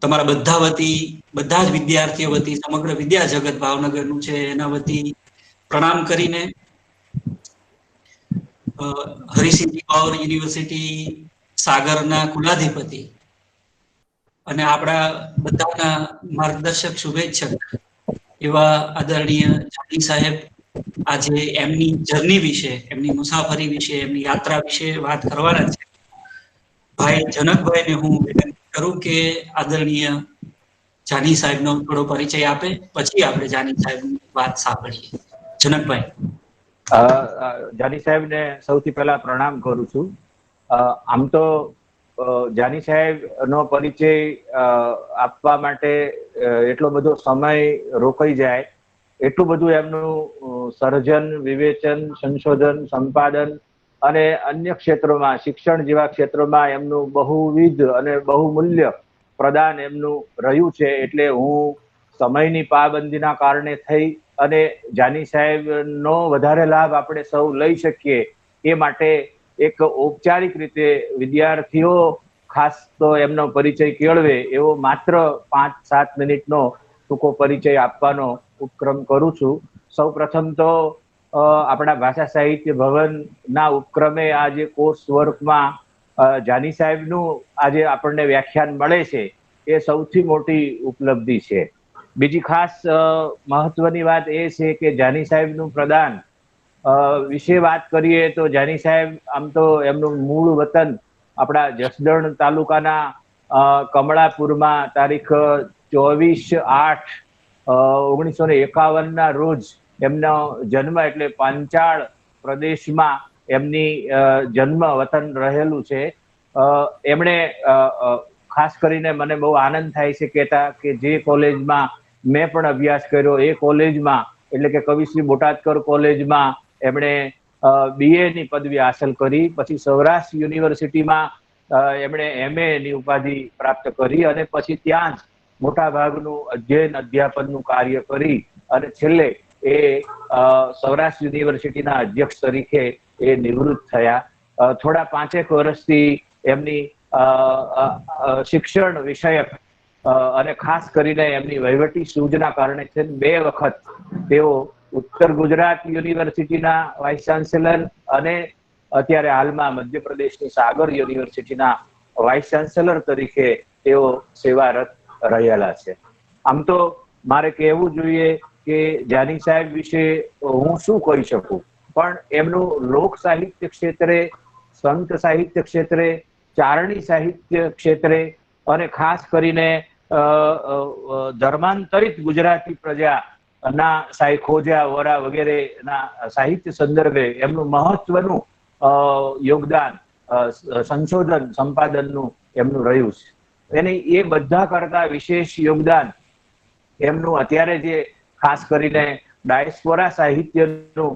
તમારા બધા વતી, બધા જ વિદ્યાર્થીઓ વતી, સમગ્ર વિદ્યા જગત ભાવનગરનું છે એના વતી પ્રણામ કરીને હરિસિંહ પાવર યુનિવર્સિટી સાગરના કુલાધિપતિ અને આપણા બધાના માર્ગદર્શક શુભેચ્છક એવા આદરણીય જાની સાહેબ આજે એમની જર્ની વિશે, એમની મુસાફરી વિશે, એમની યાત્રા વિશે વાત કરવાના છે. ભાઈ જનકભાઈને હું વિનંતી કરું કે આદરણીય જાની સાહેબનો થોડો પરિચય આપે, પછી આપણે જાની સાહેબની વાત સાંભળીએ. જનકભાઈ. જાની સાહેબને સૌથી પહેલા પ્રણામ કરું છું. આમ તો જાની સાહેબનો પરિચય આપવા માટે એટલો બધો સમય રોકાઈ જાય, એટલું બધું એમનું સર્જન, વિવેચન, સંશોધન, સંપાદન અને અન્ય ક્ષેત્રોમાં, શિક્ષણ જેવા ક્ષેત્રોમાં એમનું બહુવિધ અને બહુમૂલ્ય પ્રદાન એમનું રહ્યું છે. એટલે હું સમયની પાબંદીના કારણે થઈ અને જાની સાહેબનો વધારે લાભ આપણે સૌ લઈ શકીએ એ માટે એક ઔપચારિક રીતે વિદ્યાર્થીઓ ખાસ તો એમનો પરિચય કેળવે એવો માત્ર 5-7 મિનિટનો ટૂંકો પરિચય આપવાનો ઉપક્રમ કરું છું. સૌ પ્રથમ તો આપણા ભાષા સાહિત્ય ભવનના ઉપક્રમે આ જે કોર્સ વર્કમાં જાની સાહેબનું આજે આપણને વ્યાખ્યાન મળે છે એ સૌથી મોટી ઉપલબ્ધિ છે. બીજી ખાસ મહત્વની વાત એ છે કે જાની સાહેબનું પ્રદાન વિશે વાત કરીએ તો જાની સાહેબ આમ તો એમનું મૂળ વતન આપણા જસદણ તાલુકાના કમળાપુરમાં તારીખ 24/8/1951 રોજ એમનો જન્મ, એટલે પાંચાળ પ્રદેશમાં એમની જન્મ વતન રહેલું છે. એમણે ખાસ કરીને મને બહુ આનંદ થાય છે કહેતા કે જે કોલેજમાં મેં પણ અભ્યાસ કર્યો એ કોલેજમાં, એટલે કે કવિશ્રી બોટાદકર કોલેજમાં એમણે BA ની પદવી હાંસલ કરી. પછી સૌરાષ્ટ્ર યુનિવર્સિટીમાં એમણે MA ની ઉપાધિ પ્રાપ્ત કરી અને પછી ત્યાં જ મોટા ભાગનું અધ્યયન અધ્યાપનનું કાર્ય કરી અને છેલ્લે એ સૌરાષ્ટ્ર યુનિવર્સિટીના અધ્યક્ષ તરીકે એ નિવૃત્ત થયા. થોડા 5 વર્ષથી એમની શિક્ષણ વિષયક અને ખાસ કરીને એમની વહીવટી સૂઝના કારણે છે 2 વખત તેઓ ઉત્તર ગુજરાત યુનિવર્સિટીના વાઇસ ચાન્સેલર અને અત્યારે હાલમાં મધ્યપ્રદેશની સાગર યુનિવર્સિટીના વાઇસ ચાન્સેલર તરીકે તેઓ સેવારત રહેલા છે. આમ તો મારે કહેવું જોઈએ કે જાની સાહેબ વિશે હું શું કહી શકું, પણ એમનું લોક સાહિત્ય ક્ષેત્રે, સંત સાહિત્ય ક્ષેત્રે, ચારણી સાહિત્ય ક્ષેત્રે અને ખાસ કરીને ધર્માંતરિત ગુજરાતી પ્રજા ના ખોજા, વોરા વગેરેના સાહિત્ય સંદર્ભે એમનું મહત્વનું યોગદાન સંશોધન સંપાદનનું એમનું રહ્યું છે. એને એ બધા કરતા વિશેષ યોગદાન એમનું અત્યારે જે ખાસ કરીને ડાયસ્પોરા સાહિત્યનું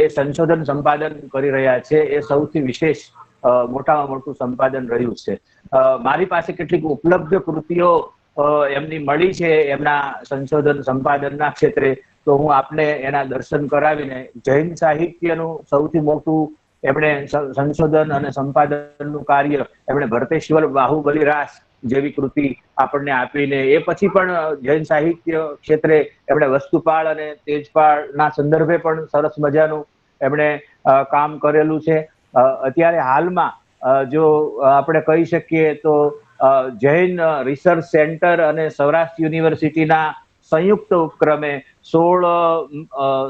એ સંશોધન સંપાદન કરી રહ્યા છે એ સૌથી વિશેષ મોટામાં મોટું સંપાદન રહ્યું છે. મારી પાસે કેટલીક ઉપલબ્ધ કૃતિઓ એમની મળી છે એમના સંશોધન સંપાદનના ક્ષેત્રે, તો હું આપને એના દર્શન કરાવીને જૈન સાહિત્યનું સૌથી મોટું એમણે સંશોધન અને સંપાદનનું કાર્ય એમણે ભરતેશ્વર બાહુબલી રાસ જેવી કૃતિ આપણને આપીને, એ પછી પણ જૈન સાહિત્ય ક્ષેત્રે એમણે વસ્તુપાળ અને તેજપાળના સંદર્ભે પણ સરસ મજાનું એમણે કામ કરેલું છે. અત્યારે હાલમાં જો આપણે કહી શકીએ તો જૈન રિસર્ચ સેન્ટર અને સૌરાષ્ટ્ર યુનિવર્સિટીના સંયુક્ત ઉપક્રમે 16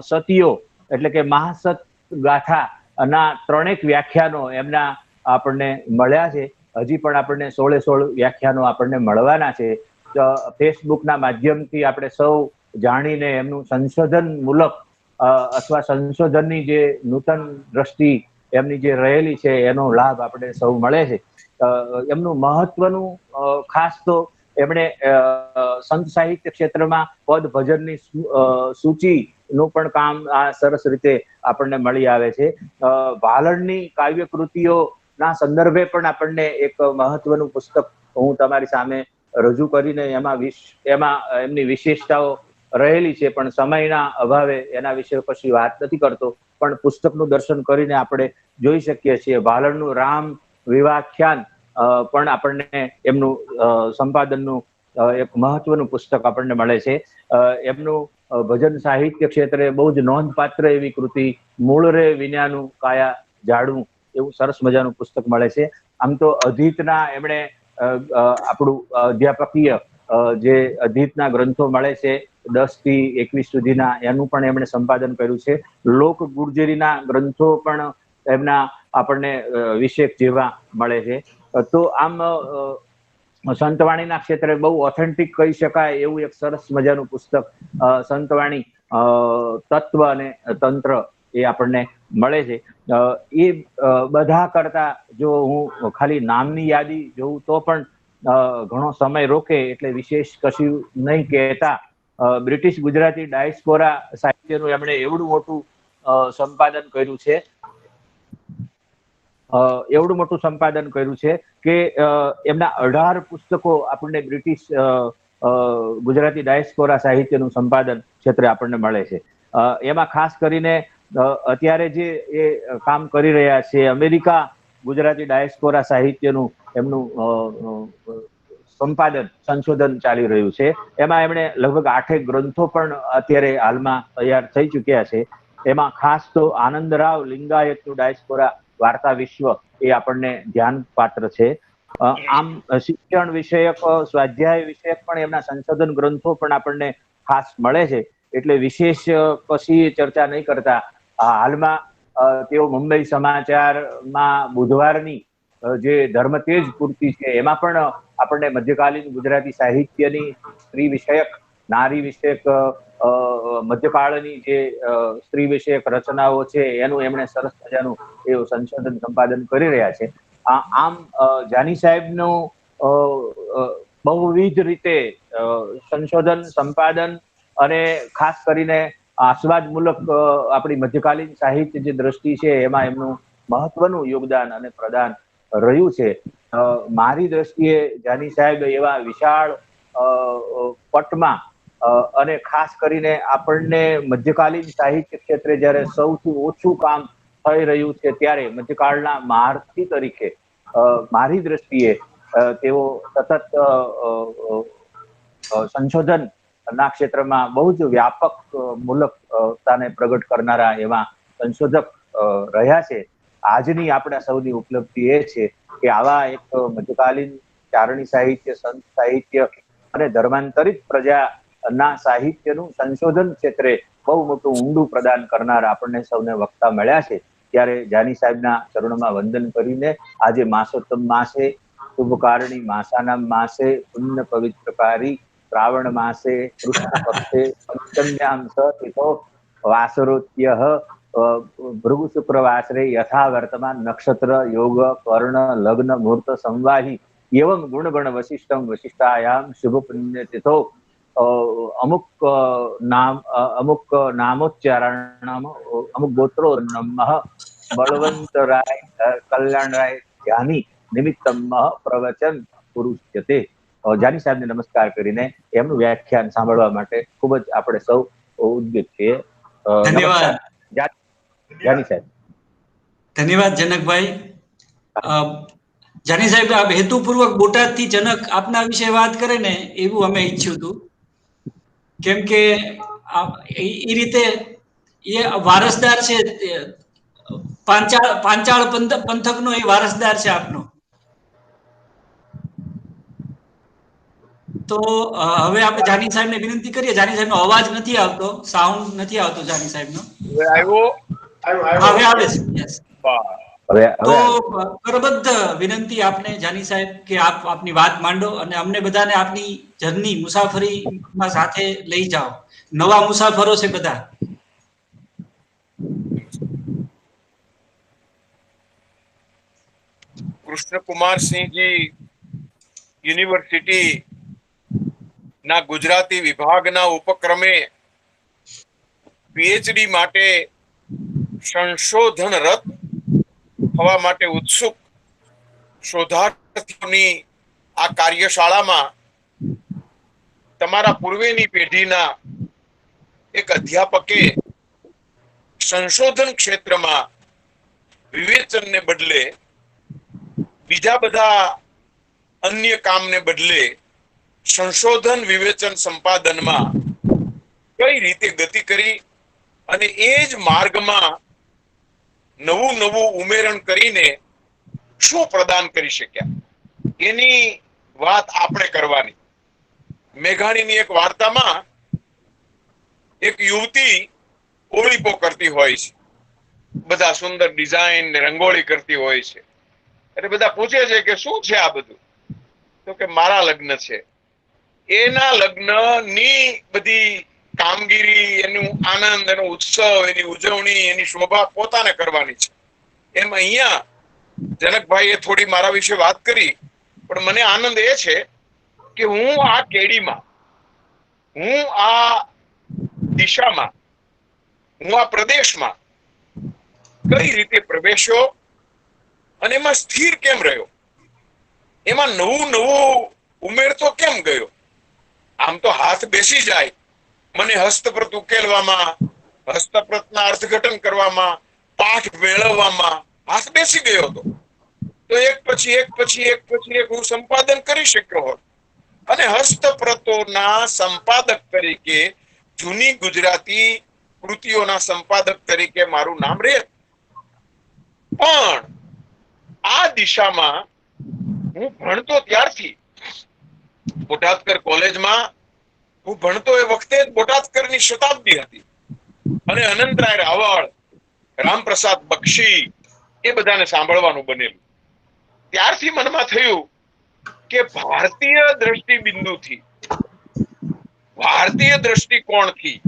સતીઓ એટલે કે મહાસત ગાથાના 3 વ્યાખ્યાનો એમના આપણને મળ્યા છે. હજી પણ આપણને 16 વ્યાખ્યાનો આપણને મળવાના છે. ફેસબુકના માધ્યમથી આપણે સૌ જાણીને એમનું સંશોધન મૂલક અથવા સંશોધનની જે નૂતન દ્રષ્ટિ એમની જે રહેલી છે એનો લાભ આપણે સૌ મળે છે. એમનું મહત્વનું ખાસ તો એમણે સંત સાહિત્ય ક્ષેત્રમાં પદ ભજનની સૂચિનું પણ કામ આ સરસ રીતે આપણને મળી આવે છે. ભાલણની કાવ્ય કૃતિઓના સંદર્ભે પણ આપણને એક મહત્વનું પુસ્તક હું તમારી સામે રજૂ કરીને એમાં એમની વિશેષતાઓ રહેલી છે, પણ સમયના અભાવે એના વિશે પછી વાત નથી કરતો. પણ પુસ્તકનું દર્શન કરીને આપણે જોઈ શકીએ છીએ. ભાલણનું રામ વિવાખ્યાન પણ આપણને એમનું સંપાદનનું એક મહત્વનું પુસ્તક આપણને મળે છે. એમનું ભજન સાહિત્ય ક્ષેત્રે બહુ જ નોંધપાત્ર એવી કૃતિ મૂળ રે વિન્યાનું કાયા જાડું એવું સરસ મજાનું પુસ્તક મળે છે. આમ તો અધીતના એમણે આપણું અધ્યાપકીય જે અધીતના ગ્રંથો મળે છે 10 થી 21 સુધીના, એનું પણ એમણે સંપાદન કર્યું છે. લોક ગુર્જરીના ગ્રંથો પણ એમના આપણને વિશેષ જેવા મળે છે. તો આમ સંતવાણીના ક્ષેત્રે બહુ ઓથેન્ટિક કહી શકાય એવું એક સરસ મજાનું પુસ્તક સંતવાણી તત્વ અને તંત્ર એ આપણને મળે છે. એ બધા કરતા જો હું ખાલી નામની યાદી જોઉં તો પણ ઘણો સમય રોકે એટલે વિશેષ કશું નહીં કહેતા બ્રિટિશ ગુજરાતી ડાયસ્પોરા સાહિત્યનું એમણે એવડું મોટું સંપાદન કર્યું છે કે એમના 18 પુસ્તકો આપણને બ્રિટિશ ગુજરાતી ડાયસ્પોરા સાહિત્યનું સંપાદન ક્ષેત્રે આપણને મળે છે. એમાં ખાસ કરીને અત્યારે જે એ કામ કરી રહ્યા છે અમેરિકા ગુજરાતી ડાયસ્પોરા સાહિત્યનું એમનું સંપાદન સંશોધન ચાલી રહ્યું છે. એમાં એમણે લગભગ 8 ગ્રંથો પણ અત્યારે હાલમાં તૈયાર થઈ ચુક્યા છે. એમાં ખાસ તો આનંદરાવ લિંગાયતનું ડાયસ્પોરા વાર્તા વિશ્વ એ આપણને ધ્યાન પાત્ર છે. આમ શિક્ષણ વિષયક સ્વાધ્યાય વિષયક પણ એમના સંશોધન ગ્રંથો પણ આપણને ખાસ મળે છે. એટલે વિશેષ કશી ચર્ચા નહીં કરતા હાલમાં તેઓ મુંબઈ સમાચારમાં બુધવારની જે ધર્મતેજ પૂર્તિ છે એમાં પણ આપણને મધ્યકાલીન ગુજરાતી સાહિત્યની સ્ત્રી વિષયક નારી વિષયક મધ્યકાળની જે સ્ત્રી વિષયક રચનાઓ છે એનું એમણે સરસ મજાનું એવું સંશોધન સંપાદન કરી રહ્યા છે. આમ જાની સાહેબનું બહુવિધ રીતે સંશોધન સંપાદન અને ખાસ કરીને આસ્વાદમૂલક આપણી મધ્યકાલીન સાહિત્ય જે દ્રષ્ટિ છે એમાં એમનું મહત્વનું યોગદાન અને પ્રદાન રહ્યું છે. મારી દ્રષ્ટિએ જાની સાહેબ એવા વિશાળ પટમાં અને ખાસ કરીને આપણને મધ્યકાલીન સાહિત્ય ક્ષેત્રે જ્યારે સૌથી ઓછું કામ થઈ રહ્યું છે ત્યારે મધ્યકાળના મહારથી તરીકે મારી દ્રષ્ટિએ તેઓ સતત સંશોધન ના ક્ષેત્રમાં બહુ જ વ્યાપક મૂલકતાને પ્રગટ કરનારા એવા સંશોધક રહ્યા છે. આજની આપણા સૌની ઉપલબ્ધિ એ છે કે આવા એક મધ્યકાલીન ચારણી સાહિત્ય, સંત સાહિત્ય અને ધર્માંતરિત પ્રજાના સાહિત્યનું સંશોધન ક્ષેત્રે બહુ મોટું ઊંડું પ્રદાન કરનાર આપણને સૌને વક્તા મળ્યા છે. ત્યારે જાની સાહેબના ચરણોમાં વંદન કરીને આજે માસોત્તમ માસે શુભકારણી માસાના માસે પુણ્ય પવિત્રકારી શ્રાવણ માસે કૃષ્ણ પક્ષે પંચમ્યામ સતિથો વાસરોત્યહ ભૃગુ શુક્રવાસરે યથા વર્તમાન નક્ષત્ર યોગ કર્ણ લગ્ન મુહૂર્ત સંવાહી એવં ગુણગણ વશિષ્ઠમ વશિષ્ઠાયામ શુભ પુણ્ય તિથો અમુક નામોચ્ચારણ અમુક ગોત્રો નમઃ બળવંતરાય કલ્યાણરાય ધ્યાની નિમિત્તમ પ્રવચન પુરુષ્યતે. જાની સાહેબને નમસ્કાર કરીને એમનું વ્યાખ્યાન સાંભળવા માટે ખૂબ જ આપણે સૌ ઉદ્યુક્ત છીએ. ધન્યવાદ જાની સાહેબ. ધન્યવાદ જનકભાઈ. જાની સાહેબ આપ હેતુપૂર્વક બોટાદથી જનક આપના વિશે વાત કરે ને એવું અમે ઈચ્છ્યું હતું, કેમ કે એ રીતે એ વારસદાર છે, પાંચાળ પંથકનો એ વારસદાર છે આપનો. તો હવે આપણે જાની સાહેબને વિનંતી કરીએ. જાની સાહેબનો અવાજ નથી આવતો, સાઉન્ડ નથી આવતો જાની સાહેબનો. હવે આવે છે. યસ. તો કરબદ્ધ વિનંતી આપને જાની સાહેબ કે આપ આપની વાત માંડો અને અમને બધાને આપની જર્ની મુસાફરીમાં સાથે લઈ જાઓ. નવા મુસાફરો છે બધા. કૃષ્ણકુમારસિંહજી યુનિવર્સિટી ના ગુજરાતી વિભાગના ઉપક્રમે પીએચડી માટે સંશોધનરત થવા માટે ઉત્સુક શોધાર્થીઓની આ કાર્યશાળામાં તમારા પૂર્વેની પેઢીના એક અધ્યાપકે સંશોધન ક્ષેત્રમાં વિવેચનને બદલે બીજા બધા અન્ય કામને બદલે સંશોધન વિવેચન સંપાદનમાં કઈ રીતે ગતિ કરી અને એ જ માર્ગમાં નવું નવું ઉમેરણ કરીને શું પ્રદાન કરી શક્યા એની વાત આપણે કરવાની. મેઘાણીની એક વાર્તામાં એક યુવતી ઓળીપો કરતી હોય છે, બધા સુંદર ડિઝાઇન ને રંગોળી કરતી હોય છે. એટલે બધા પૂછે છે કે શું છે આ બધું? તો કે મારા લગ્ન છે. એના લગ્નની બધી કામગીરી, એનું આનંદ, એનો ઉત્સવ, એની ઉજવણી, એની શોભા પોતાને કરવાની છે. એમ અહીંયા જનકભાઈએ થોડી મારા વિશે વાત કરી, પણ મને આનંદ એ છે કે હું આ કેડીમાં, હું આ દિશામાં, હું આ પ્રદેશમાં કઈ રીતે પ્રવેશ્યો અને એમાં સ્થિર કેમ રહ્યો, એમાં નવું નવું ઉમેરતો કેમ ગયો. આમ તો હાથ બેસી જાય મને હસ્તપ્રત ઉકેલવામાં, હસ્તપ્રતના અર્થઘટન કરવામાં, પાઠ મેળવવામાં હાથ બેસી ગયો હતો. તો એક પછી એક પછી એક પછી એક હું સંપાદન કરી શક્યો હોત અને હસ્તપ્રતોના સંપાદક તરીકે, જૂની ગુજરાતી કૃતિઓના સંપાદક તરીકે મારું નામ રહે. પણ આ દિશામાં હું ભણતો ત્યારથી, બોટાદકર કોલેજમાં હું ભણતો એ વખતે બોટાદકરની શતાબ્દી હતી અને અનંતરાય રાવળ, રામપ્રસાદ બક્ષી એ બધાને સાંભળવાનું બનેલું. ત્યારથી મનમાં થયું કે ભારતીય દ્રષ્ટિબિંદુથી, ભારતીય દ્રષ્ટિકોણથી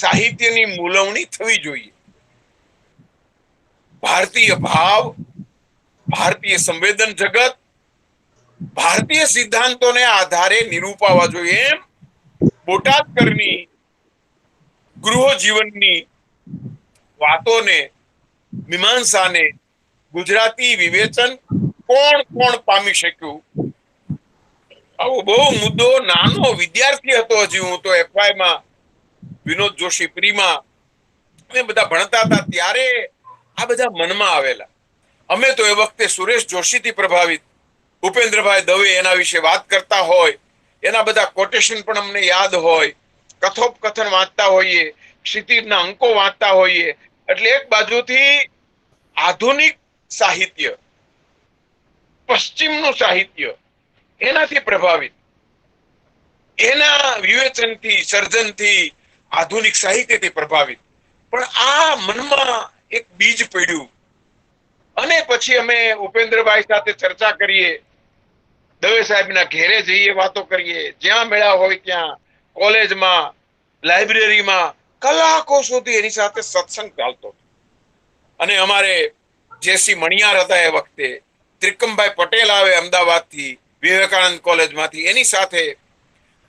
સાહિત્યની મૂલવણી થવી જોઈએ. ભારતીય ભાવ, ભારતીય સંવેદન જગત, ભારતીય સિદ્ધાંતોને આધારે નિરૂપાવા જોઈએ. એમ બોટાદકરની ગૃહ જીવનની વાતોને, મીમાંસાને ગુજરાતી વિવેચન કોણ કોણ પામી શક્યું. આવો બહુ મુદ્દો, નાનો વિદ્યાર્થી હતો હજી હું તો, એફવાયમાં વિનોદ જોશી પ્રીમાં અમે બધા ભણતા હતા ત્યારે આ બધા મનમાં આવેલા. અમે તો એ વખતે સુરેશ જોશીથી પ્રભાવિત, ભૂપેન્દ્રભાઈ દવે એના વિશે વાત કરતા હોય, એના બધા કોટેશન પણ અમને યાદ હોય, કથોપકથન વાંચતા હોઈએ, ક્ષિતિજના અંકો વાંચતા હોઈએ. એટલે એક બાજુથી આધુનિક સાહિત્ય, પશ્ચિમનું સાહિત્ય, એનાથી પ્રભાવિત, એના વિવેચનથી, સર્જનથી, આધુનિક સાહિત્યથી પ્રભાવિત. પણ આ મનમાં એક બીજ પડ્યું અને પછી અમે ઉપેન્દ્રભાઈ સાથે ચર્ચા કરીએ, દવે સાહેબના ઘેરે જઈએ, વાતો કરીએ, જ્યાં મેળા હોય ત્યાં, કોલેજમાં, લાઇબ્રેરીમાં કલાકો સુધી એની સાથે સત્સંગ ચાલતો. અને અમારે જેસી મણિયાર હતા એ વખતે, ત્રિકમભાઈ પટેલ આવે અમદાવાદથી વિવેકાનંદ કોલેજમાંથી, એની સાથે.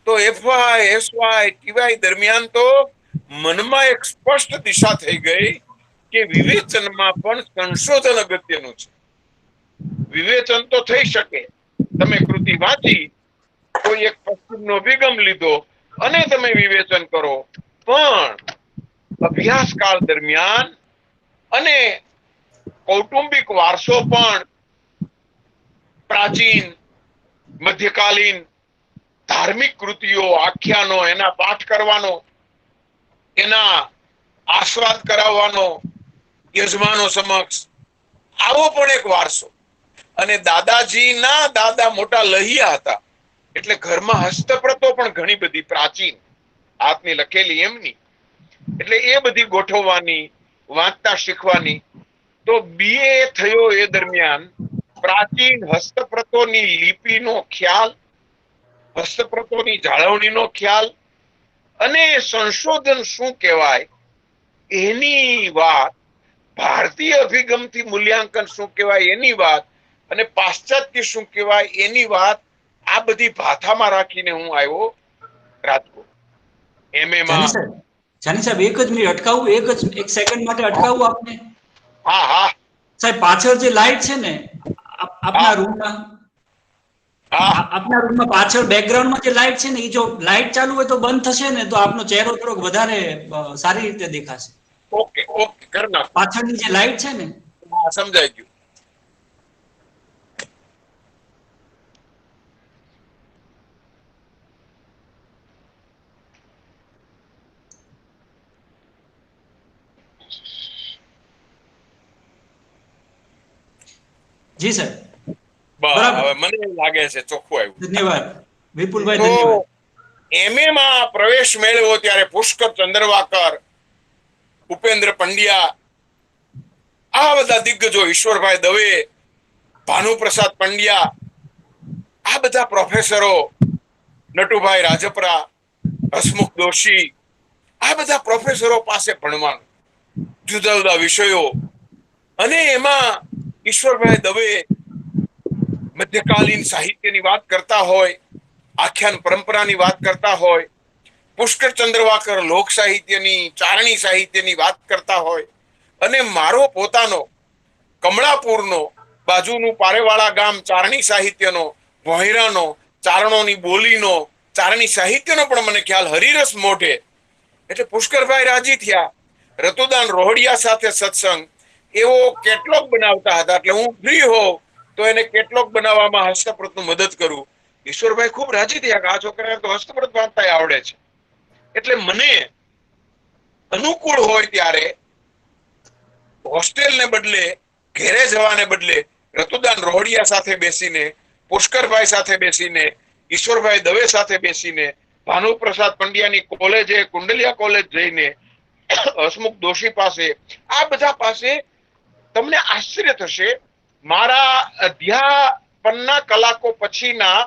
તો એફવાય, એસવાય, ટીવાય દરમિયાન તો મનમાં એક સ્પષ્ટ દિશા થઈ ગઈ કે વિવેચનમાં પણ સંશોધન અગત્યનું છે. વિવેચન તો થઈ શકે, તમે કૃતિ વાંચી, કોઈ એક પશ્ચિમનો અભિગમ લીધો અને તમે વિવેચન કરો, પણ અભ્યાસકાળ દરમિયાન અને કૌટુંબિક વારસો પણ પ્રાચીન, મધ્યકાલીન ધાર્મિક કૃતિઓ, આખ્યાનો, એના પાઠ કરવાનો, એના આસ્વાદ કરાવવાનો યજમાનો સમક્ષ, આવો પણ એક વારસો. અને દાદાજીના દાદા મોટા લહિયા હતા, એટલે ઘરમાં હસ્તપ્રતો પણ ઘણી બધી પ્રાચીન, હાથની લખેલી એમની. એટલે એ બધી ગોઠવવાની, વાંચતા શીખવાની. તો બીએ થયો એ દરમિયાન પ્રાચીન હસ્તપ્રતોની લિપિનો ખ્યાલ, હસ્તપ્રતોની જાળવણીનો ખ્યાલ અને સંશોધન શું કહેવાય એની વાત, ભારતીય અભિગમથી મૂલ્યાંકન શું કહેવાય એની વાત અને પાશ્ચાત્ય શું કહેવાય એની વાત, આ બધી ભાથામાં રાખીને હું આવ્યો રાજકોટ. એમએમાં. જાની સાહેબ એક જ મિનિટ અટકાવું, એક સેકન્ડ માટે અટકાવું આપને? હા હા સાહેબ, પાછળ જે લાઈટ છે ને આપના રૂમમાં, હા આપના રૂમમાં પાછળ બેકગ્રાઉન્ડમાં જે લાઈટ છે ને, એ જો લાઈટ ચાલુ હોય તો બંધ થશે ને, તો આપનો ચહેરો થોડોક વધારે સારી રીતે દેખાશે. ઓકે ઓકે, કરી નાખો. પાછળની જે લાઈટ છે ને, સમજાઈ ગયું. જી સર, બરાબર. હવે મને એવું લાગે છે ચોખ્ખું આવ્યું. ધન્યવાદ વિપુલભાઈ, તો ધન્યવાદ. MA માં પ્રવેશ મેળવ્યો ત્યારે પુષ્કર ચંદ્રવાકર, ઉપેન્દ્ર પંડ્યા, આ બધા દિગ્ગજો, ઈશ્વરભાઈ દવે, ભાનુપ્રસાદ પંડ્યા, આ બધા પ્રોફેસરો, નટુભાઈ રાજપરા, હસમુખ દોશી, આ બધા પ્રોફેસરો પાસે ભણવાનું, જુદા જુદા વિષયો. અને એમાં ઈશ્વરભાઈ દવે મધ્યકાલીન સાહિત્યની વાત કરતા હોય, આખ્યાન પરંપરાની વાત કરતા હોય, પુષ્કર ચંદ્રવાકર લોક સાહિત્યની, ચારણી સાહિત્યની વાત કરતા હોય, અને મારો પોતાનો કમળાપુરનો બાજુનું પારેવાળા ગામ ચારણી સાહિત્યનો, ભોંયરાનો, ચારણોની બોલીનો, ચારણી સાહિત્યનો પણ મને ખ્યાલ, હરિરસ મોઢે. એટલે પુષ્કરભાઈ રાજી થયા. રતુદાન રોહડિયા સાથે સત્સંગ, એવો કેટલોગ બનાવતા હતા. એટલે હું ફ્રી હોઉં તો એને કેટલોગ બનાવવામાં હસ્તપ્રતનું મદદ કરું. ઈશ્વરભાઈ ખૂબ રાજી થયા કે આ છોકરાને તો હસ્તપ્રત વાંચતા આવડે છે. એટલે મને અનુકૂળ હોય ત્યારે હોસ્ટેલને બદલે, ઘેરે જવાને બદલે રતુદાન રોહડિયા સાથે બેસીને, પુષ્કરભાઈ સાથે બેસીને, ઈશ્વરભાઈ દવે સાથે બેસીને, ભાનુપ્રસાદ પંડ્યાની કોલેજે, કુંડલિયા કોલેજ જઈને, હસમુખ દોશી પાસે, આ બધા પાસે તમને આશ્ચર્ય થશે, મારા અધ્યાપનના કલાકો પછીના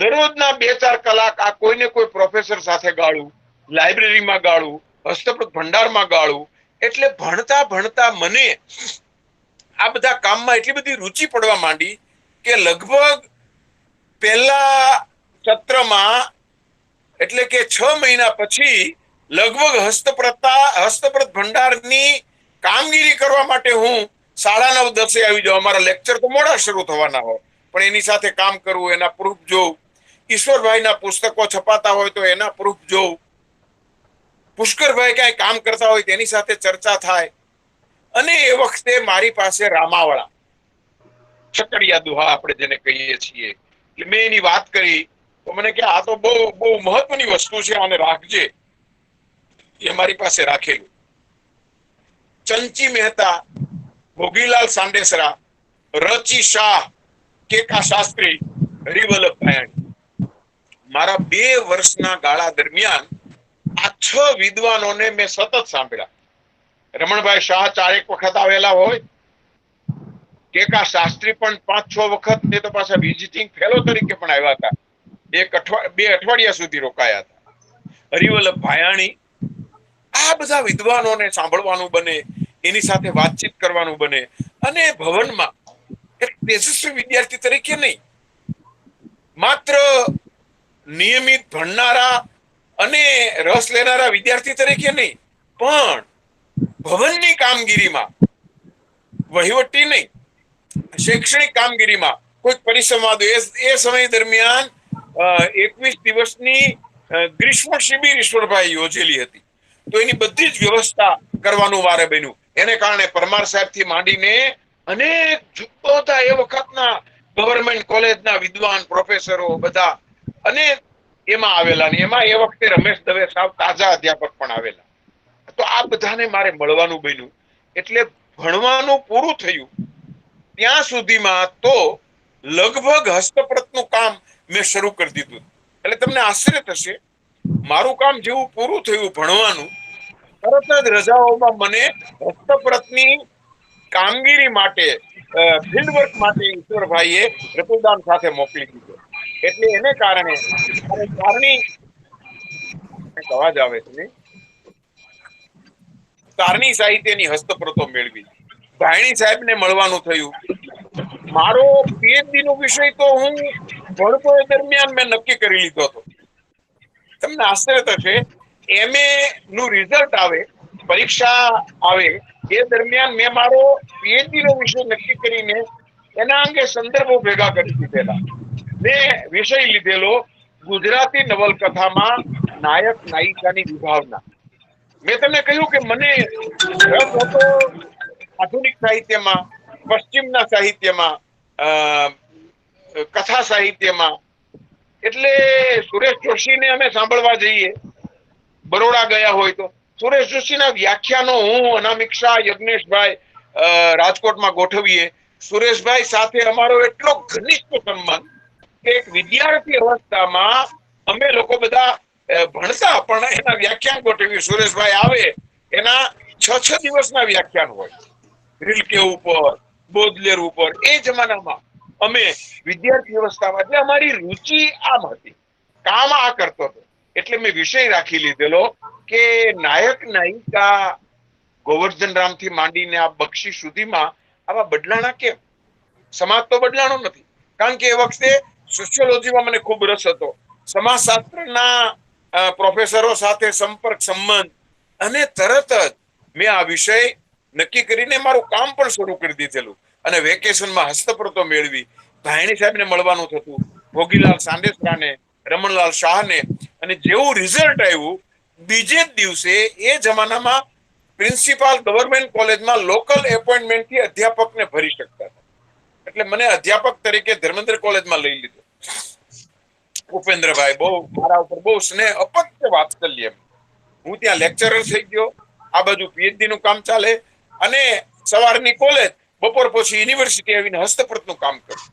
દરરોજના 2-4 કલાક આ કોઈને કોઈ પ્રોફેસર સાથે ગાળું, લાઇબ્રેરીમાં ગાળું, હસ્તપ્રત ભંડારમાં ગાળું. એટલે ભણતા ભણતા મને આ બધા કામમાં એટલી બધી રુચિ પડવા માંડી કે લગભગ પહેલા સત્રમાં, એટલે કે 6 મહિના પછી લગભગ હસ્તપ્રત ભંડારની કામગીરી કરવા માટે હું 9:30 આવી જાઉં. અમારા લેક્ચર તો મોડા શરૂ થવાના હોય, પણ એની સાથે કામ કરવું, એના પ્રૂફ જોઉં. ઈશ્વરભાઈના પુસ્તકો છપાતા હોય તો એના પ્રૂફ જોઉં. પુષ્કરભાઈ કઈ કામ કરતા હોય તેની સાથે ચર્ચા થાય. અને એ વખતે મારી પાસે રામાવળા, છકડિયા દુહા આપણે જેને કહીએ છીએ, એટલે મેં એની વાત કરી તો મને કે આ તો બહુ બહુ મહત્વની વસ્તુ છે, આને રાખજે. એ મારી પાસે રાખેલું. ચંચી મહેતા, ભોગીલાલ સાંડેસરા, રચી શાહ, કેકા શાસ્ત્રી, હરિવલ્લભ ભાયાણી, મારા 2 વર્ષના ગાળા દરમિયાન આ 6 વિદ્વાનોને મેં સતત સાંભળ્યા. રમણભાઈ શાહ 4 વખત આવેલા હોય, કેકા શાસ્ત્રી પણ 5-6 વખત, તે તો પાછા વિઝિટિંગ ફેલો તરીકે પણ આવ્યા હતા. 2 અઠવાડિયા સુધી રોકાયા હતા. હરિવલ્લભ ભાયાણી, આ બધા વિદ્વાનોને સાંભળવાનું બને, એની સાથે વાતચીત કરવાનું બને. અને ભવનમાં એક તેજસ્વી વિદ્યાર્થી તરીકે નહીં, માત્ર નિયમિત ભણનારા અને રસ લેનારા વિદ્યાર્થી તરીકે નહીં, પણ ભવનની કામગીરીમાં, વહીવટી નહીં, શૈક્ષણિક કામગીરીમાં કોઈક પરિસંવાદો. એ સમય દરમિયાન 21 દિવસની ગ્રીષ્મ શિબિર ઈશ્વરભાઈ યોજેલી હતી, તો એની બધી જ વ્યવસ્થા કરવાનું વારે બન્યું. એને કારણે પરમાર સાહેબ થી માંડીને અનેક જુદા એ વખતના ગવર્મેન્ટ કોલેજના વિદ્વાન પ્રોફેસરો બધા અને એમાં આવેલા. ને એમાં એ વખતે રમેશ દવે સાહેબ તાજા અધ્યાપક પણ આવેલા. તો આ બધાને મારે મળવાનું બન્યું. એટલે ભણવાનું પૂરું થયું ત્યાં સુધીમાં તો લગભગ હસ્તપ્રતનું કામ મેં શરૂ કરી દીધું. એટલે તમને આશ્ચર્ય થશે, મારું કામ જેવું પૂરું થયું ભણવાનું, તરત જ રજાઓમાં મને હસ્તપ્રતની કામગીરી માટે, ફિલ્ડ વર્ક માટે ઈશ્વરભાઈએ રતુદાન સાથે મોકલી દીધો. એટલે એને કારણે ચારણી અવાજ આવે છે, ચારણી સાહિત્યની હસ્તપ્રતો મેળવી. ભાયણી સાહેબને મળવાનું થયું. મારો PhD નો વિષય તો હું ભણતો એ દરમિયાન મેં નક્કી કરી લીધો હતો. તમને આશ્ચર્ય થશે, MA નું રિઝલ્ટ આવે, પરીક્ષા આવે, એ દરમિયાન મેં મારો PhD નો વિષય નક્કી કરીને એના અંગે સંદર્ભો ભેગા કરી દીધેલા. મેં વિષય લીધેલો ગુજરાતી નવલકથામાં નાયક નાયિકાની વિભાવના. મેં તમને કહ્યું કે મને રસ હતો આધુનિક સાહિત્યમાં, પશ્ચિમના સાહિત્યમાં, કથા સાહિત્યમાં. એટલે સુરેશ જોશીને અમે સાંભળવા જઈએ, બરોડા ગયા હોય તો સુરેશ જોશીના વ્યાખ્યાનો હું, અનામિક શાહ, યજ્ઞેશભાઈ રાજકોટમાં ગોઠવીએ. સુરેશભાઈ સાથે અમારો એટલો ઘનિષ્ઠ સંબંધ કે એક વિદ્યાર્થી અવસ્થામાં અમે લોકો બધા ભણતા, પણ એના વ્યાખ્યાન ગોઠવી. સુરેશભાઈ આવે એના 6 દિવસના વ્યાખ્યાન હોય, રિલકે ઉપર, બોદલેર ઉપર. એ જમાનામાં અમે વિદ્યાર્થી અવસ્થામાં, એટલે અમારી રુચિ આમ હતી, કામ આ કરતો હતો. એટલે મેં વિષય રાખી લીધેલો કે નાયક નાયિકા ગોવર્ધન રામથી માંડીને આ બક્ષી સુધીમાં આવા બદલાણા કેમ? સમાજ તો બદલાણો નથી, કારણ કે એ વખતે સોશિયોલોજીમાં મને ખૂબ રસ હતો, સમાજશાસ્ત્રના પ્રોફેસરો સાથે સંપર્ક સંબંધ, અને તરત જ મેં આ વિષય નક્કી કરીને મારું કામ પણ શરૂ કરી દીધેલું. અને વેકેશનમાં હસ્તપ્રતો મેળવી ભાયણી સાહેબને મળવાનું થતું, ભોગીલાલ સાંડેસરાને, રમણલાલ શાહને. અને જેવું રિઝલ્ટ આવ્યું, બીજે જ દિવસે એ જમાનામાં પ્રિન્સિપાલ ગવર્મેન્ટ કોલેજમાં લોકલ એપોઇન્ટમેન્ટથી અધ્યાપકને ભરી શકતા હતા. એટલે મને અધ્યાપક તરીકે ધર્મેન્દ્ર કોલેજમાં લઈ લીધો. ઉપેન્દ્રભાઈ બહુ મારા ઉપર બહુ સ્નેહ, અપત્ય વાત્સલ્ય. હું ત્યાં લેક્ચરર થઈ ગયો, આ બાજુ પીએચડી નું કામ ચાલે, અને સવારની કોલેજ, બપોર પછી યુનિવર્સિટી આવીને હસ્તપ્રતનું કામ કર્યું.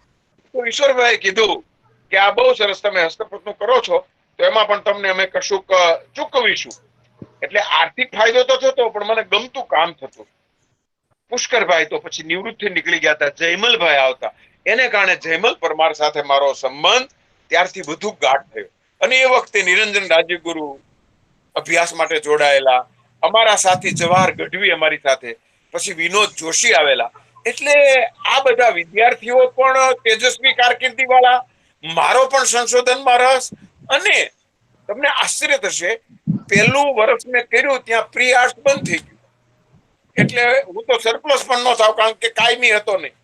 તો ઈશ્વરભાઈ કીધું કે આ બહુ સરસ તમે હસ્તપ્રતનું કરો છો, તો એમાં પણ તમને અમે કશુંક ચૂકવીશું. એટલે આર્થિક ફાયદો તો થતો, પણ મને ગમતું કામ થતું. પુષ્કરભાઈ તો પછી નિવૃત્તિ નીકળી ગયા હતા, જયમલભાઈ આવતા, એને કારણે જયમલ પરમાર સાથે મારો સંબંધ ત્યારથી વધુ ગાઢ થયો. અને એ વખતે નિરંજન રાજ્યગુરુ અભ્યાસ માટે જોડાયેલા, અમારા સાથી જવાહર ગઢવી અમારી સાથે, પછી વિનોદ જોશી આવેલા. એટલે આ બધા વિદ્યાર્થીઓ પણ તેજસ્વી કારકિર્દી વાળા, મારો પણ સંશોધનમાં રસ. અને તમને આશ્ચર્ય થશે, પહેલું વર્ષ મેં કર્યું ત્યાં પ્રી આર્ટ્સ બંધ થઈ ગયું. એટલે હું તો સરપ્લસ પણ ન થાવ, કારણ કે કાયમી હતો નહીં.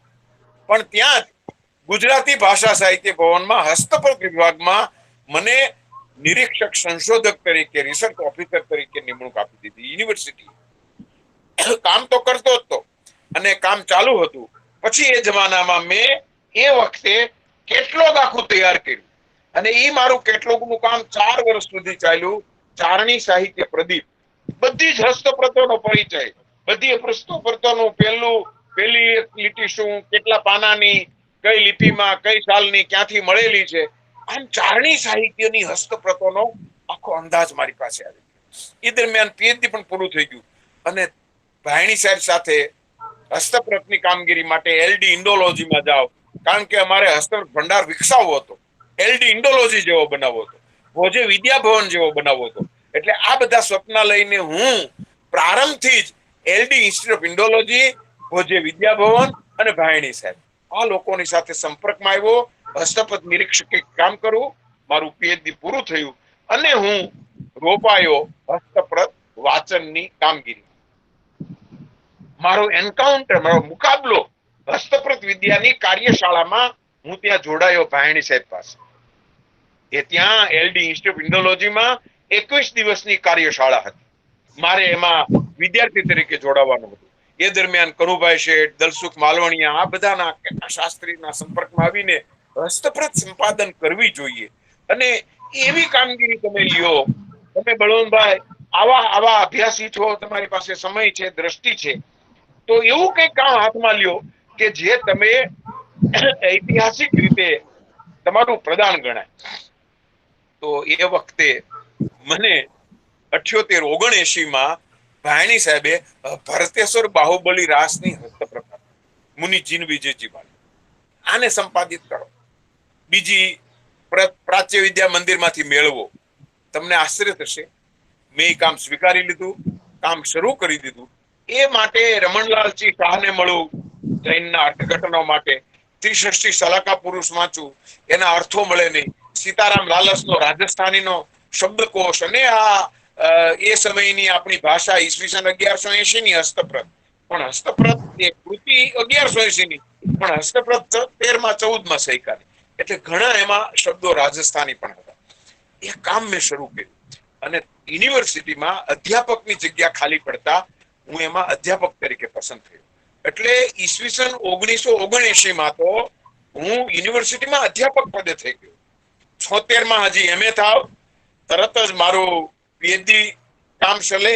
પણ ત્યાં જ ગુજરાતી ભાષા સાહિત્ય ભવનમાં હસ્તપ્રત વિભાગમાં મને નિરીક્ષક સંશોધક તરીકે, રિસર્ચ ઓફિસર તરીકે નિમણૂક આપી દીધી યુનિવર્સિટી. કામ તો કરતો જ તો, અને કામ ચાલુ હતું. પછી એ જમાનામાં મેં એ વખતે કેટલોગ આખું તૈયાર કર્યું, અને એ મારું કેટલોગ નું કામ 4 વર્ષ સુધી ચાલ્યું. ચારણી સાહિત્ય પ્રદીપ, બધી જ હસ્તપ્રતોનો પરિચય, બધી હસ્તપ્રતોનું પહેલી લીટી શું, કેટલા પાનાની, કઈ લિપિમાં, કઈ સાલની, ક્યાંથી મળેલી છે, આમ ચારણી સાહિત્યની હસ્તપ્રતોનો આખો અંદાજ મારી પાસે આવી. એ દરમિયાન પીએચડી પણ પૂરું થઈ ગયું. અને ભાયણી સાહેબ સાથે હસ્તપ્રતની કામગીરી માટે એલડી ઇન્ડોલોજીમાં જાઓ, કારણ કે અમારે હસ્તપ્રત ભંડાર વિકસાવવો હતો, એલડી ઇન્ડોલોજી જેવો બનાવવો હતો, ભોજે વિદ્યાભવન જેવો બનાવવો હતો. એટલે આ બધા સ્વપ્ન લઈને હું પ્રારંભથી જ એલડી ઇન્સ્ટિટ્યૂટ ઓફ ઇન્ડોલોજી, ભોજે વિદ્યાભવન અને ભાયણી સાહેબ, આ લોકોની સાથે સંપર્કમાં આવ્યો. હસ્તપ્રત નિરીક્ષકે કામ કરું, મારું પીએચડી પૂરું થયું, અને હું રોપાયો હસ્તપ્રત વાચનની કામગીરી. મારો એન્કાઉન્ટર, મારો મુકાબલો હસ્તપ્રત વિદ્યાની કાર્યશાળામાં હું ત્યાં જોડાયો ભાયણી સાહેબ પાસે. એ ત્યાં એલડી ઇન્સ્ટિટ્યૂટ ઓફ ઇન્ડોલોજીમાં 21 દિવસની કાર્યશાળા હતી. મારે એમાં વિદ્યાર્થી તરીકે જોડાવાનું હતું. એ દરમિયાન કનુભાઈ શેઠ, દલસુખ માલવણીયા, આ બધાના શાસ્ત્રીના સંપર્કમાં આવીને હસ્તપ્રત સંપાદન કરવી જોઈએ. અને એવી કામગીરી તમે લ્યો, તમે બળવંતભાઈ આવા અભ્યાસી છો, તમારી પાસે સમય છે, દ્રષ્ટિ છે, તો એવું કઈ કામ હાથમાં લ્યો કે જે તમે ઐતિહાસિક રીતે તમારું પ્રદાન ગણાય. તો એ વખતે મને 78-79 ભાયણી સાહેબે ભરતેશ્વર બાહુબલી રાસની હસ્તપ્રત મુનિ જીન વિજયજી વાળી, આને સંપાદિત કરો, બીજી પ્રાચ્ય વિદ્યા મંદિરમાંથી મેળવો. તમને આશ્ચર્ય થશે, મેં એ કામ સ્વીકારી લીધું, કામ શરૂ કરી દીધું. એ માટે રમણલાલજી શાહને મળું, જૈનના અર્થઘટનો માટે, ત્રિષષ્ઠી સલાકા પુરુષ વાંચું, એના અર્થો મળે નહીં, સીતારામ લાલસનો રાજસ્થાનીનો શબ્દકોશ, અને એ સમયની આપણી ભાષા ઈસવીસન 1180 ની હસ્તપ્રત. પણ હસ્તપ્રત એ કૃતિ 1180 ની, પણ હસ્તપ્રત 13માં 14માં સૈકાની. એટલે ઘણા એમાં શબ્દો રાજસ્થાની પણ હતા. એ કામ મેં શરૂ કર્યું, અને યુનિવર્સિટીમાં અધ્યાપકની જગ્યા ખાલી પડતા હું એમાં અધ્યાપક તરીકે પસંદ થયો. એટલે ઈસવીસન 1979માં તો હું યુનિવર્સિટીમાં અધ્યાપક પદે થઈ ગયો. 76માં હજી એમએ થાવ, તરત જ મારું પીએચડી કામ ચલે,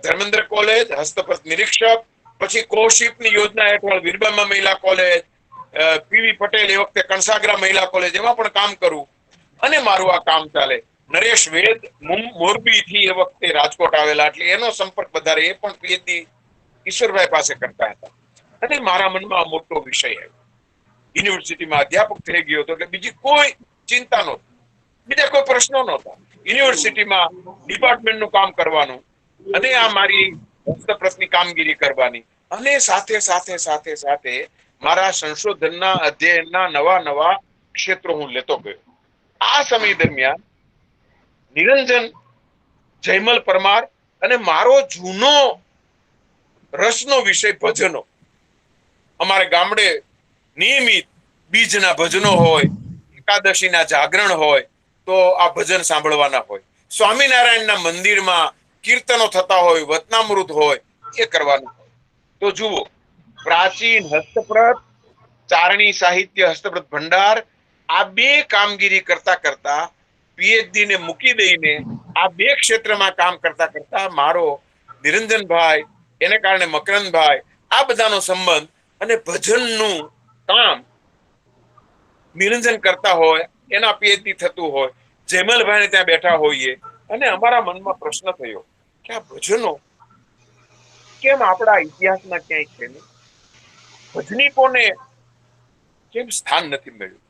ધર્મેન્દ્ર કોલેજ, હસ્તપ્રત નિરીક્ષક, પછી કોશિપની યોજના હેઠળ વીરબામા મહિલા કોલેજ, પીવી પટેલ એ વખતે કણસાગરા મહિલા કોલેજ, એમાં પણ કામ કરું અને મારું આ કામ ચાલે. નરેશ વેદ મોરબી થી એ વખતે રાજકોટ આવેલા, એટલે એનો સંપર્ક વધારે, એ પણ પીએચડી ઈશ્વરભાઈ પાસે કરતા હતા. અને મારા મનમાં આ મોટો વિષય આવ્યો. યુનિવર્સિટીમાં અધ્યાપક થઈ ગયો હતો એટલે બીજી કોઈ ચિંતા નહોતી, બીજા કોઈ પ્રશ્નો નહોતા. યુનિવર્સિટીમાં ડિપાર્ટમેન્ટનું કામ કરવાનું અને આ મારી હસ્તપ્રતની કામગીરી કરવાની, અને સાથે સાથે સાથે સાથે મારા સંશોધનના અધ્યયનના નવા નવા ક્ષેત્રો હું લેતો ગયો. આ સમય દરમિયાન નિરંજન, જયમલ પરમાર અને મારો જૂનો રસનો વિષય ભજનો. અમારે ગામડે નિયમિત બીજના ભજનો હોય, એકાદશીના જાગરણ હોય તો આ ભજન સાંભળવાના હોય, સ્વામિનારાયણના મંદિરમાં કીર્તનો થતા હોય, વતનામૃત હોય, એ કરવાનું હોય. તો જુઓ, પ્રાચીન હસ્તપ્રત, ચારણી સાહિત્ય હસ્તપ્રત ભંડાર, આ બે કામગીરી કરતા કરતા પીએચડી ને મૂકી દઈને આ બે ક્ષેત્રમાં કામ કરતા કરતા મારો નિરંજનભાઈ, એને કારણે મકરંદભાઈ, આ બધાનો સંબંધ અને ભજનનું કામ નિરંજન કરતા હોય, એના પીએચડી થતું હોય, જયમલભાઈને ત્યાં બેઠા હોઈએ, અને અમારા મનમાં પ્રશ્ન થયો કે આ ભજનો કેમ આપણા ઇતિહાસમાં ક્યાંય છે નહીં? ભજનીકોને કેમ સ્થાન નથી મળ્યું?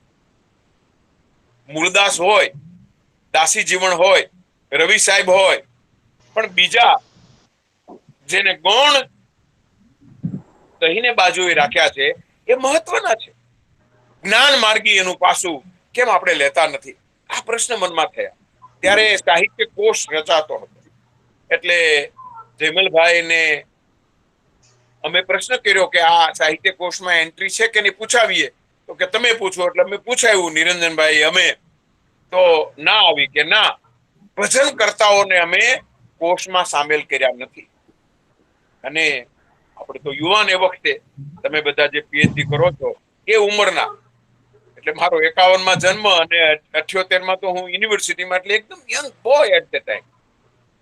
મૂળદાસ હોય, દાસી જીવન હોય, રવિ સાહેબ હોય, પણ બીજા જેને ગૌણ કહીને બાજુએ રાખ્યા છે એ મહત્વના છે. જ્ઞાન માર્ગી એનું પાસું કેમ આપણે લેતા નથી? આ પ્રશ્ન મનમાં થયા. ત્યારે સાહિત્ય કોષ રચાતો હતો, એટલે જયમલભાઈને અમે પ્રશ્ન કર્યો કે આ સાહિત્ય કોષમાં એન્ટ્રી છે કે નહીં, પૂછાવીએ. તો કે તમે પૂછો. એટલે અમે પૂછાયું નિરંજનભાઈ, અમે તો ના આવી કે ના, ભજન કરતાઓને અમે કોષમાં સામેલ કર્યા નથી. અને આપણે તો યુવાન એ વખતે, તમે બધા જે પીએચડી કરો છો એ ઉંમરના, એટલે મારો 51માં જન્મ અને 78માં તો હું યુનિવર્સિટીમાં, એટલે એકદમ young boy at the time.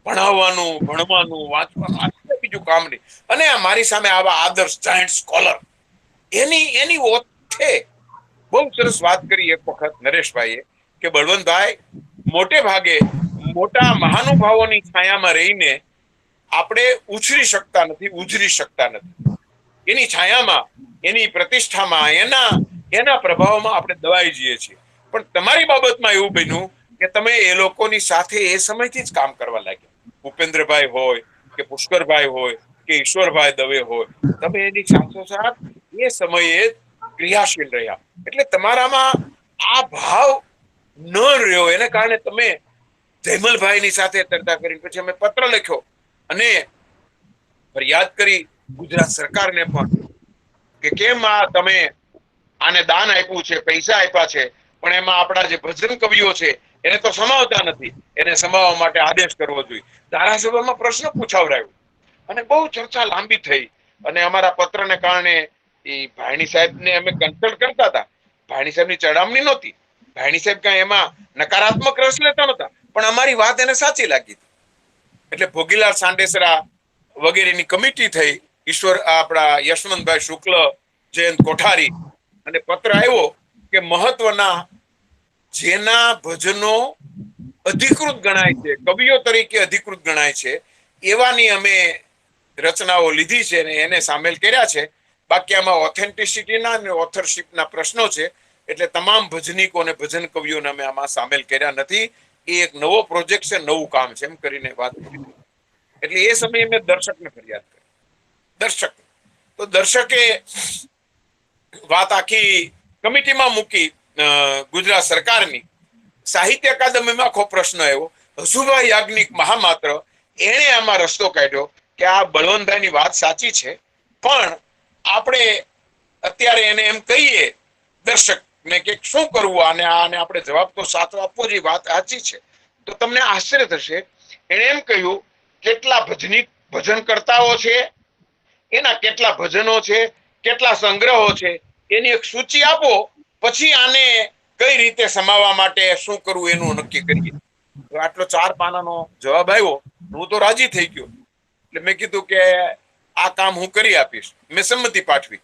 ભણાવવાનું, ભણવાનું, વાંચવાનું, બીજું કામ નહીં. અને મારી સામે આવા આદર્શ જાયન્ટ સ્કોલર, એની ઓથે બહુ સરસ વાત કરી એક વખત નરેશભાઈએ કે બળવંતભાઈ, મોટે ભાગે મોટા મહાનુભાવોની છાયામાં રહીને આપણે ઉછરી શકતા નથી, ઉજરી શકતા નથી. એની છાયામાં, એની પ્રતિષ્ઠામાં, એના પ્રભાવમાં આપણે દબાઈ જઈએ છીએ. પણ તમારી બાબતમાં એવું બન્યું કે તમે એ લોકોની સાથે એ સમયથી જ કામ કરવા લાગ્યા. ભૂપેન્દ્રભાઈ હોય કે પુષ્કરભાઈ હોય કે ઈશ્વરભાઈ દવે હોય, તમે એની સાથોસાથ એ સમયે ક્રિયાશીલ રહ્યા. એટલે તમારામાં આ ભાવ ન રહ્યો, એને કારણે તમે જયમલભાઈની સાથે ચર્ચા કરી, પછી અમે પત્ર લખ્યો અને ફરિયાદ કરી ગુજરાત સરકારને પણ કે કેમ આ તમે આને દાન આપ્યું છે, પૈસા આપ્યા છે, પણ એમાં આપણા જે ભજન કવિઓ છે એને તો સમાવતા નથી. એને સમાવવા માટે આદેશ કરવો જોઈએ. ધારાસભામાં પ્રશ્ન પૂછાવરાયો અને બહુ ચર્ચા લાંબી થઈ. અને અમારા પત્રને કારણે એ ભાયણી સાહેબને અમે કન્સલ્ટ કરતા હતા. ભાયણી સાહેબની ચડામણી નહોતી. ભાયણી સાહેબ કઈ એમાં નકારાત્મક રસ લેતા નહોતા, પણ અમારી વાત એને સાચી લાગી. એટલે ભોગીલાલ સાંડેસરા વગેરેની કમિટી થઈ, આપણા યશવંતભાઈ શુક્લ, જયંત કોઠારી, અને પત્ર આવ્યો કે મહત્વના જેના ભજનો અધિકૃત ગણાય છે, કવિઓ તરીકે અધિકૃત ગણાય છે, એવાની અમે રચનાઓ લીધી છે અને એને સામેલ કર્યા છે. બાકી આમાં ઓથેન્ટિસિટીના અને ઓથરશિપના પ્રશ્નો છે, એટલે તમામ ભજનીકો અને ભજન કવિઓને અમે આમાં સામેલ કર્યા નથી. એ એક નવો પ્રોજેક્ટ છે, નવું કામ છે, એમ કરીને વાત કરી. એટલે એ સમયે મેં દર્શકને ફરિયાદ કરી. દર્શકે વાત આખી કમિટીમાં મૂકી ગુજરાત સરકારની. સાહિત્ય અકાદમીમાં આખો પ્રશ્ન આવ્યો. હસુભાઈ યાજ્ઞિક મહામાત્ર, એણે આમાં રસ્તો કાઢ્યો કે આ બળવંતભાઈની વાત સાચી છે, પણ આપણે અત્યારે એને એમ કહીએ દર્શકને કે શું કરવું આને આપણે જવાબ તો સાચો આપવો જોઈએ, વાત સાચી છે. તો તમને આશ્ચર્ય થશે, એણે એમ કહ્યું કેટલા ભજન કરતાઓ છે, એના કેટલા ભજનો છે, કેટલા સંગ્રહો છે, એની એક સૂચિ આપો, પછી આને કઈ રીતે સમાવવા માટે શું કરવું એનું નક્કી કરીએ. આટલો 4 પાનાનો જવાબ આવ્યો. હું તો રાજી થઈ ગયો. એટલે મેં કીધું કે આ કામ હું કરી આપીશ. મેં સંમતિ પાઠવી.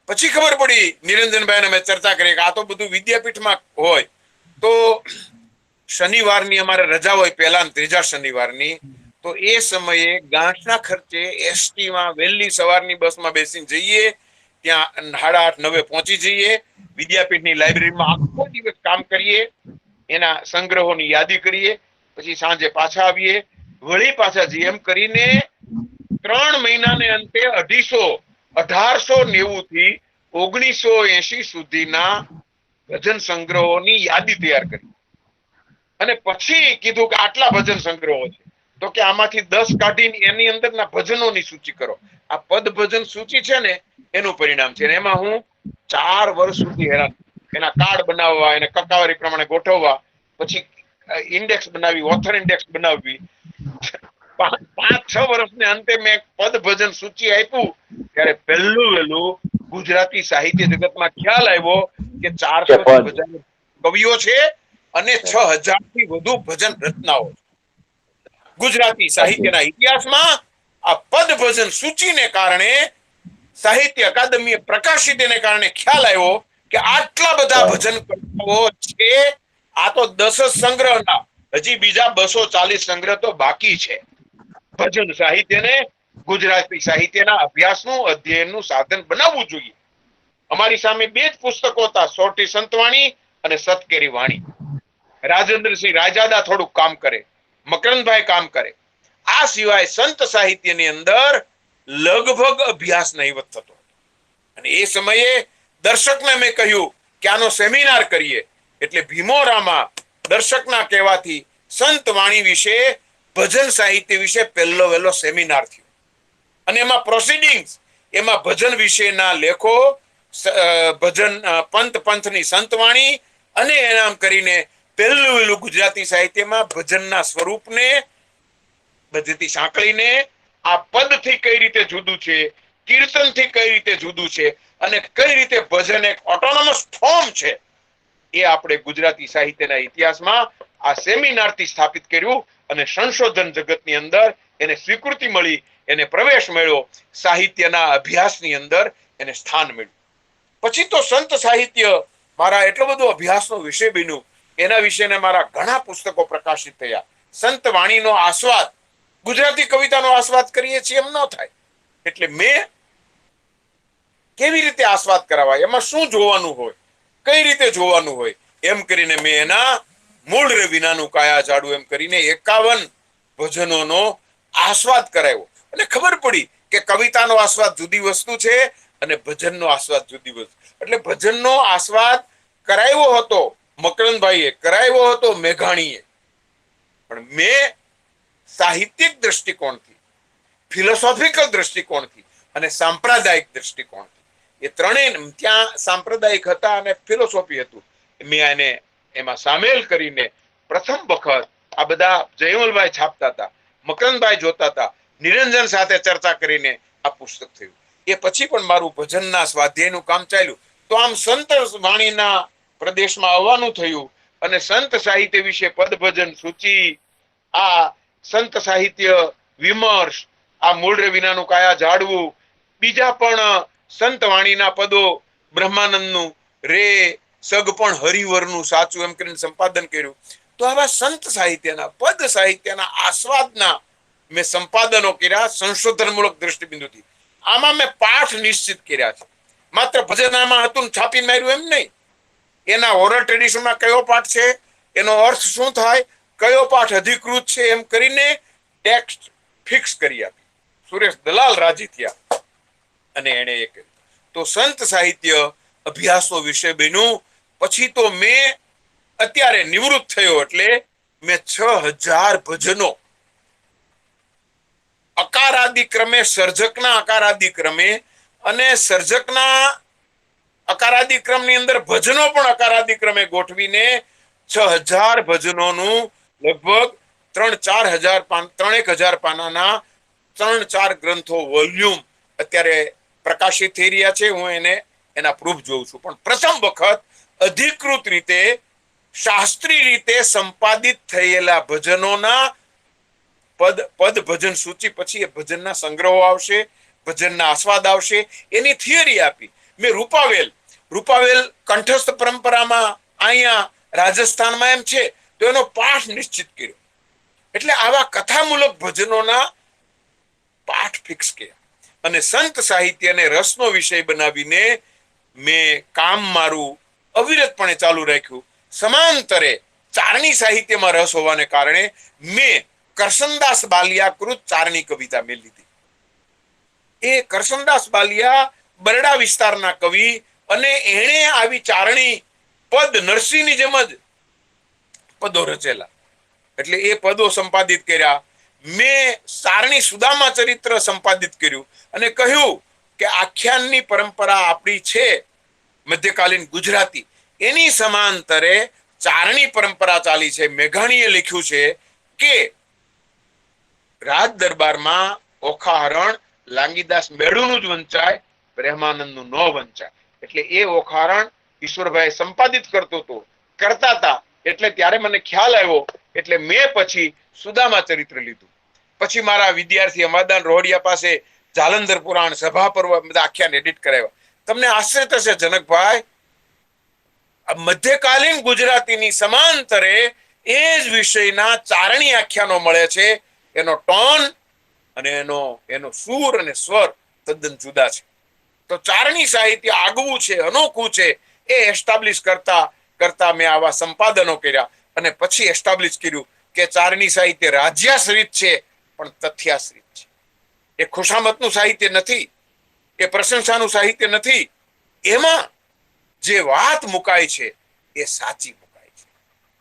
પછી ખબર પડી નિરંજનભાઈને મેં ચર્ચા કરી કે આ તો બધું વિદ્યાપીઠમાં હોય. તો શનિવારની અમારે રજા હોય, પહેલા અને ત્રીજા શનિવારની. તો એ સમયે ગાંઠના ખર્ચે એસટીમાં વહેલી સવારની બસમાં બેસીને જઈએ, ત્યાં 8:30-9 પહોંચી જઈએ, વિદ્યાપીઠની લાઇબ્રેરીમાં આખો દિવસ કામ કરીએ, એના સંગ્રહોની યાદી કરીએ, પછી સાંજે પાછા આવીએ, વળી પાછા જઈએ. એમ કરીને 3 મહિનાને અંતે 1890 થી 1980 સુધીના ભજન સંગ્રહોની યાદી તૈયાર કરી. અને પછી કીધું કે આટલા ભજન સંગ્રહો છે, તો કે આમાંથી 10 કાઢીને એની અંદરના ભજનોની સૂચિ કરો. આ પદ ભજન સૂચિ છે ને એનું પરિણામ છે. એમાં હું 4 વર્ષ સુધી હેરાન. એના કાર્ડ બનાવવા, એને કકાવારી પ્રમાણે ગોઠવવા, પછી ઇન્ડેક્સ બનાવી, ઓથર ઇન્ડેક્સ બનાવવી. 5-6 વર્ષને અંતે મેં પદ ભજન સૂચિ આપ્યું ત્યારે પહેલું વહેલું ગુજરાતી સાહિત્ય જગતમાં ખ્યાલ આવ્યો કે 400 થી વધારે કવિઓ છે અને 6000 થી વધુ ભજન રચનાઓ. ગુજરાતી સાહિત્યના ઇતિહાસમાં આ પદ ભજન સૂચિને કારણે સાહિત્ય અકાદમીએ પ્રકાશિત એને કારણે ખ્યાલ આવ્યો કે આટલા બધા ભજન કર્તાઓ છે. આ તો 10 સંગ્રહના, હજી બીજા 240 સંગ્રહ તો બાકી છે. ભજન સાહિત્યને ગુજરાતી સાહિત્યના અભ્યાસનું, અધ્યયનનું સાધન બનાવવું જોઈએ. અમારી સામે 2 જ પુસ્તકો હતા, સોરઠી સંતવાણી અને સતકેરી વાણી. રાજેન્દ્રસિંહ રાયજાદા થોડુંક કામ કરે, મકરંદભાઈ કામ કરે. આ સિવાય સંત સાહિત્યની અંદર લગભગ અભ્યાસ નહીવત થતો. અને એ સમયે દર્શકને મેં કહ્યું કે આનો સેમિનાર કરીએ. એટલે ભીમોરામાં દર્શકના કહેવાથી સંત વાણી વિશે, ભજન સાહિત્ય વિશે પહેલો વહેલો સેમિનાર થયો. અને એમાં પ્રોસિડિંગ્સ, એમાં ભજન વિશેના લેખો, ભજન પંથની સંતવાણી, અને એનામ કરીને પહેલું વહેલું ગુજરાતી સાહિત્યમાં ભજનના સ્વરૂપને બધીથી સાંકળીને આ પદથી કઈ રીતે જુદું છે, કીર્તનથી કઈ રીતે જુદું છે, અને કઈ રીતે ભજન એક ઓટોનોમસ ફોર્મ છે, એ આપણે ગુજરાતી સાહિત્યના ઇતિહાસમાં આ સેમિનારથી સ્થાપિત કર્યું. અને સંશોધન જગતની અંદર એને સ્વીકૃતિ મળી, એને પ્રવેશ મળ્યો, સાહિત્યના અભ્યાસની અંદર એને સ્થાન મળ્યું. પછી તો સંત સાહિત્ય મારા એટલો બધો અભ્યાસનો વિષય બન્યું. એના વિશેના મારા ઘણા પુસ્તકો પ્રકાશિત થયા. સંત વાણીનો આસ્વાદ, ગુજરાતી કવિતાનો આસ્વાદ કરીએ છીએ એમ ન થાય. એટલે મેં કેવી રીતે આસ્વાદ કરાવાય, એમાં શું જોવાનું હોય, કઈ રીતે જોવાનું હોય, એમ કરીને મેં એના મૂળ રે વિનાનું કાયા ઝાડું એમ કરીને 51 ભજનોનો આસ્વાદ કરાવ્યો. અને ખબર પડી કે કવિતાનો આસ્વાદ જુદી વસ્તુ છે અને ભજનનો આસ્વાદ જુદી વસ્તુ. એટલે ભજનનો આસ્વાદ કરાવ્યો હતો મકરંદભાઈએ, કરાવ્યો હતો મેઘાણીએ, પણ મેં સાહિત્યિક દ્રષ્ટિકોણથી, ફિલોસોફિકલ દ્રષ્ટિકોણથી અને સાંપ્રદાયિક દ્રષ્ટિકોણથી, એ ત્રણેય, ત્યાં સાંપ્રદાયિક હતા અને ફિલોસોફી હતું, મેં એને એમાં સામેલ કરીને પ્રથમ વખત આ બધા જયમલભાઈ છાપતા હતા, મકરંદભાઈ જોતા હતા, નિરંજન સાથે ચર્ચા કરીને આ પુસ્તક થયું. એ પછી પણ મારું ભજનના સ્વાધ્યાયનું કામ ચાલ્યું. તો આમ સંત વાણીના પ્રદેશમાં આવવાનું થયું અને સંત સાહિત્ય વિશે પદ ભજન સૂચિ, આ સંત સાહિત્ય વિમર્શ, આ મૂળ રે વિનાનું કાયા ઝાડવું, બીજા પણ સંત વાણીના પદો, બ્રહ્માનંદનું રે સગ પણ હરિવરનું સાચું એમ કરીને સંપાદન કર્યું. તો આવા સંત સાહિત્યના, પદ સાહિત્યના આસ્વાદના મેં સંપાદનો કર્યા સંશોધનમૂલક દ્રષ્ટિબિંદુથી. આમાં મેં પાઠ નિશ્ચિત કર્યા છે. માત્ર ભજન આમાં હતું છાપી માર્યું એમ નહીં. એના ઓરલ ટ્રેડિશનમાં કયો પાઠ છે, એનો અર્થ શું થાય, કયો પાઠ અધિકૃત છે, એમ કરીને ટેક્સ્ટ ફિક્સ કરી આપી. સુરેશ દલાલ રાજી થયા અને એને એ કહ્યું. તો સંત સાહિત્ય અભ્યાસનો વિષય બન્યું. પછી તો મેં અત્યારે નિવૃત્ત થયો એટલે મેં 6000 ભજનો અકારાદિ ક્રમે, સર્જકના અકારાદિ ક્રમે અને સર્જકના અકારાદિ ક્રમની અંદર ભજનો પણ અકારાદિ ક્રમે ગોઠવીને 6000 ભજનોનું લગભગ 3-4 પાનાના 3-4 ગ્રંથો, વોલ્યુમ અત્યારે પ્રકાશિત થઈ રહ્યા છે. હું એના પ્રૂફ જોઉં છું. પણ પ્રથમ વખત અધિકૃત રીતે, શાસ્ત્રીય રીતે સંપાદિત થયેલા ભજનોના પદ ભજન સૂચિ, પછી એ ભજનના સંગ્રહો આવશે, ભજનના આસ્વાદ આવશે એની થિયરી આપી. મેં રૂપાવેલ કંઠસ્થ પરંપરામાં અહીંયા રાજસ્થાનમાં એમ છે તો એનો પાઠ નિશ્ચિત કર્યો. એટલે આવા કથામૂલક ભજનોના પાઠ ફિક્સ કર્યા અને સંત સાહિત્યને રસનો વિષય બનાવીને મેં કામ મારું અવિરતપણે ચાલુ રાખ્યું. સમાંતરે ચારણી સાહિત્યમાં રસ હોવાને કારણે મેં કરશનદાસ બાલિયા કૃત ચારણી કવિતા મેં લીધી. એ કરશનદાસ બાલિયા બરડા વિસ્તારના કવિ અને એણે આવી ચારણી પદ નરસિંહની જેમ જ પદો રચેલા એટલે એ પદો સંપાદિત કર્યા. મેં ચારણી સુદામા ચરિત્ર સંપાદિત કર્યું અને કહ્યું કે આખ્યાનની પરંપરા આપણી છે મધ્યકાલીન ગુજરાતી, એની સમાંતરે ચારણી પરંપરા ચાલી છે. મેઘાણીએ લખ્યું છે કે રાજ દરબારમાં ઓખાહરણ લાંગીદાસ મેળુનું જ વંચાય, પ્રેમાનંદનું ન વંચાય. એટલે એ ઓખાહરણ ઈશ્વરભાઈ સંપાદિત કરતા હતા. એટલે ત્યારે મને ખ્યાલ આવ્યો એટલે મેં પછી સુદામા ચરિત્ર લીધું. પછી મારા વિદ્યાર્થી અમાદાન રોહડિયા પાસે જાલંધર પુરાણ, સભા પર્વ બધા આખ્યાન એડિટ કરાવ્યા. તમને આશ્ચર્ય થશે જનકભાઈ, મધ્યકાલીન ગુજરાતીની સમાંતરે એ જ વિષયના ચારણી આખ્યાનો મળે છે. એનો ટોન અને એનો સૂર અને સ્વર તદ્દન જુદા છે. તો ચારણી સાહિત્ય આગવું છે, અનોખું છે. એ એસ્ટાબ્લિશ કરતા મેં આવા સંપાદનો કર્યા અને પછી એસ્ટાબ્લિશ કર્યું કે ચારણી સાહિત્ય રાજ્યાશ્રિત છે પણ તથ્યાશ્રિત છે. એ ખુશામતનું સાહિત્ય નથી, એ પ્રશંસાનું સાહિત્ય નથી. એમાં જે વાત મુકાય છે એ સાચી મુકાય છે.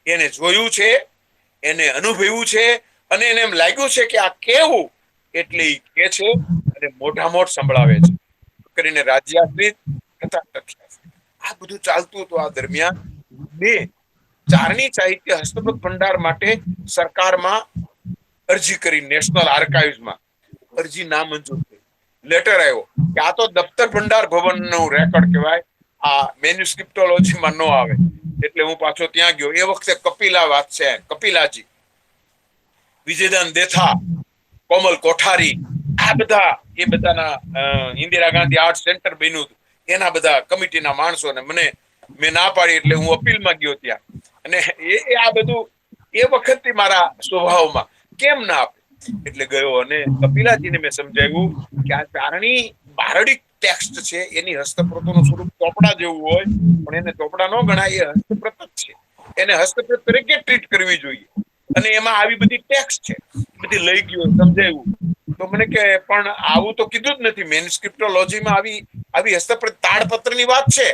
એને જોયું છે, એને અનુભવ્યું છે અને એને એમ લાગ્યું છે કે આ કેવું એટલે એ કે છે અને મોઢામોઢ સંભળાવે છે કરીને રાજ્યાશ્રિત તથા તથ્યાશ્રિત. આ બધું ચાલતું હતું. આ દરમિયાન બે ચારણી સાહિત્ય હસ્તપદ ભંડાર માટે સરકારમાં અરજી કરી. નેશનલ આર્કાઇવ્સમાં અરજી નામંજૂર થઈ. લેટર આવ્યો કે આ તો દફતર ભંડાર ભવનનું રેકોર્ડ કહેવાય, આ મેન્યુસ્ક્રિપ્ટોલોજીમાં ન આવે. એટલે હું પાછો ત્યાં ગયો. એ વખતે કપિલા વાત છે, કપિલાજી, વિજયદાન દેથા, કોમલ કોઠારી, આ બધા એ બધાના ઇન્દિરા ગાંધી આર્ટ સેન્ટર બન્યું હતું. એના બધા કમિટીના માણસો ને મેં ના પાડી એટલે હું અપીલમાં ગયો ત્યાં. અને એ આ બધું એ વખતથી મારા સ્વભાવમાં કેમ ના આપે એટલે ગયો અને કપિલાજીને મેં સમજાવ્યું કે આ ચારણી બારડિક ટેક્સ્ટ છે, એની હસ્તપ્રતોનું સ્વરૂપ ચોપડા જેવું હોય પણ એને ચોપડા ન ગણાય, એ હસ્તપ્રત જ છે. એને હસ્તપ્રત તરીકે ટ્રીટ કરવી જોઈએ અને એમાં આવી બધી ટેક્સ્ટ છે. બધી લઈ ગયો, સમજાવ્યું. તો મને કે પણ આવું તો કીધું જ નથી. મેન્યુસ્ક્રિપ્ટોલોજીમાં આવી હસ્તપ્રત તાડપત્રની વાત છે,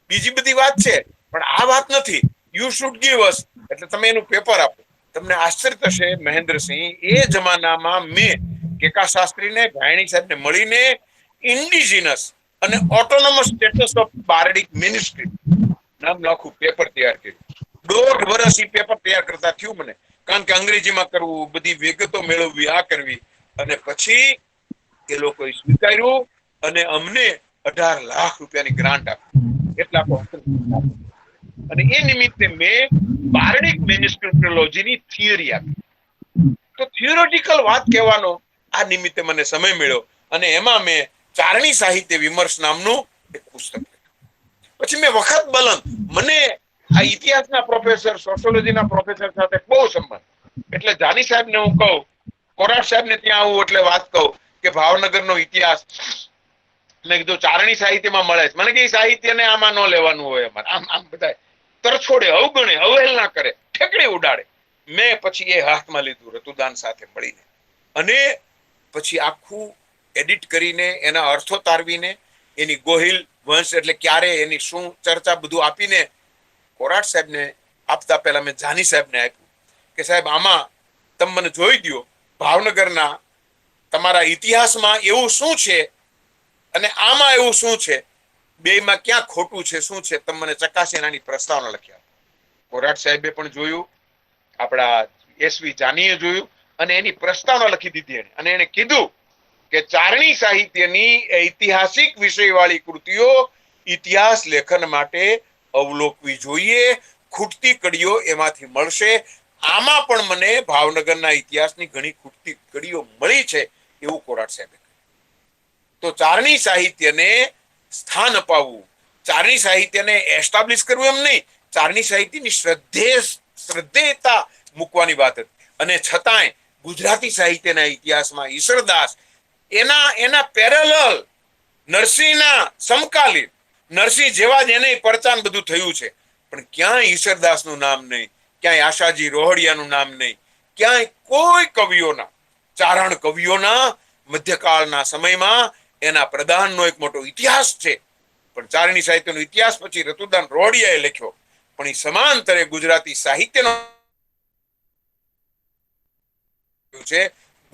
બીજી બધી વાત છે, પણ આ વાત નથી. You should give us. એટલે તમે એનું પેપર આપો. તમને આશ્ચર્ય થશે મહેન્દ્રસિંહ, એ જમાનામાં મેં કેકા શાસ્ત્રીને, ભાયણી સાહેબને મળીને ઇન્ડિજિનસ અને ઓટોનોમસ સ્ટેટસ ઓફ બારડિક મેન્યુસ્ક્રિપ્ટ નામનું આખું પેપર તૈયાર કર્યું. 1.5 વર્ષ એ પેપર તૈયાર કરતા થયું મને, કારણ કે અંગ્રેજીમાં કરવું, બધી વિગતો મેળવવી, આ કરવી. અને પછી એ લોકોએ સ્વીકાર્યું અને અમને 18 લાખ રૂપિયાની ગ્રાન્ટ આપી. એટલા અને એ નિમિત્તે મેં બારડિક મેન્યુસ્ક્રિપ્ટોલોજીની થિયરી આપી. તો થિયોરિટિકલ વાત કહેવાનો આ નિમિત્તે મને સમય મળ્યો અને એમાં મેં ચારણી સાહિત્ય વિમર્શ નામનું એક પુસ્તક લખ્યું. પછી મેં વખત બલંદ, મને આ ઇતિહાસના પ્રોફેસર, સોશિયોલોજીના પ્રોફેસર સાથે બહુ સંબંધ. એટલે જાની સાહેબને હું કહું, કોરાટ સાહેબને ત્યાં આવું એટલે વાત કહું કે ભાવનગરનો ઇતિહાસ મેં કીધું ચારણી સાહિત્યમાં મળે છે. મને કે સાહિત્યને આમાં ન લેવાનું હોય, અમારે આમ બધા તરછોડે, અવગણે, અવહેલના કરે, ઠેકડી ઉડાડે. મેં પછી એ હાથમાં લીધું રતુદાન સાથે મળીને અને પછી આખું એડિટ કરીને એના અર્થો તારવીને એની ગોહિલ વંશ એટલે ક્યારે એની શું ચર્ચા બધું આપીને કોરાટ સાહેબને આપતા પહેલા મેં જાની સાહેબને આપ્યું કે સાહેબ આમાં તમે મને જોઈ દો, ભાવનગરના તમારા ઇતિહાસમાં એવું શું છે અને આમાં એવું શું છે, બેયમાં ક્યાં ખોટું છે, શું છે, તમે મને ચકાસીને આની પ્રસ્તાવના લખ્યા. કોરાટ સાહેબે પણ જોયું, આપણા એસવી જાનીએ જોયું અને એની પ્રસ્તાવના લખી દીધી એને. અને એને કીધું કે ચારણી સાહિત્યની ઐતિહાસિક વિષયવાળી કૃતિઓ ઇતિહાસ લેખન માટે અવલોકવી જોઈએ. ખૂટતી કડીઓ એમાંથી મળશે. આમાં પણ મને ભાવનગરના ઇતિહાસની ઘણી ખૂટતી કડીઓ મળી છે એવું કોરાટ સાહેબે. તો ચારણી સાહિત્યને સ્થાન અપાવવું, ચારણી સાહિત્યને એસ્ટાબ્લિશ કરવું એમ નહીં, ચારણી સાહિત્યની શ્રદ્ધેયતા મૂકવાની વાત હતી. અને છતાંય ગુજરાતી સાહિત્યના ઇતિહાસમાં ઈશ્વરદાસ એના પેરેલલ નરસિંહના સમકાલીન, નરસિંહ જેવા જ એને પરચાન બધું થયું છે, પણ ક્યાંય ઈશ્વરદાસનું નામ નહીં, ક્યાંય આશાજી રોહડિયાનું નામ નહીં, ક્યાંય કોઈ કવિઓના, ચારણ કવિઓના મધ્યકાળના સમયમાં એના પ્રદાનનો એક મોટો ઇતિહાસ છે. પણ ચારણી સાહિત્યનો ઇતિહાસ પછી રતુદાન રોહડિયાએ લખ્યો, પણ એ સમાંતરે ગુજરાતી સાહિત્યનો છે,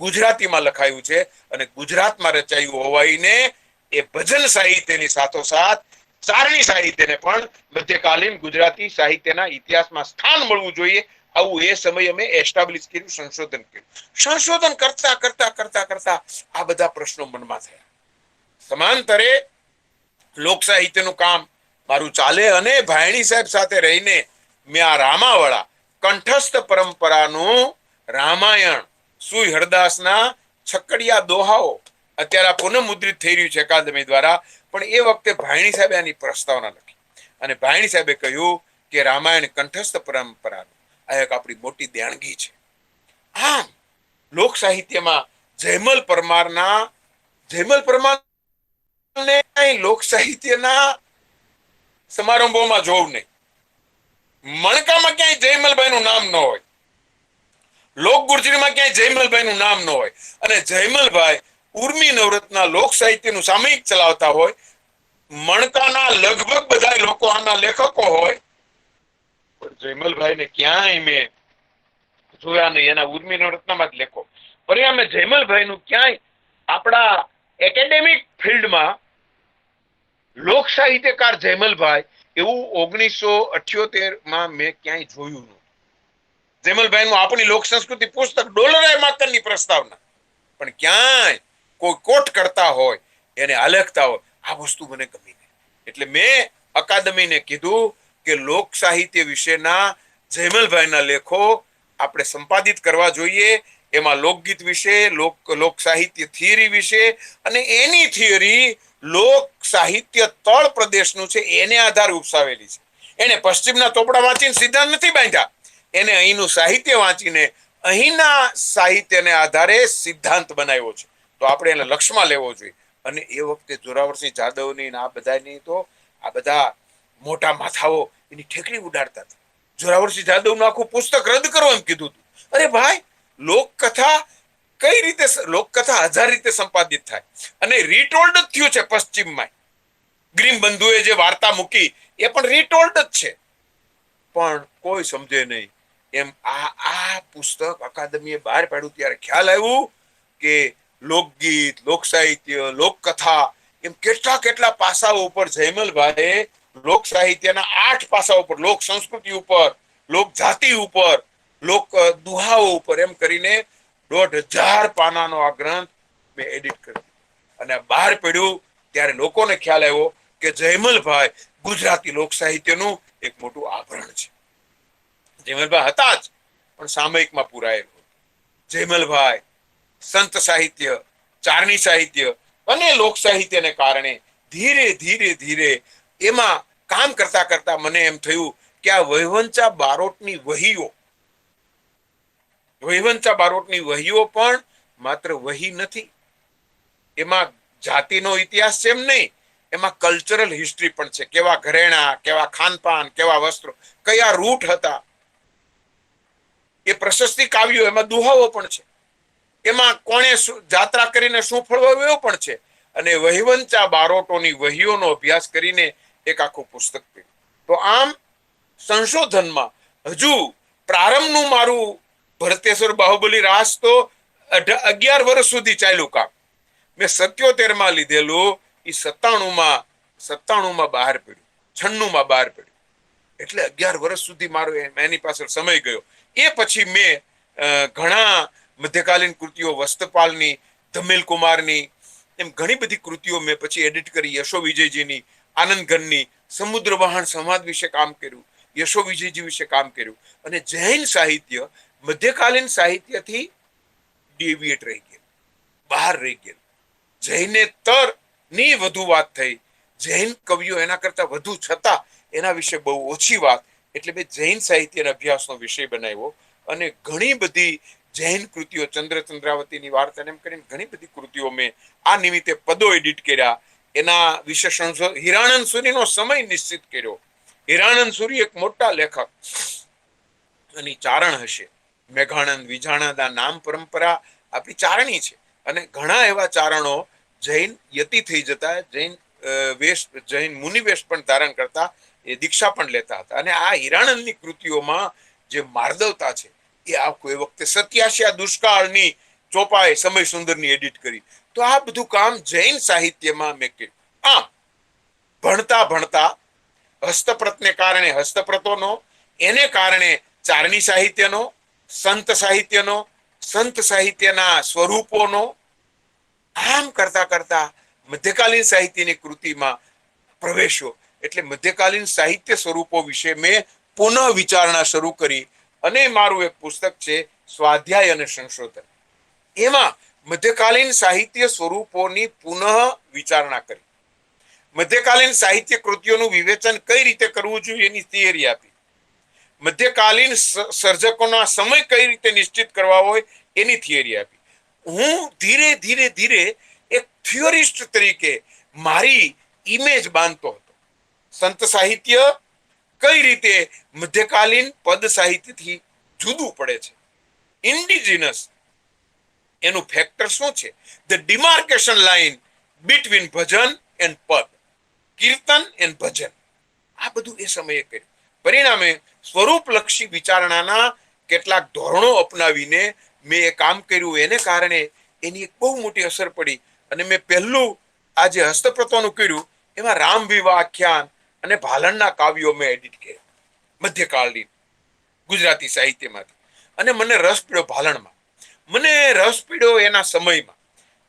ગુજરાતીમાં લખાયું છે અને ગુજરાતમાં રચાયું હોવાઈને એ ભજન સાહિત્યની સાથોસાથ ચારણી સાહિત્યને પણ મધ્યકાલીન ગુજરાતી સાહિત્યના ઇતિહાસમાં સ્થાન મળવું જોઈએ. આવું એ સમયે અમે એસ્ટાબ્લિશ કર્યું, સંશોધન કર્યું. સંશોધન કરતા કરતા કરતા કરતા આ બધા પ્રશ્નો મનમાં થયા. સમાંતરે લોક સાહિત્યનું કામ મારું ચાલે અને ભાયણી સાહેબ સાથે રહીને મેં આ રામાવાળા કંઠસ્થ પરંપરાનું રામાયણ સુઈ હરદાસના છકડિયા દોહાઓ અત્યારે પુનઃમુદ્રિત થઈ રહ્યું છે અકાદમી દ્વારા, પણ એ વખતે ભાયણી સાહેબે આની પ્રસ્તાવના લખી અને ભાયણી સાહેબે કહ્યું કે રામાયણ કંઠસ્થ પરંપરાનું આ એક આપણી મોટી દેણગી છે. આમ લોક સાહિત્યમાં જયમલ પરમારને લોક સાહિત્યના સમારંભોમાં જોવું નહીં. મણકામાં ક્યાંય જયમલભાઈનું નામ ન હોય, લોક ગુર્જરીમાં ક્યાંય જયમલભાઈનું નામ ન હોય, અને જયમલભાઈ ઉર્મી નવરત્ના લોક સાહિત્યનું સામયિક ચલાવતા હોય. મણકાના લગભગ બધા લોકો આના લેખકો હોય, પણ જયમલભાઈને ક્યાંય મેં જોયા નહીં. એના ઉર્મી નવરત્નામાં જ લેખો. પરિણામે જયમલભાઈનું ક્યાંય આપણા એકેડેમિક ફિલ્ડમાં લોક સાહિત્યકાર જયમલભાઈ એવું 1978 મેં ક્યાંય જોયું નહોતું. જયમલભાઈનું આપણી લોક સંસ્કૃતિ પુસ્તક ડોલરાય માકરની પ્રસ્તાવના, પણ ક્યાંય કોઈ કોટ કરતા હોય એને આલેખતા હોય, આ વસ્તુ મને ગમી નહીં. એટલે મેં અકાદમીને કીધું કે લોક સાહિત્ય વિશેના જયમલભાઈના લેખો આપણે સંપાદિત કરવા જોઈએ. એમાં લોકગીત વિશે, લોક સાહિત્ય થિયરી વિશે, અને એની થિયરી લોક સાહિત્ય તળ પ્રદેશનું છે એને આધારે ઉપસાવેલી છે. એને પશ્ચિમના ચોપડા વાંચીને સિદ્ધાંત નથી બાંધ્યા, એને અહીંનું સાહિત્ય વાંચીને અહીંના સાહિત્યને આધારે સિદ્ધાંત બનાવ્યો છે. તો આપણે એને લક્ષમાં લેવો જોઈએ. અને એ વખતે જોરાવરસિંહ જાદવની આ બધાની તો આ બધા મોટા માથાઓ એની ઠેકડી ઉડાડતા હતા. જોરાવરસિંહ જાદવનું આખું પુસ્તક રદ કરો એમ કીધું હતું. અરે ભાઈ, લોકકથા કઈ રીતે, લોકકથા 1000 રીતે સંપાદિત થાય અને રીટોલ્ડ જ થયું છે. પશ્ચિમમાં ગ્રીમ બંધુએ જે વાર્તા મૂકી એ પણ રીટોલ્ડ જ છે, પણ કોઈ સમજે નહીં. એમ આ પુસ્તક અકાદમીએ બહાર પાડ્યું ત્યારે ખ્યાલ આવ્યું કે લોકગીત, લોક સાહિત્ય, લોકકથા એમ કેટલા કેટલા પાસાઓ ઉપર જયમલભાઈએ લોક સાહિત્યના 8 પાસાઓ ઉપર, લોક સંસ્કૃતિ ઉપર, લોક જાતિ ઉપર, લોક દુહાઓ ઉપર એમ કરીને 1500 પાનાનો આ ગ્રંથ મેં એડિટ કર્યો અને બહાર પડ્યું ત્યારે લોકોને ખ્યાલ આવ્યો કે જયમલભાઈ ગુજરાતી લોક સાહિત્યનું એક મોટું આભરણ છે. જયમલભાઈ હતા જ, પણ સામયિકમાં પુરાયેલું. જયમલભાઈ સંત સાહિત્ય, ચારણી સાહિત્ય અને લોક સાહિત્યને કારણે ધીરે ધીરે ધીરે એમાં કામ કરતા કરતા મને એમ થયું કે આ વહીવંચા બારોટની વહીઓ પણ માત્ર વહી નથી, એમાં જાતિનો ઇતિહાસ છે એમ નહીં, એમાં કલ્ચરલ હિસ્ટ્રી પણ છે. કેવા ઘરેણા, કેવા ખાનપાન, કેવા વસ્ત્રો, કયા રૂટ હતા, એ પ્રશસ્તિ કાવ્યો, એમાં દુહાઓ પણ છે, એમાં કોણે જાત્રા કરીને શું ફળવાયું એવું પણ છે. અને વહીવંચા બારોટોની વહીઓનો અભ્યાસ કરીને એક આખું પુસ્તક કર્યું. તો આમ સંશોધનમાં હજુ પ્રારંભનું મારું ભરતેશ્વર બાહુબલી રાસ તો 11 વર્ષ સુધી ચાલ્યું કામ. મેં 77 લીધેલું, એ 97 બહાર પડ્યું, 96 બહાર પડ્યું. એટલે 11 વર્ષ સુધી મારો એની પાછળ સમય ગયો. એ પછી મેં ઘણા મધ્યકાલીન કૃતિઓ, વસ્ત્રપાલની, ધમેલ કુમારની, એમ ઘણી બધી કૃતિઓ મેં પછી એડિટ કરી. યશો વિજયજીની, આનંદગનની, સમુદ્ર વહાણ સમાજ વિશે કામ કર્યું, યશો વિજયજી વિશે કામ કર્યું. અને જૈન સાહિત્ય મધ્યકાલીન સાહિત્યથી ડેવિએટ રહી ગયેલું, બહાર રહી ગયેલું. જૈનેતર ની વધુ વાત થઈ, જૈન કવિઓ એના કરતા વધુ છતાં એના વિશે બહુ ઓછી વાત, એટલે મેં જૈન સાહિત્યના અભ્યાસનો વિષય બનાવ્યો અને ઘણી બધી જૈન કૃતિઓ, ચંદ્રાવતીની વાર્તા એમ કરીને ઘણી બધી કૃતિઓ મેં આ નિમિત્તે પદો એડિટ કર્યા, એના વિશે હિરાનંદ સૂરીનો સમય નિશ્ચિત કર્યો. હિરાનંદ સૂરી એક મોટા લેખક અને ચારણ હશે. મેઘાનંદ, વિજાણંદ આ નામ પરંપરા આપણી ચારણી છે અને ઘણા એવા ચારણો જૈન યતિ થઈ જતા, જૈન મુનિ વેશ પણ ધારણ કરતા, એ દીક્ષા પણ લેતા હતા. અને આ હિરાનંદની કૃતિઓમાં જે માર્દવતા છે એ આ કોઈ વખતે 87 દુષ્કાળની ચોપાએ સમય સુંદરની એડિટ કરી. તો આ બધું કામ જૈન સાહિત્યમાં મેં કર્યું. આમ ભણતા ભણતા હસ્તપ્રતને કારણે હસ્તપ્રતોનો, એને કારણે ચારણી સાહિત્યનો, સંત સાહિત્યનો, સંત સાહિત્યના સ્વરૂપોનો, આમ કરતા કરતા મધ્યકાલીન સાહિત્યની કૃતિમાં પ્રવેશ્યો. એટલે મધ્યકાલીન સાહિત્ય સ્વરૂપો વિશે મેં પુનઃ વિચારણા શરૂ કરી અને મારું એક પુસ્તક છે સ્વાધ્યાય અને સંશોધન. એમાં મધ્યકાલીન સાહિત્ય સ્વરૂપોની પુનઃ વિચારણા કરી, મધ્યકાલીન સાહિત્ય કૃતિઓનું વિવેચન કઈ રીતે કરવું જોઈએ એની થિયરી આપી, મધ્યકાલીન સર્જકોના સમય કઈ રીતે નિશ્ચિત કરવા હોય એની થિયરી આપી. હું ધીરે ધીરે ધીરે એક થિયોરિસ્ટ તરીકે મારી ઇમેજ બાંધતો હતો. સંત સાહિત્ય કઈ રીતે મધ્યકાલીન પદ સાહિત્યથી જુદું પડે છે, ઇન્ડિજિનસ એનું ફેક્ટર શું છે, the demarcation line between Bhajan and પદ, કીર્તન એન્ડ ભજન, આ બધું એ સમયે કર્યું. પરિણામે સ્વરૂપલક્ષી વિચારણાના કેટલાક ધોરણો અપનાવીને મેં એ કામ કર્યું. એને કારણે એની એક બહુ મોટી અસર પડી અને મેં પહેલું આ જે હસ્તપ્રતોનું કર્યું એમાં રામ વિવાહ આખ્યાન અને ભાલણના કાવ્યો મેં એડિટ કર્યા મધ્યકાળની ગુજરાતી સાહિત્યમાંથી. અને મને રસ પડ્યો ભાલણમાં, મને રસ પડ્યો એના સમયમાં.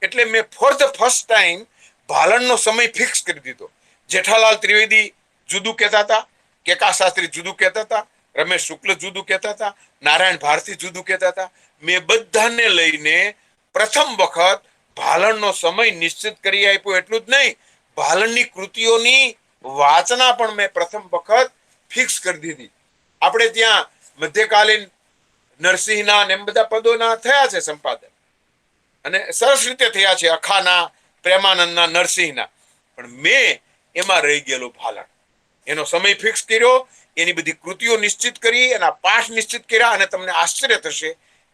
એટલે મેં ફોર ધ ફર્સ્ટ ટાઈમ ભાલણનો સમય ફિક્સ કરી દીધો. જેઠાલાલ ત્રિવેદી જુદું કહેતા હતા, કેકા શાસ્ત્રી જુદું કહેતા હતા, રમેશ શુક્લ જુદું કહેતા હતા, નારાયણ ભારતી જુદું કહેતા હતા. મેં બધાને લઈને પ્રથમ વખત ભાલણનો સમય નિશ્ચિત કરી આપ્યો. એટલું જ નહીં, ભાલણની કૃતિઓની વાચના પણ મેં પ્રથમ વખત ફિક્સ કરી દીધી. આપણે ત્યાં મધ્યકાલીન નરસિંહના ને એમ બધા પદોના થયા છે સંપાદન અને સરસ રીતે થયા છે, અખાના, પ્રેમાનંદના, નરસિંહના. પણ મેં એમાં રહી ગયેલું ભાલણ, એનો સમય ફિક્સ કર્યો, એની બધી કૃતિઓ નિશ્ચિત કરી, એના પાઠ નિશ્ચિત કર્યા. અને તમને આશ્ચર્ય થશે,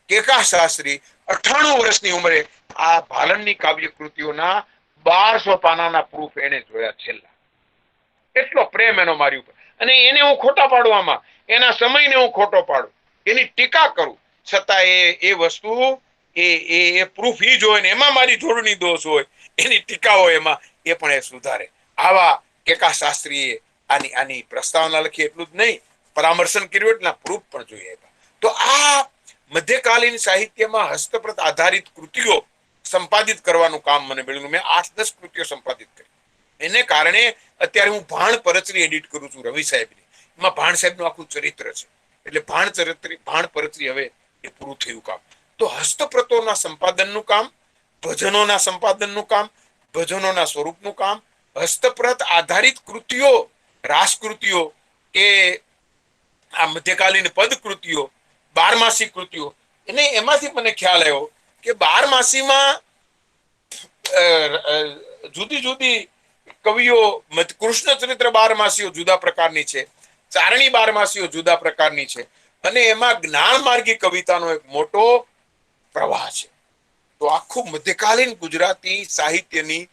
કેકા શાસ્ત્રી 98 વર્ષની ઉંમરે આ ભાલણની કાવ્ય કૃતિઓના 1200 પાનાના પ્રૂફ એને જોયા છેલ્લા. એટલો પ્રેમ એનો મારી ઉપર. અને એને હું ખોટા પાડવામાં, એના સમયને હું ખોટો પાડું, એની ટીકા કરું, છતાં એ વસ્તુ એ પ્રૂફ ઈ જ હોય ને એમાં મારી જોડણી દોષ હોય, એની ટીકા હોય એમાં, એ પણ એ સુધારે. આવા કેકા શાસ્ત્રીએ આની પ્રસ્તાવના લખી, એટલું જ નહીં પરામર્શન કર્યું, એટલા પ્રૂફ પણ જોઈએ. તો આ મધ્યકાલીન સાહિત્યમાં હસ્તપ્રત આધારિત કૃતિઓ સંપાદિત કરવાનું કામ મને મળ્યું. મેં 8-10 કૃતિઓ સંપાદિત કરી. એને કારણે અત્યારે હું ભાણ પરચરી એડિટ કરું છું રવિ સાહેબની. એમાં ભાણ સાહેબનું આખું ચરિત્ર છે. એટલે ભાણ પરચરી હવે એ પૂરું થયું કામ. તો હસ્તપ્રતોના સંપાદનનું કામ, ભજનોના સંપાદનનું કામ, ભજનોના સ્વરૂપનું કામ, હસ્તપ્રત આધારિત કૃતિઓ, રાસકૃતિઓ કે આ મધ્યકાલીન પદ કૃતિઓ, 12માસી કૃતિઓ, એને એમાંથી મને ખ્યાલ આવ્યો કે 12માસીમાં જુદી જુદી કવિઓ, કૃષ્ણ ચરિત્ર 12માસીઓ જુદા પ્રકારની છે, ચારણી 12માસીઓ જુદા પ્રકારની છે, અને એમાં જ્ઞાન માર્ગી કવિતાનો એક મોટો પ્રવાહ છે. તો આખું મધ્યકાલીન ગુજરાતી સાહિત્યની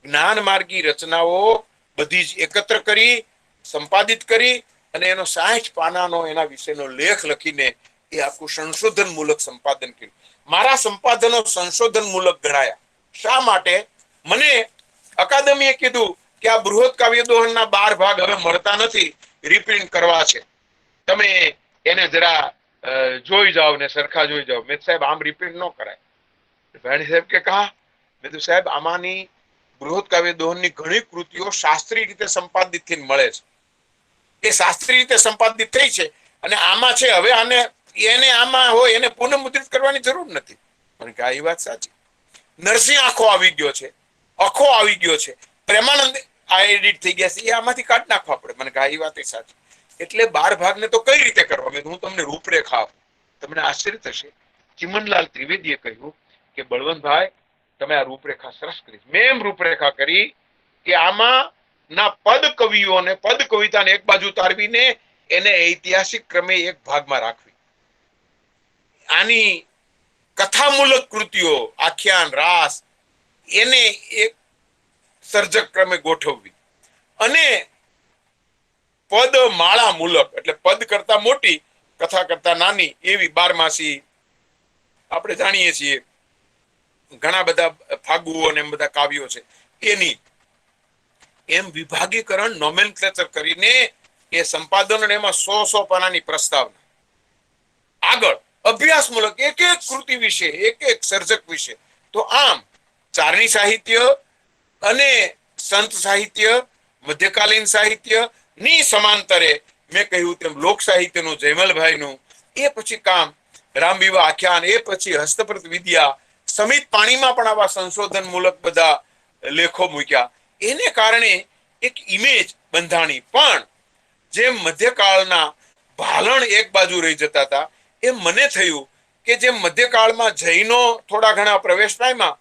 જ્ઞાન માર્ગી રચનાઓ બધી જ એકત્ર કરી, સંપાદિત કરી અને એનો 60 પાનાનો એના વિશેનો લેખ લખીને એ આખું સંશોધન મૂલક સંપાદન કર્યું. મારા સંપાદનો સંશોધન મૂલક ગણાયા. શા માટે? મને અકાદમીએ કીધું કે આ બૃહદ કાવ્ય દોહનના 12 ભાગ હવે મળતા નથી, રિપ્રિન્ટ કરવા છે, તમે એને જરા જોઈ જાઓ ને સરખા જોઈ જાઓ. મેં સાહેબ આમ રિપ્રિન્ટ ન કરાય. ભાણી સાહેબ કે કહા? મેં તો સાહેબ આમાંની બૃહદ કાવ્ય દોહનની ઘણી કૃતિઓ શાસ્ત્રીય રીતે સંપાદિત થઈને મળે છે, એ શાસ્ત્રીય રીતે સંપાદિત થઈ છે અને આમાં છે. હવે એને આમાં હોય એને પુનઃમુદ્રિત કરવાની જરૂર નથી. મને કે આ એ વાત સાચી. નરસિંહ આખો આવી ગયો છે, અખો આવી ગયો છે, પ્રેમાનંદ આ એડિટ થઈ ગયા છે, એ આમાંથી કાઢ નાખવા પડે. મને કહા એ વાત સાચી. એટલે 12 ભાગને તો કઈ રીતે કરવા? હું તમને રૂપરેખા આપું, તમને આશ્ચર્ય થશે. ચિમનલાલ ત્રિવેદીએ કહ્યું કે બળવંતભાઈ તમે આ રૂપરેખા સરસ કરી. મેં એમ રૂપરેખા કરી કે આમાં ના પદ કવિઓને પદ કવિતાને એક બાજુ તારવીને એને ઐતિહાસિક ક્રમે એક ભાગમાં રાખવી. આની કથામૂલક કૃતિઓ, આખ્યાન, રાસ એને એક સર્જક ક્રમે ગોઠવવી અને પદ માળા મૂલક એટલે પદ કરતા મોટી કથા કરતા નાની એવી 12 માસી આપણે જાણીએ છીએ ઘણા બધા ફાગુઓ અને બધા કાવ્યો છે એની એમ વિભાગીકરણ નોમેનક્લેચર કરીને એ સંપાદન અને એમાં 100 પાનાની પ્રસ્તાવના. આગળ અભ્યાસમૂલક એક એક કૃતિ વિશે એક એક સર્જક વિશે. તો આમ ચારણી સાહિત્ય અને સંત સાહિત્ય, મધ્યકાલીન સાહિત્ય ની સમાંતરે મેં કહ્યું તેમ લોક સાહિત્યનું જયમલભાઈનું, એ પછી કામ રામવિવાહ આખ્યાન, એ પછી હસ્તપ્રત વિદ્યા, સમિત પાણીમાં પણ આવા સંશોધન મૂલક બધા લેખો મૂક્યા. એને કારણે એક ઇમેજ બંધાણી. પણ જેમ મધ્યકાળના ભાલણ એક બાજુ રહી જતા હતા એમ મને થયું કે જેમ મધ્યકાળમાં જૈનો થોડા ઘણા પ્રવેશ પામ્યા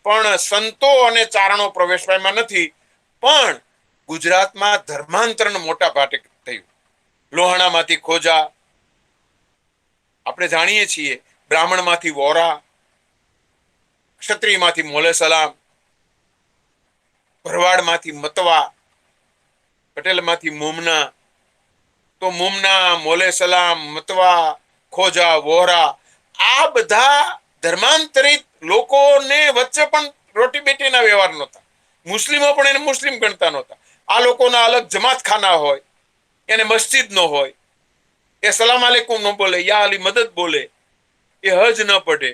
પણ સંતો અને ચારણો પ્રવેશ પામ્યા નથી. પણ ગુજરાતમાં ધર્માંતરણ મોટા ભાગે થયું. લોહાણામાંથી ખોજા, આપણે જાણીએ છીએ, બ્રાહ્મણમાંથી વોરા, ક્ષત્રિયમાંથી મોલે સલામ, ભરવાડમાંથી મતવા, પટેલમાંથી મુમના. તો મુમના, મોલે સલામ, મતવા, ખોજા, વોરા આ બધા ધર્માંતરિત લોકોને વચ્ચે પણ રોટી બેટીના વ્યવહાર નહોતા. મુસ્લિમો પણ એને મુસ્લિમ ગણતા નહોતા. આ લોકોના અલગ જમાતખાના હોય, એને મસ્જિદ નો હોય, એ સલામ આલેકુમ ન બોલે, યા અલી મદદ બોલે, એ હજ ન પડે.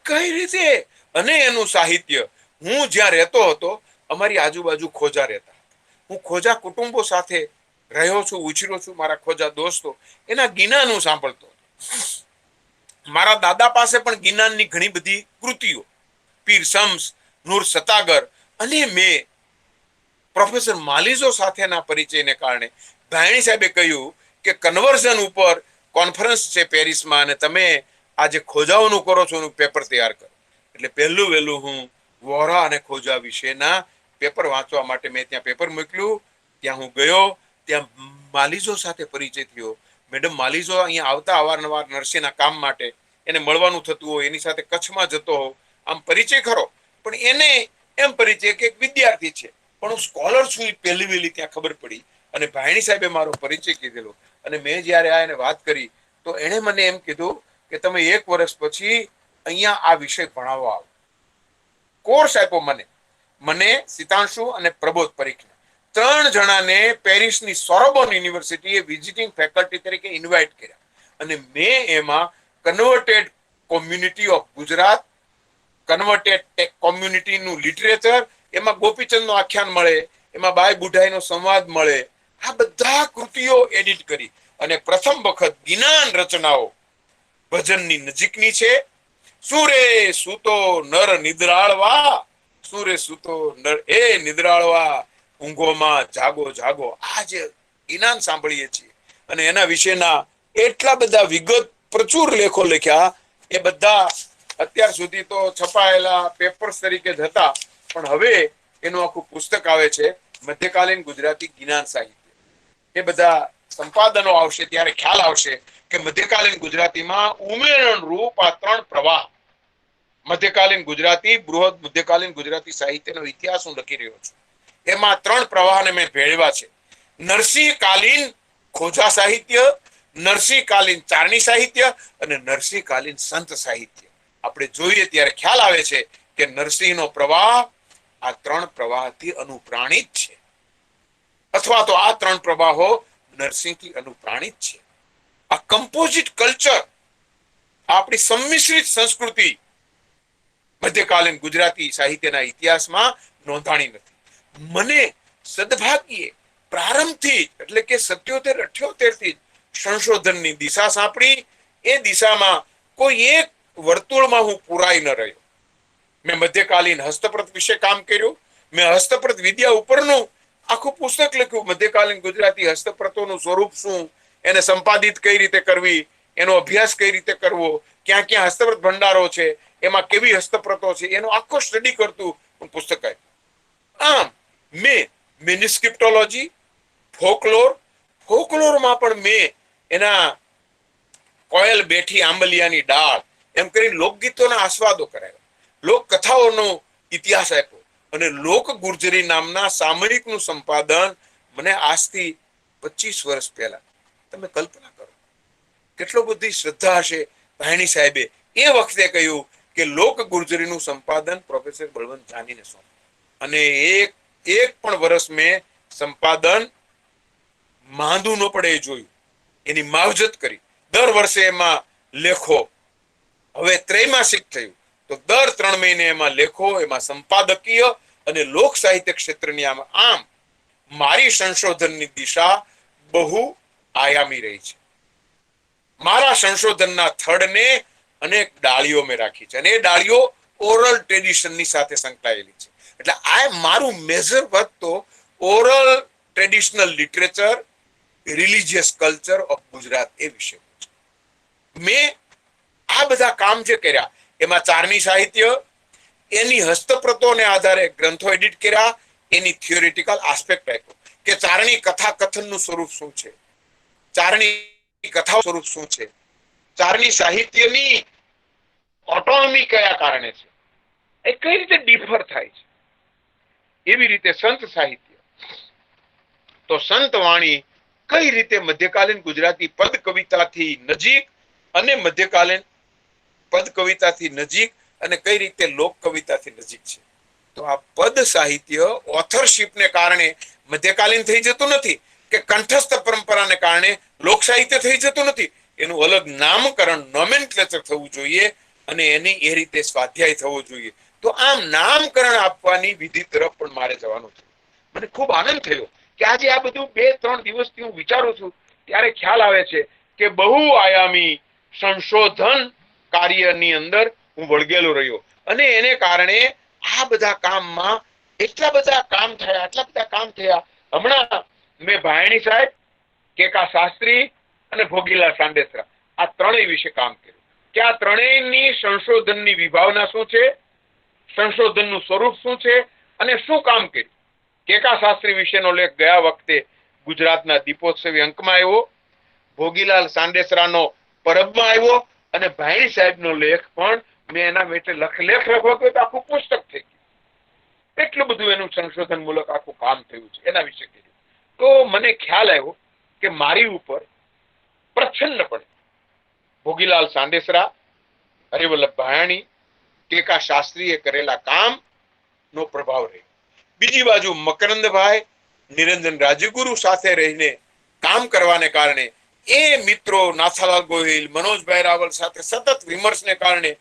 કઈ રીતે? અને એનું સાહિત્ય. હું જ્યાં રહેતો હતો અમારી આજુબાજુ ખોજા રહેતા. હું ખોજા કુટુંબો સાથે રહ્યો છું, ઉછર્યો છું. મારા ખોજા દોસ્તો એના ગિનાનું સાંભળતો. મારા દાદા પાસે પણ ગિનાનની ઘણી બધી કૃતિઓ, પીર શમ્સ, નૂર સતાગર. અને મેં પ્રોફેસર માલીઝો સાથેના પરિચયને કારણે ભાયણી સાહેબે કહ્યું કે કન્વર્ઝન ઉપર કોન્ફરન્સ છે પેરિસમાં અને તમે આ જે ખોજાઓનું કરો છો એનું પેપર તૈયાર કરો. એટલે પહેલું વહેલું હું વોરા અને ખોજા વિશેના પેપર વાંચવા માટે મેં ત્યાં પેપર મોકલ્યું. ત્યાં હું ગયો, ત્યાં માલીઝો સાથે પરિચય થયો. મેડમ માલીઝો અહીંયા આવતા અવારનવાર નરસિંહના કામ માટે, એને મળવાનું થતું હોય, એની સાથે કચ્છમાં જતો હોઉં, આમ પરિચય ખરો. પણ એને એમ પરિચય કે એક વિદ્યાર્થી છે, પણ હું સ્કોલર છું એ પહેલી વહેલી ત્યાં ખબર પડી. અને ભાયણી સાહેબે મારો પરિચય કીધેલો. અને મેં જયારે આ એને વાત કરી તો એણે મને એમ કીધું કે તમે 1 વર્ષ પછી અહીંયા આ વિષય ભણાવવા આવો. કોર્સ આપ્યો મને સિતાંશુ અને પ્રબોધ પરીખના 3 જણાને પેરિસની સોર્બોન યુનિવર્સિટીએ વિઝિટિંગ ફેકલ્ટી તરીકે ઇન્વાઇટ કર્યા. અને મેં એમાં converted community of Gujarat, converted કોમ્યુનિટીનું લિટરેચર, એમાં ગોપીચંદનો આખ્યાન મળે, એમાં બાઈ બુઢાઈનો સંવાદ મળે, આ બધા કૃતિઓ એડિટ કરી અને પ્રથમ વખત ગિનાન રચનાઓ ભજનની નજીકની છે. સુરે સૂતો નર નિદ્રાળવા, સુરે સૂતો નર એ નિદ્રાળવા, ઊંઘોમાં જાગો જાગો. આ જે ગિનાન સાંભળીએ છીએ અને એના વિશેના એટલા બધા વિગત પ્રચુર લેખો લખ્યા. એ બધા અત્યાર સુધી તો છપાયેલા પેપર્સ તરીકે જ હતા, પણ હવે એનું આખું પુસ્તક આવે છે, મધ્યકાલીન ગુજરાતી જ્ઞાન સાહિત્ય. એ બધા સંપાદનો આવશે ત્યારે ખ્યાલ આવશે કે મધ્યકાલીન ગુજરાતીમાં ઉમેરણ રૂપ આ 3 પ્રવાહ, મધ્યકાલીન ગુજરાતી, બૃહદ મધ્યકાલીન ગુજરાતી સાહિત્યનો ઇતિહાસ હું લખી રહ્યો છું. એમાં 3 પ્રવાહને મેં ભેળવ્યા છે. નરસિંહકાલીન ખોજા સાહિત્ય, નરસિંહકાલીન ચારણી સાહિત્ય અને નરસિંહકાલીન સંત સાહિત્ય. આપણે જોઈએ ત્યારે ખ્યાલ આવે છે કે નરસિંહનો પ્રવાહ આ 3 પ્રવાહથી અનુપ્રાણિત છે, અથવા તો આ 3 પ્રવાહો નરસિંહથી અનુપ્રાણિત છે. આ કમ્પોઝિટ કલ્ચર, આપણી સંમિશ્રિત સંસ્કૃતિ મધ્યકાલીન ગુજરાતી સાહિત્યના ઇતિહાસમાં નોંધાણી નથી. મને સદભાગ્યે પ્રારંભથી એટલે કે 77-78 થી સંશોધનની દિશા સાંપડી. એ દિશામાં કોઈ એક વર્તુળમાં હું પુરાઈ ન રહ્યો. મેં મધ્યકાલીન હસ્તપ્રત વિશે કામ કર્યું. મેં હસ્તપ્રત વિદ્યા ઉપરનું આખું પુસ્તક લખ્યું. મધ્યકાલીન ગુજરાતી હસ્તપ્રતોનું સ્વરૂપ શું, એને સંપાદિત કઈ રીતે કરવી, એનો અભ્યાસ કઈ રીતે કરવો, ક્યાં ક્યાં હસ્તપ્રત ભંડારો છે, એમાં કેવી હસ્તપ્રતો છે, એનો આખો સ્ટડી કરતું પુસ્તક આપ્યું. આમ મેં મેન્યુસ્ક્રિપ્ટોલોજી, ફોકલોરમાં પણ મેં એના કોયલ બેઠી આંબલિયાની ડાળ એમ કરી લોકગીતોના આસ્વાદો કરાવ્યા, લોક કથાઓનો ઇતિહાસ આપ્યો અને લોક ગુર્જરી નામના સામયિકનું સંપાદન મને આજથી 25 વર્ષ પહેલા, તમે કલ્પના કરો કેટલો બધી શ્રદ્ધા હશે ભાયણી સાહેબે એ વખતે કહ્યું કે લોક ગુર્જરીનું સંપાદન પ્રોફેસર બળવંત જાનીને સોંપ, અને એક પણ વર્ષ મેં સંપાદન માંદું ન પડે એ જોયું, એની માવજત કરી. દર વર્ષે એમાં લેખો, હવે ત્રૈમાસિક થયું તો દર 3 મહિને એમાં લેખો, એમાં સંપાદકીય અને લોક સાહિત્ય ક્ષેત્રની આમ મારી સંશોધનની દિશા બહુ આયામી રહી છે. મારા સંશોધનના થડને અનેક ડાળીઓ મેં રાખી છે અને એ ડાળીઓ ઓરલ ટ્રેડિશનની સાથે સંકળાયેલી છે. એટલે આ મારું મેજર વર્ક તો oral traditional literature, religious culture of Gujarat એ વિશે છે. મેં આ બધા કામ જે કર્યા એમાં ચારણી સાહિત્ય, એની હસ્તપ્રતોને આધારે ગ્રંથો એડિટ કર્યા, એની થિયોરિટિકલ આસ્પેક્ટ આપ્યો કે ચારણી કથા કથનનું સ્વરૂપ શું છે, ચારણી કથા સ્વરૂપ શું છે, ચારણી સાહિત્યની ઓટોનોમી કયા કારણે છે, એ કઈ રીતે ડિફર થાય છે. એવી રીતે સંત સાહિત્ય, તો સંત વાણી કઈ રીતે મધ્યકાલીન ગુજરાતી પદ કવિતાથી નજીક અને મધ્યકાલીન પદ કવિતાથી નજીક અને કઈ રીતે લોક કવિતાથી નજીક છે. તો આ પદ સાહિત્ય ઓથરશિપને કારણે મધ્યકાલીન થઈ જતું નથી કે કંઠસ્થ પરંપરાને કારણે લોક સાહિત્ય થઈ જતું નથી. એનું અલગ નામકરણ, નોમેનક્લેચર થવું જોઈએ અને એની એ રીતે સ્વાધ્યાય થવો જોઈએ. તો આમ નામકરણ આપવાની વિધિ તરફ પણ મારે જવાનું છે. મને ખૂબ આનંદ થયો કે આજે આ બધું 2-3 દિવસથી હું વિચારું છું ત્યારે ખ્યાલ આવે છે કે બહુ આયામી સંશોધન કાર્યની અંદર હું વળગેલો રહ્યો અને એને કારણે આ બધા કામમાં એટલા બધા કામ થયા. હમણાં મેં ભાયણી સાહેબ, કેકા શાસ્ત્રી અને ભોગીલાલ સાંડેસરા આ ત્રણેય વિશે કામ કર્યું કે આ ત્રણેયની સંશોધનની વિભાવના શું છે, સંશોધનનું સ્વરૂપ શું છે અને શું કામ કર્યું. કેકા શાસ્ત્રી વિશેનો લેખ ગયા વખતે ગુજરાતના દીપોત્સવી અંકમાં આવ્યો, ભોગીલાલ સાંડેસરાનો પરબમાં આવ્યો અને ભાયણી સાહેબનો લેખ પણ મેં એના માટે લેખ લખવા તો આખું પુસ્તક થઈ ગયું. એટલું બધું એનું સંશોધન મૂલક આખું કામ થયું છે એના વિશે કીધું. તો મને ખ્યાલ આવ્યો કે મારી ઉપર પ્રચ્છન્નપણે ભોગીલાલ સાંડેસરા, હરિવલ્લભ ભાયાણી, કેકા શાસ્ત્રીએ કરેલા કામ નો પ્રભાવ રહ્યો. બીજી બાજુ મકરંદભાઈ, નિરંજન રાજગુરુ સાથે રહીને કામ કરવાને કારણે એ મિત્રો નાથાલાલ ગોહિલ, મનોજભાઈ રાવલ સાથે સતત વિમર્શને કારણે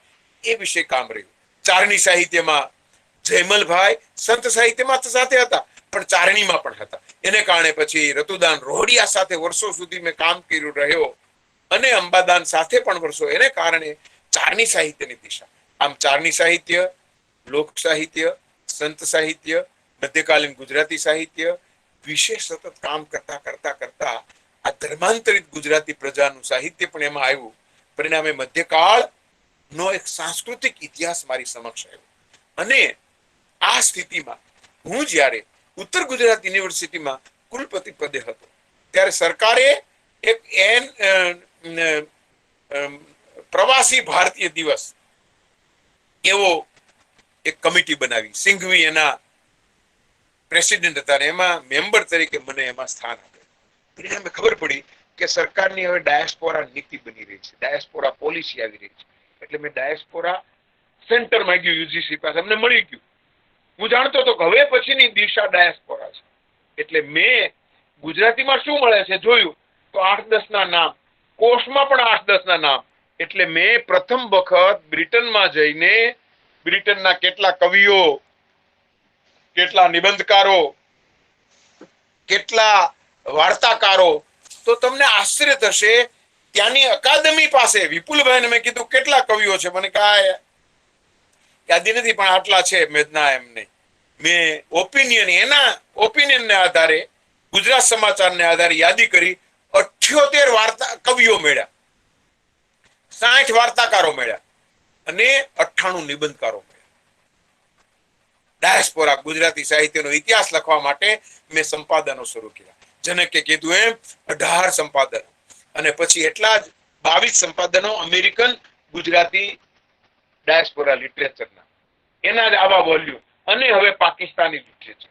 એ વિશે કામ રહ્યું. ચારણી સાહિત્યમાં જયમલભાઈ સંત સાહિત્યમાં સાથે હતા પણ ચારણીમાં પણ હતા. એને કારણે પછી રતુદાન રોહડિયા સાથે વર્ષો સુધી મેં કામ કર્યું રહ્યો અને અંબાદાન સાથે પણ વર્ષો. એને કારણે ચારણી સાહિત્યની દિશા, આમ ચારણી સાહિત્ય, લોક સાહિત્ય, સંત સાહિત્ય, મધ્યકાલીન ગુજરાતી સાહિત્ય વિશે સતત કામ કરતા આ ધર્માંતરિત ગુજરાતી પ્રજાનું સાહિત્ય પણ એમાં આવ્યું. પરિણામે મધ્યકાળ નો એક સાંસ્કૃતિક ઇતિહાસ મારી સમક્ષ આવ્યો. અને આ સ્થિતિમાં હું જ્યારે ઉત્તર ગુજરાત યુનિવર્સિટીમાં કુલપતિ પદે હતો ત્યારે સરકારે એક પ્રવાસી ભારતીય દિવસ એવો એક કમિટી બનાવી. સિંઘવી એના પ્રેસિડેન્ટ હતા અને એમાં મેમ્બર તરીકે મને એમાં સ્થાન આપ્યું. પરિણામે ખબર પડી કે સરકારની હવે ડાયસ્પોરા નીતિ બની રહી છે, ડાયસ્પોરા પોલિસી આવી રહી છે. એટલે મેં ડાયસ્પોરા સેન્ટર માંગ્યું યુજીસી પાસે, અમને મળી ગયું. હું જાણતો હતો કે હવે પછીની દિશા ડાયસ્પોરા છે. એટલે મેં ગુજરાતીમાં શું મળે છે જોયું તો 8-10 ના નામ, કોષમાં પણ 8-10 ના નામ. એટલે મેં પ્રથમ વખત બ્રિટનમાં જઈને બ્રિટનના કેટલા કવિઓ, કેટલા નિબંધકારો, કેટલા વાર્તાકારો, તો તમને આશ્ચર્ય થશે ત્યાંની અકાદમી પાસે વિપુલભાઈને મેં કીધું કેટલા કવિઓ છે, મને કહે યાદી નથી, પણ આટલા છે મેદના એમને. મેં એના ઓપિનિયનને આધારે ગુજરાત સમાચારને આધારે યાદી કરી 78 વાર્તા કવિઓ મળ્યા, 60 વાર્તાકારો મળ્યા અને 98 નિબંધકારો મળ્યા. ડાયસ્પોરા ગુજરાતી સાહિત્યનો ઇતિહાસ લખવા માટે મેં સંપાદનો શરૂ કર્યા. જનકે કીધું એમ 18 સંપાદનો અને પછી એટલા જ 22 સંપાદનો અમેરિકન ગુજરાતી ડાયસ્પોરા લિટરેચરના, એના જ આવા વોલ્યુમ, અને હવે પાકિસ્તાની લિટરેચર,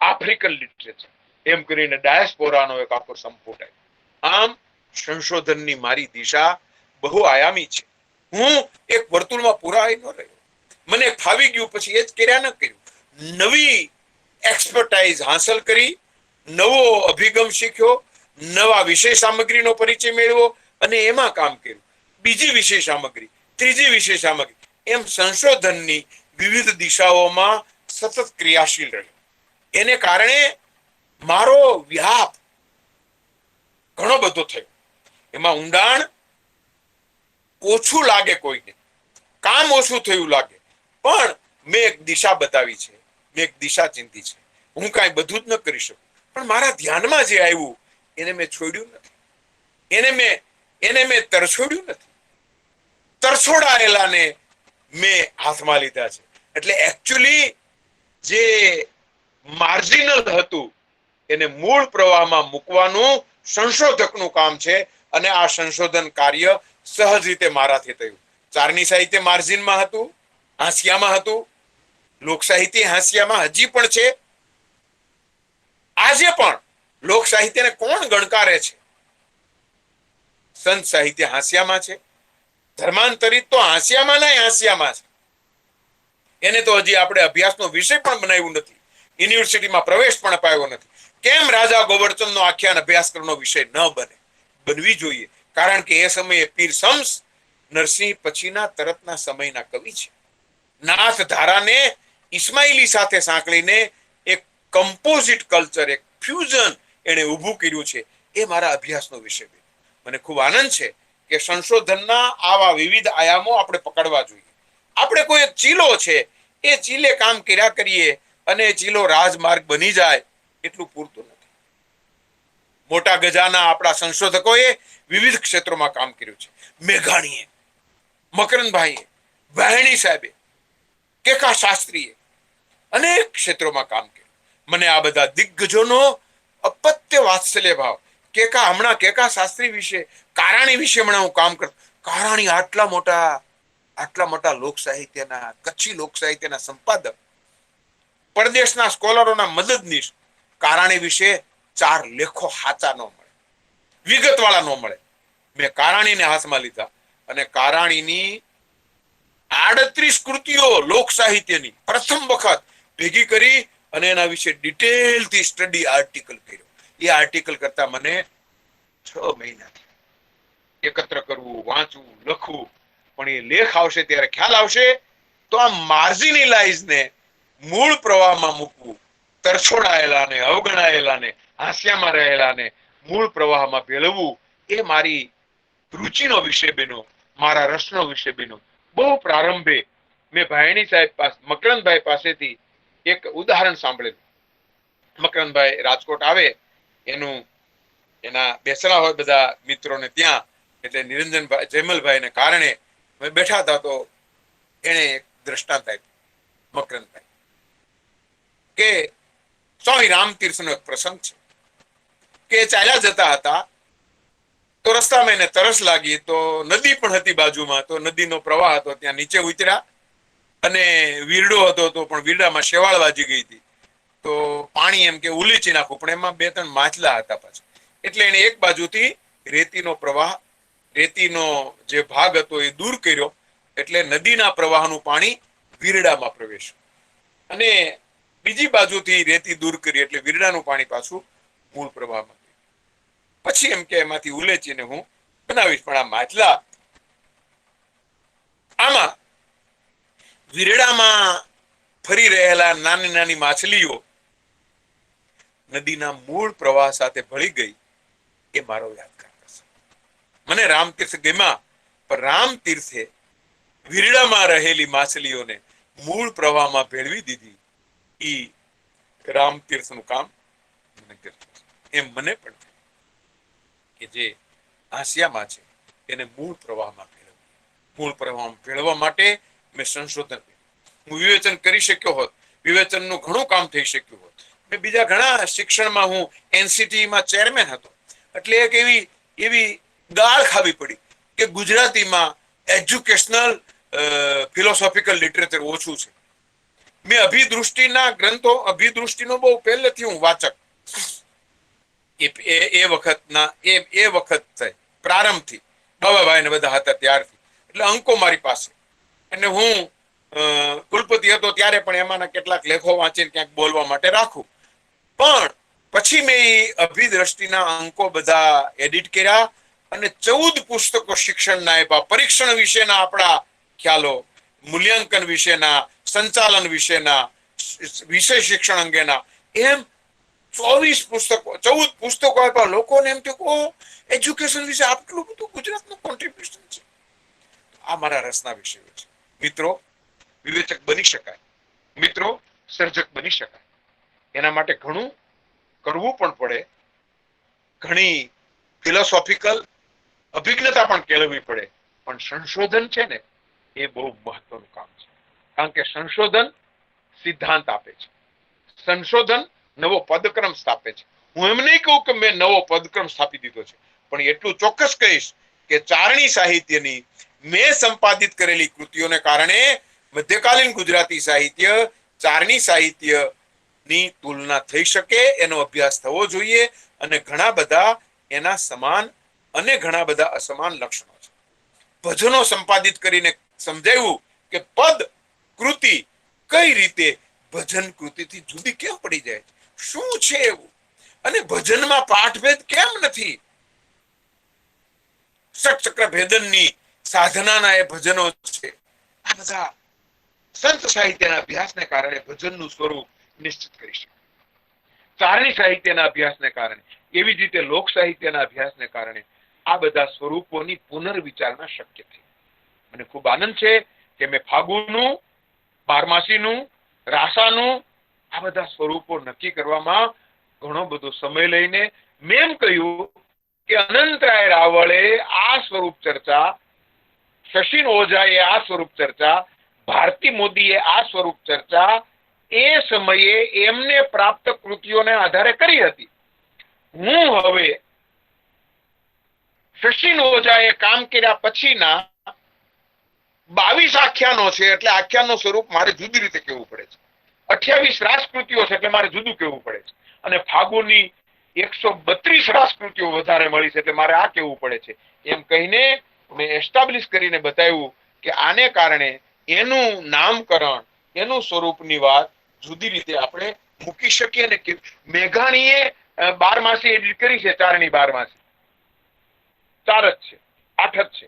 આફ્રિકન લિટરેચર, એમ કરીને ડાયસ્પોરાનો એક આખો સંપુટ આવ્યો. આમ સંશોધનની મારી દિશા બહુ આયામી છે. હું એક વર્તુળમાં પુરાઈ ન રહ્યો. મને ફાવી ગયું પછી એ જ કર્યા ન કર્યું. નવી એક્સપર્ટાઇઝ હાંસલ કરી, નવો અભિગમ શીખ્યો, નવા વિષય સામગ્રીનો પરિચય મેળવ્યો અને એમાં કામ કર્યું. બીજી વિષય સામગ્રી, ત્રીજી વિષય સામગ્રી, એમ સંશોધનની વિવિધ દિશાઓમાં સતત ક્રિયાશીલ રહ્યો. એને કારણે મારો વ્યાપ ઘણો બધો થયો. એમાં ઊંડાણ ઓછું લાગે કોઈને, કામ ઓછું થયું લાગે, પણ મેં એક દિશા બતાવી છે, મેં એક દિશા ચિંતી છે. હું કાંઈ બધું જ ન કરી શકું, પણ મારા ધ્યાનમાં જે આવ્યું એને મેં છોડ્યું નથી, એને મેં તરછોડ્યું નથી. તરછોડાયેલાને મેં હાથમાં લીધા છે. એટલે એકચ્યુઅલી જે માર્જિનલ હતું એને મૂળ પ્રવાહમાં મૂકવાનું સંશોધકનું કામ છે, અને આ સંશોધન કાર્ય સહજ રીતે મારાથી થયું. ચારની સાહિત્ય માર્જિનમાં હતું, હાંસિયામાં હતું. લોક સાહિત્ય હાંસિયામાં હજી પણ છે. આજે પણ લોક સાહિત્યને કોણ ગણકારે છે? સંત સાહિત્ય હાંસિયામાં છે. ધર્માંતરિત તો હાંસિયામાં નહીં હાંસિયામાં છે. એને તો હજી આપણે અભ્યાસનો વિષય પણ બનાવ્યું નથી, યુનિવર્સિટીમાં પ્રવેશ પણ અપાયો નથી. કેમ રાજા ગોવર્ધનનો આખ્યાન અભ્યાસક્રમનો વિષય ન બને? બનવી જોઈએ, કારણ કે એ સમયે પીર શમ્સ નરસિંહ પછીના તરતના સમયના કવિ છે. નાથ ધારાને ઇસ્માઇલી સાથે સાંકળીને એક કમ્પોઝિટ કલ્ચર, એક ફ્યુઝન એને ઊભું કર્યું છે. એ મારા અભ્યાસનો વિષય બન્યો. મને ખૂબ આનંદ છે કે સંશોધનના આવા વિવિધ આયામો આપણે પકડવા જોઈએ. આપણે કોઈ એક ચીલો છે, એ ચીલે કામ કર્યા કરીએ અને એ ચીલો રાજમાર્ગ બની જાય એટલું પૂરતું નથી. મોટા ગજાના આપણા સંશોધકોએ વિવિધ ક્ષેત્રોમાં કામ કર્યું છે. મેઘાણીએ, મકરંદભાઈએ, વાહેણી સાહેબે, કેકા શાસ્ત્રીએ અનેક ક્ષેત્રોમાં કામ કર્યું. મને આ બધા દિગ્ગજોનો અપત્ય વાત્સલ્ય ભાવ. કેકા શાસ્ત્રી વિશે, કારાણી વિશે હમણાં હું કામ કરતો. કારાણી આટલા મોટા લોક સાહિત્યના, કચ્છી લોક સાહિત્યના સંપાદક, પરદેશના સ્કોલરોના મદદનીશ. કારાણી વિશે 4 લેખો હાચા ન મળે, વિગતવાળા ન મળે. મેં કારાણીને હાથમાં લીધા અને કારાણીની 38 કૃતિઓ લોક સાહિત્યની પ્રથમ વખત ભેગી કરી અને એના વિશે ડિટેલથી સ્ટડી આર્ટિકલ કર્યો. એ આર્ટિકલ કરતા મને 6 મહિના એકત્ર કરવું, વાંચવું, લખવું. પણ એ લેખ આવશે ત્યારે ખ્યાલ આવશે તો આ માર્જિનલાઇઝને મૂળ પ્રવાહમાં મૂકવું, તરછોડાયેલાને, અવગણાયેલાને, હાંસિયામાં રહેલાને મૂળ પ્રવાહમાં ભેળવવું, એ મારી રુચિનો વિષય બન્યો, મારા રસનો વિષય બન્યો. બહુ પ્રારંભે મેં ભાયણી સાહેબ પાસે, મકરંદભાઈ પાસેથી એક ઉદાહરણ સાંભળેલું. મકરંદભાઈ રાજકોટ આવે, એના બેસણા હોય બધા મિત્રોને ત્યાં, એટલે નિરંજનભાઈ, જયમલભાઈને કારણે બેઠા હતા તો એને એક દ્રષ્ટાંત આપ્યું મકરંદભાઈ કે સ્વામી રામતીર્થનો એક પ્રસંગ છે કે ચાલ્યા જતા હતા તો રસ્તામાં એને તરસ લાગી, તો નદી પણ હતી બાજુમાં, તો નદીનો પ્રવાહ હતો, ત્યાં નીચે ઉતર્યા અને વીરડો હતો, તો પણ વીરડામાં શેવાળ વાજી ગઈ હતી. તો પાણી એમ કે ઉલીચી નાખવું, પણ એમાં 2-3 માછલા હતા પાછા. એટલે એને એક બાજુથી રેતીનો પ્રવાહ, રેતીનો જે ભાગ હતો એ દૂર કર્યો, એટલે નદીના પ્રવાહનું પાણી વીરડામાં પ્રવેશ્યું, અને બીજી બાજુથી રેતી દૂર કરી એટલે વીરડાનું પાણી પાછું મૂળ પ્રવાહમાં. પછી એમ કે એમાંથી ઉલેચીને હું બનાવીશ, પણ આ માછલા આમાં વીરડામાં ફરી રહેલા નાની નાની માછલીઓ નદીના મૂળ પ્રવાહ સાથે ભળી ગઈ. એ મારો યાદગાર પ્રસંગ. મને રામતીર્થ ગમ્યા, પણ રામતીર્થે વીરડામાં રહેલી માછલીઓને મૂળ પ્રવાહમાં ભેળવી દીધી. ઈ રામતીર્થનું કામ મને કરતું છે. એમ મને પણ થયું કે જે હાંસિયામાં છે એને મૂળ પ્રવાહમાં ભેળવવી. મૂળ પ્રવાહમાં ભેળવવા માટે મેં સંશોધન કર્યું. હું વિવેચન કરી શક્યો હોત, વિવેચનનું ઘણું કામ થઈ શક્યું હોત. મેં બીજા ઘણા શિક્ષણમાં હું એનસીટીમાં ચેરમેન હતો, એટલે એક એવી ગાળ ખાવી પડી કે ગુજરાતીમાં એજ્યુકેશનલ ફિલોસોફિકલ લિટરેચર ઓછું છે. મેં અભિદૃષ્ટિના ગ્રંથો, અભિદૃષ્ટિનો બહુ પહેલેથી હું વાચક, એ વખત પ્રારંભથી બાબાભાઈ ને બધા હતા ત્યારથી, એટલે અંકો મારી પાસે. અને હું કુલપતિ હતો ત્યારે પણ એમાંના કેટલાક લેખો વાંચીને ક્યાંક બોલવા માટે રાખું. પણ પછી મેં અભિદ્રષ્ટિના અંકો બધા એડિટ કર્યા અને 14 પુસ્તકો શિક્ષણના આપ્યા. પરીક્ષણ વિશેના આપણા ખ્યાલો, મૂલ્યાંકન વિશેના, સંચાલન વિશેના, વિષય શિક્ષણ અંગેના, એમ 14 પુસ્તકો આપ્યા. લોકોને એમ થયું કે એજ્યુકેશન વિશે આટલું બધું ગુજરાતનું કોન્ટ્રીબ્યુશન છે. આ મારા રસના વિષયો છે. મિત્રો, વિવેચક બની શકાય, મિત્રો સર્જક બની શકાય. એના માટે ઘણું કરવું પણ પડે, ઘણી ફિલોસોફિકલ અભિજ્ઞતા પણ કેળવવી પડે. પણ સંશોધન છે ને, એ બહુ મહત્વનું કામ છે. કારણ કે સંશોધન સિદ્ધાંત આપે છે, સંશોધન નવો પદક્રમ સ્થાપે છે. હું એમ નહીં કહું કે મેં નવો પદક્રમ સ્થાપી દીધો છે, પણ એટલું ચોક્કસ કહીશ કે ચારણી સાહિત્યની મેં સંપાદિત કરેલી કૃતિઓને કારણે મધ્યકાલીન ગુજરાતી સાહિત્ય ચારણી સાહિત્યની તુલના થઈ શકે, એનો અભ્યાસ થવો જોઈએ. અને ઘણા બધા એના સમાન અને ઘણા બધા અસમાન લક્ષણો છે. ભજનો સંપાદિત કરીને સમજાવ્યું કે પદ કૃતિ કઈ રીતે ભજન કૃતિથી જુદી કેમ પડી જાય, શું છે એવું, અને ભજનમાં પાઠભેદ કેમ નથી. ષટચક્ર ભેદનની સાધનાના એ ભજનો છે. આ બધા સંત સાહિત્યના અભ્યાસને કારણે ભજનનું સ્વરૂપ નિશ્ચિત કરી શકાય. ચારણી સાહિત્યના અભ્યાસને કારણે, એવી જ રીતે લોક સાહિત્યના અભ્યાસને કારણે આ બધા સ્વરૂપોની પુનર્વિચારણા શક્ય થઈ. મને ખૂબ આનંદ છે કે મેં ફાગુનું, બારમાસીનું, રાસાનું આ બધા સ્વરૂપો નક્કી કરવામાં ઘણો બધો સમય લઈને મેં એમ કહ્યું કે અનંતરાય રાવળે આ સ્વરૂપ ચર્ચા, શશીન ઓઝાએ આ સ્વરૂપ ચર્ચા, ભારતી મોદીએ આ સ્વરૂપ ચર્ચા એ સમયે એમને પ્રાપ્ત કૃતિઓને આધારે કરી હતી. હું હવે શશીન ઓઝાએ કામ કર્યા પછીના 22 આખ્યાનો છે, એટલે આખ્યાનનું સ્વરૂપ મારે જુદી રીતે કહેવું પડે છે. 28 રાસકૃતિઓ છે, એટલે મારે જુદું કહેવું પડે છે. અને ફાગુની 132 રાસકૃતિઓ વધારે મળી છે, એટલે મારે આ કહેવું પડે છે. એમ કહીને મેં એસ્ટાબ્લિશ કરીને બતાવ્યું કે આને કારણે એનું નામકરણ, એનું સ્વરૂપની વાત જુદી રીતે આપણે મૂકી શકીએ. ને કે મેઘાણીએ 12 એડિટ કરી છે, ચારણી 12 4 જ છે, 8 જ છે.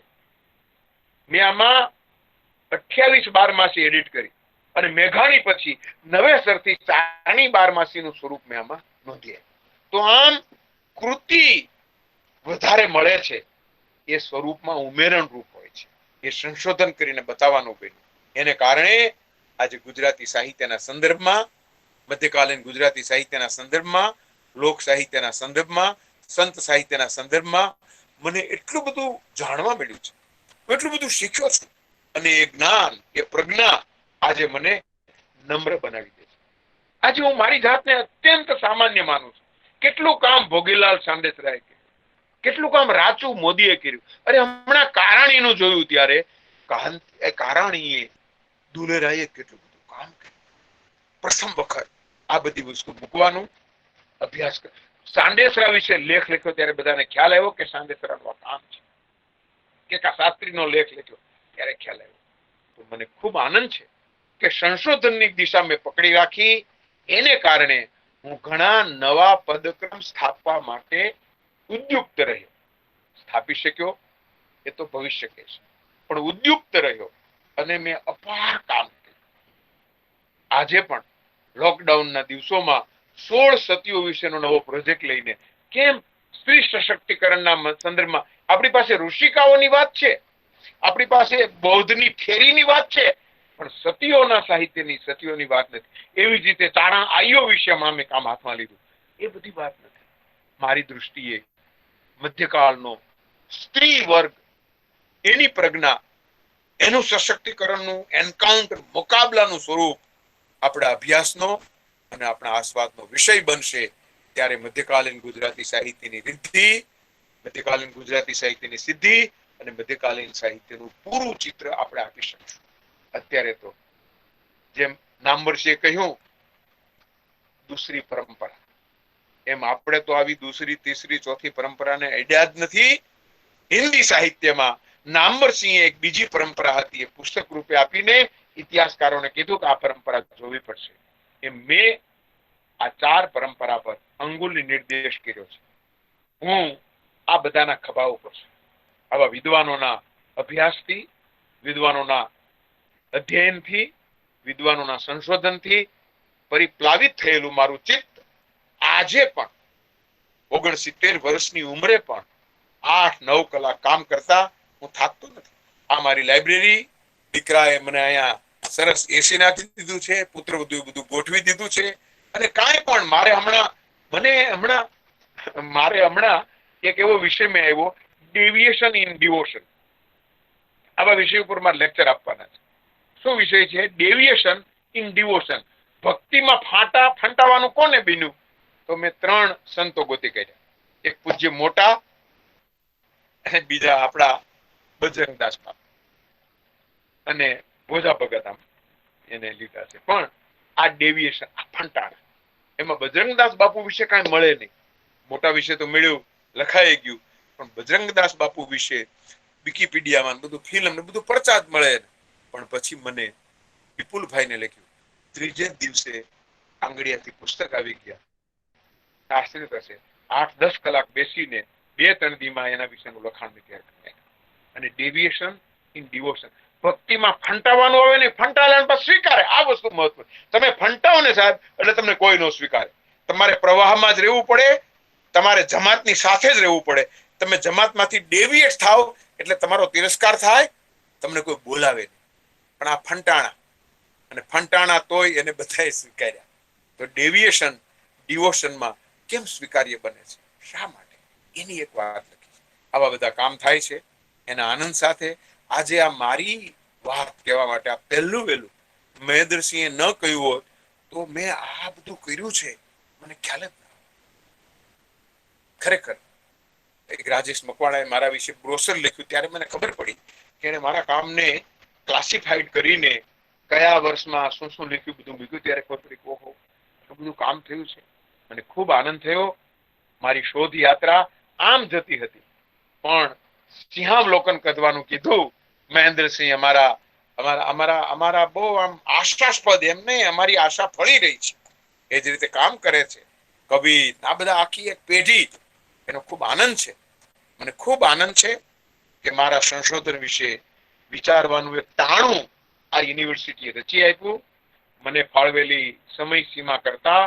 મેં આમાં 28 12 એડિટ કરી અને મેઘાણી પછી નવેસરથી ચારણી 12 નું સ્વરૂપ મેં આમાં નોંધ્યા. તો આમ કૃતિ વધારે મળે છે એ સ્વરૂપમાં ઉમેરણ રૂપ હોય છે. એ સંશોધન કરીને બતાવવાનું બન્યું. એને કારણે આજે ગુજરાતી સાહિત્યના સંદર્ભમાં, મધ્યકાલીન ગુજરાતી સાહિત્યના સંદર્ભમાં, લોક સાહિત્યના સંદર્ભમાં, સંત સાહિત્યના સંદર્ભમાં મને એટલું બધું જાણવા મળ્યું છે, એટલું બધું શીખ્યો છું. અને એ જ્ઞાન, એ પ્રજ્ઞા આજે મને નમ્ર બનાવી દે છે. આજે હું મારી જાતને અત્યંત સામાન્ય માનું છું. કેટલું કામ ભોગીલાલ સાંડેસરાએ કર્યું, કેટલું કામ રાચુ મોદીએ કર્યું. અરે હમણાં કારાણીનું જોયું ત્યારે કારાણીએ, દુલેરાયે કેટલું બધું કામ કર્યું. પ્રથમ વખત આ બધી વસ્તુ મૂકવાનું અભ્યાસ કર. સાંડેસરા વિશે લેખ લખ્યો ત્યારે બધાને ખ્યાલ આવ્યો કે સાંડેસરાનું આ કામ છે, કે શાસ્ત્રીનો લેખ લખ્યો ત્યારે ખ્યાલ આવ્યો. તો મને ખૂબ આનંદ છે કે સંશોધનની દિશા મેં પકડી રાખી. એને કારણે હું ઘણા નવા પદક્રમ સ્થાપવા માટે ઉદ્યુક્ત રહ્યો. સ્થાપી શક્યો એ તો ભવિષ્ય છે, પણ ઉદ્યુક્ત રહ્યો અને મેં અપાર કામ કર્યું. આજે પણ લોકડાઉનના દિવસોમાં 16 સતીઓ વિશેનો નવો પ્રોજેક્ટ લઈને, કેમ સ્ત્રી સશક્તિકરણના સંદર્ભમાં આપણી પાસે ઋષિકાઓની વાત છે, આપણી પાસે બૌદ્ધની થિયરીની વાત છે, પણ સતીઓના સાહિત્યની, સતીઓની વાત નથી. એવી જ રીતે ચારણ આઈઓ વિશે અમે કામ હાથમાં લીધું, એ બધી વાત નથી. મારી દૃષ્ટિએ મધ્યકાળનો સ્ત્રી વર્ગ, એની પ્રજ્ઞા, એનું સશક્તિકરણનું એન્કાઉન્ટર, મુકાબલાનું સ્વરૂપ આપણા અભ્યાસનો અને આપણા આસ્વાદનો વિષય બનશે. ત્યારે મધ્યકાલીન ગુજરાતી સાહિત્યની રિદ્ધિ, મધ્યકાલીન ગુજરાતી સાહિત્યની સિદ્ધિ અને મધ્યકાલીન સાહિત્યનું પૂરું ચિત્ર આપણે આપી શકીશું. અત્યારે તો જેમ નામવર્ષીએ કહ્યું, દૂસરી પરંપરા, એમ આપણે તો આવી દૂસરી, તીસરી, ચોથી પરંપરાને અડ્યા જ નથી. હિન્દી સાહિત્યમાં નામવરસિંહે એક બીજી પરંપરા હતી, એ પુસ્તક રૂપે આપીને ઇતિહાસકારોને કીધું કે આ પરંપરા જોવી પડશે. એમ મેં આ 4 પરંપરા પર અંગુલી નિર્દેશ કર્યો છે. હું આ બધાના ખભા ઉપર છું. આવા વિદ્વાનોના અભ્યાસથી, વિદ્વાનોના અધ્યયનથી, વિદ્વાનોના સંશોધનથી પરિપ્લાવિત થયેલું મારું ચિત્ત આજે પણ 69 વર્ષની ઉંમરે પણ 8-9 કલાક કામ કરતા હું થાકતો નથી. આ મારી લાઇબ્રેરી, દીકરાએ મને અહીંયા સરસ એસી નાખી દીધું છે, પુત્ર બધું ગોઠવી દીધું છે. અને કાંઈ પણ મારે હમણાં એક એવો વિષય મેં આવ્યો, ડેવિએશન ઇન ડિવોશન. આવા વિષય ઉપર મારે લેક્ચર આપવાના છે. શું વિષય છે? Deviation in devotion. ભક્તિમાં ફંટાવાનું કોને બીનું? તો મેં 3 સંતો ગોતી કાઢ્યા. એક પૂજ્ય મોટા, અને બીજા આપણા બજરંગદાસ બાપુ અને ભોજા ભગત, આમ એને લીધા છે. પણ આ ડેવિએશન, આ ફંટાણ, એમાં બજરંગદાસ બાપુ વિશે કાંઈ મળે નહીં. મોટા વિશે તો મળ્યું, લખાઈ ગયું, પણ બજરંગદાસ બાપુ વિશે વિકિપીડિયામાં બધું ફિલ્મ ને બધું પરચા જ મળે. પણ પછી મને વિપુલભાઈને લખ્યું, 3જે દિવસે આંગળીયાથી પુસ્તક આવી ગયા. આશ્ચર્ય થશે, 8-10 કલાક બેસીને 2-3 દીમાં એના વિશેનું લખાણ તૈયાર કર્યું. અને ડેવિએશન ઇન ડિવોશન, ભક્તિમાં ફંટાવાનું આવે ને, ફંટાવાનું પણ સ્વીકારે. આ વસ્તુ મહત્વ. તમે ફંટાવો ને સાહેબ, એટલે તમને કોઈ ન સ્વીકારે. તમારે પ્રવાહમાં જ રહેવું પડે, તમારે જમાતની સાથે જ રહેવું પડે. તમે જમાતમાંથી ડેવિએટ થાવ એટલે તમારો તિરસ્કાર થાય, તમને કોઈ બોલાવે નહીં. પણ આ ફંટાણા, અને ફંટાણા તોય એને બધાએ સ્વીકાર્યા. તો ડેવિએશન ડિવોશનમાં કેમ સ્વીકાર્ય બને છે? શા માટે? એની એક વાત લખી. આવા બધા કામ થાય છે એના આનંદ સાથે. આજે આ મારી વાત કહેવા માટે આ પહેલું વહેલું મહેન્દ્રસિંહે ન કહ્યું હોત તો મેં આ બધું કર્યું છે, મને ખ્યાલ જ ના. ખરેખર એક રાજેશ મકવાણાએ મારા વિશે બ્રોશર લખ્યું ત્યારે મને ખબર પડી કે એને મારા કામને ક્લાસિફાઈડ કરીને કયા વર્ષમાં શું શું લખ્યું, બધું મૂક્યું. ત્યારે ખબર પડી કે ઓહો, એટલું બધું કામ થયું છે. મને ખૂબ આનંદ થયો. મારી શોધ યાત્રા આમ જતી હતી, પણ સિંહાવલોકન કરવાનું કીધું મહેન્દ્રસિંહ. અમારા બહુ આમ આશાસ્પદ, એમ નહીં, અમારી આશા ફળી રહી છે. એ જ રીતે કામ કરે છે. કવિ, આ બધા આખી એક પેઢી, એનો ખૂબ આનંદ છે. મને ખૂબ આનંદ છે કે મારા સંશોધન વિશે વિચારવાનું એક તાણું આ યુનિવર્સિટીએ રચી આપ્યું. મને ફાળવેલી સમય સીમા કરતા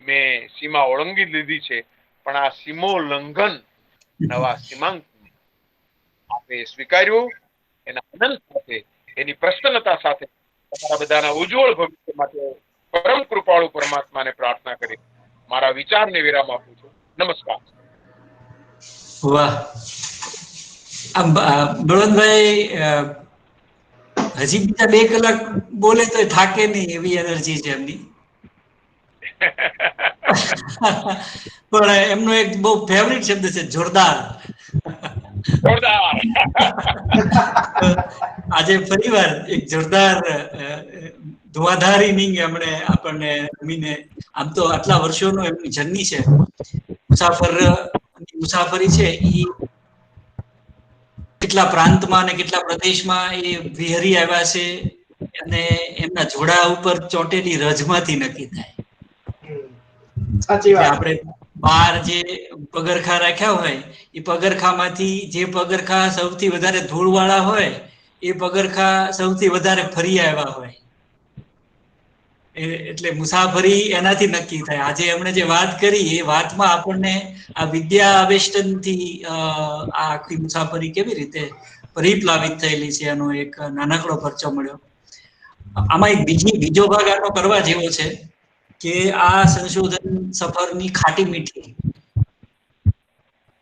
મેં સીમા ઓળંગી લીધી છે, પણ આ સીમોલ્લંઘન, નવા સીમાંકન આપણે સ્વીકાર્યું. એના આનંદ સાથે, એની પ્રસન્નતા સાથે તમારા બધાના ઉજ્જવળ ભવિષ્ય માટે પરમ કૃપાળુ પરમાત્માને પ્રાર્થના કરી મારા વિચારને વિરામ આપું છું. નમસ્કાર. વાહ, બળવંતભાઈ હજી બીજા 2 કલાક બોલે તો થાકે નહીં એવી એનર્જી છે એમની. પણ એમનો એક બહુ ફેવરિટ શબ્દ છે, જોરદાર. આજે ફરીવાર એક જોરદાર ધુઆધાર ઇનિંગ એમણે આપણને રમીને, આમ તો આટલા વર્ષોનો એમની જર્ની છે, મુસાફરી છે, એ કેટલા પ્રાંતમાં અને કેટલા પ્રદેશમાં એ વિહરી આવ્યા છે, અને એમના જોડા ઉપર ચોંટેલી રજમાંથી નક્કી થાય. સાચી વાત. આપણે બહાર જે પગરખા રાખ્યા હોય, એ પગરખામાંથી જે પગરખા સૌથી વધારે ધૂળવાળા હોય, એ પગરખા સૌથી વધારે ફરી આવ્યા હોય. એટલે મુસાફરી એનાથી નક્કી થાય. આજે એમણે જે વાત કરી એ વાતમાં આપણને આ વિદ્યા આવેષ્ટનથી આ આખી મુસાફરી કેવી રીતે પરિપ્લાવિત થયેલી છે, એનો એક નાનકડો પરચો મળ્યો. આમાં એક બીજો ભાગ આનો કરવા જેવો છે કે આ સંશોધન સફરની ખાટી મીઠી,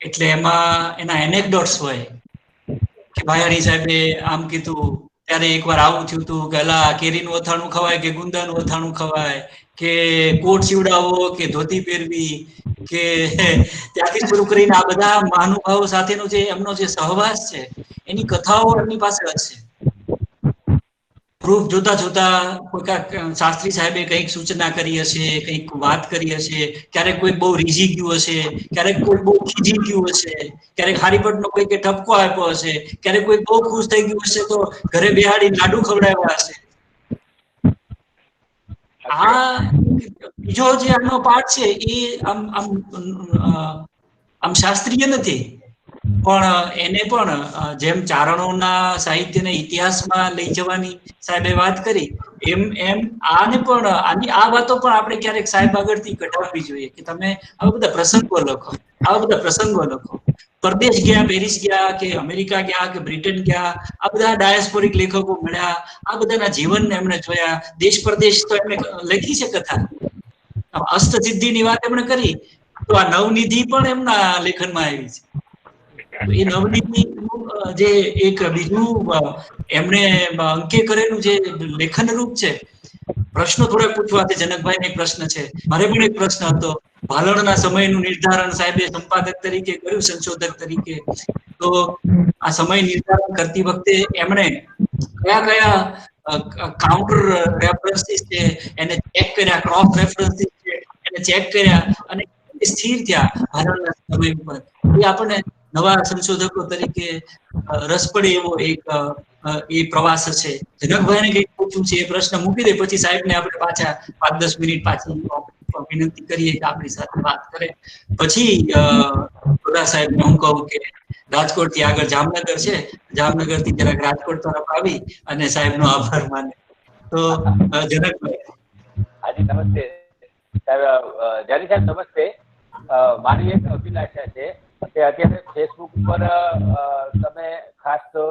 એટલે એમાં એના એનેક્ડોટ્સ હોય કે ભાયાણી સાહેબે આમ કીધું, ત્યારે એકવાર આવું થયું હતું કે અલા કેરીનું અથાણું ખવાય કે ગુંદાનું અથાણું ખવાય, કે કોટ સીવડાવો કે ધોતી પહેરવી, કે ત્યાંથી શરૂ કરીને આ બધા મહાનુભાવો સાથેનો જે એમનો જે સહવાસ છે એની કથાઓ એમની પાસે હશે. પ્રૂફ જોતા જોતા કોઈક શાસ્ત્રી સાહેબે કંઈક સૂચના કરી હશે, કંઈક વાત કરી હશે, ક્યારેક કોઈ બહુ રીઝી ગયું હશે, ક્યારેક કોઈ બહુ ખીજી ગયું હશે, ક્યારેક હારીપટનો કોઈ કે ઠપકો આપ્યો હશે, ક્યારેક કોઈ બહુ ખુશ થઈ ગયું હશે તો ઘરે બેહાડી લાડુ ખવડાવ્યા હશે. આ બીજો જે આનો પાઠ છે એ આમ શાસ્ત્રીય નથી, પણ એને પણ જેમ ચારણોના સાહિત્યને ઇતિહાસમાં લઈ જવાની સાહેબે વાત કરી, એમ આને પણ આ વાતો પણ આપણે ક્યારેક સાહેબ આગળથી કઢાવવી જોઈએ કે તમે આવા બધા પ્રસંગો લખો, આવા બધા પ્રસંગો લખો. પરદેશ ગયા, પેરિસ ગયા કે અમેરિકા ગયા કે બ્રિટન ગયા, આ બધા ડાયસ્પોરિક લેખકો મળ્યા, આ બધાના જીવનને એમણે જોયા, દેશ પરદેશ તો એમણે લખી છે કથા. અષ્ટસિદ્ધિની વાત એમણે કરી તો આ નવનિધિ પણ એમના લેખનમાં આવી છે. એ નવનિધિ જે એક બીજું એમણે અંકે કરેલું જે લેખન રૂપ છે. પ્રશ્નો થોડા પૂછવા છે. જનકભાઈને એક પ્રશ્ન છે, મારે પણ એક પ્રશ્ન હતો. ભાલણના સમયનું નિર્ધારણ સાહેબે સંપાદક તરીકે કર્યું, સંશોધક તરીકે. તો આ સમય નિર્ધારણ કરતી વખતે એમણે કયા કાઉન્ટર રેફરન્સીસ છે એને ચેક કર્યા, ક્રોસ રેફરન્સીસ છે એને ચેક કર્યા અને સ્થિર થયા ભાલણના સમય ઉપર. એ આપણને નવા સંશોધકો તરીકે રસ પડે એવો એક એ પ્રવાસ છે. જનકભાઈને કંઈક પૂછવું છે એ પ્રશ્ન મૂકી દે, પછી સાહેબને આપણે પાછા 5-10 મિનિટ પાછી વિનંતી કરીએ કે આપણી સાથે વાત કરે. પછી બધા સાહેબને હું કહું કે રાજકોટ થી આગળ જામનગર છે, જામનગર થી જરાક રાજકોટ તરફ આવી અને સાહેબનો આભાર માને. તો જનકભાઈ. હાજી નમસ્તે સાહેબ. જાની સાહેબ નમસ્તે. મારી એક અભિલાષા છે કે અત્યારે ફેસબુક ઉપર તમે ખાસ તો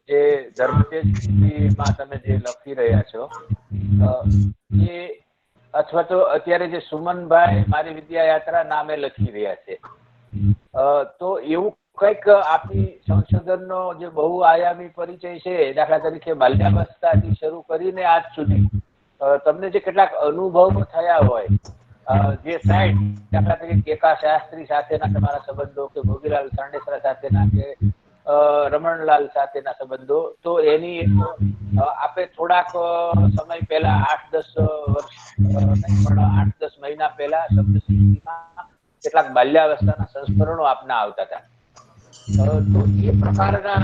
જે ધર્મતેજમાં તમે જે લખી રહ્યા છો એ, અથવા તો અત્યારે જે સુમનભાઈ મારી વિદ્યા યાત્રા નામે લખી રહ્યા છે, તો એવું કંઈક આપણી સંશોધનનો જે બહુ આયામી પરિચય છે, દાખલા તરીકે બાલ્યાવસ્થાથી શરૂ કરીને આજ સુધી તમને જે કેટલાક અનુભવો થયા હોય, જે સાઈડ દાખલા તરીકે કેકા શાસ્ત્રી સાથેના તમારા સંબંધો કે ભોગીલાલ સાંડેસરા સાથેના કે રમણલાલ સાથેના સંબંધો, તો એની આપે થોડાક સમય પહેલા 8-10 વર્ષ પણ 8-10 મહિના પહેલા શબ્દસિદ્ધિમાં કેટલાક બાલ્યાવસ્થાના સંસ્મરણો આપના આવતા હતા. તો એ પ્રકારના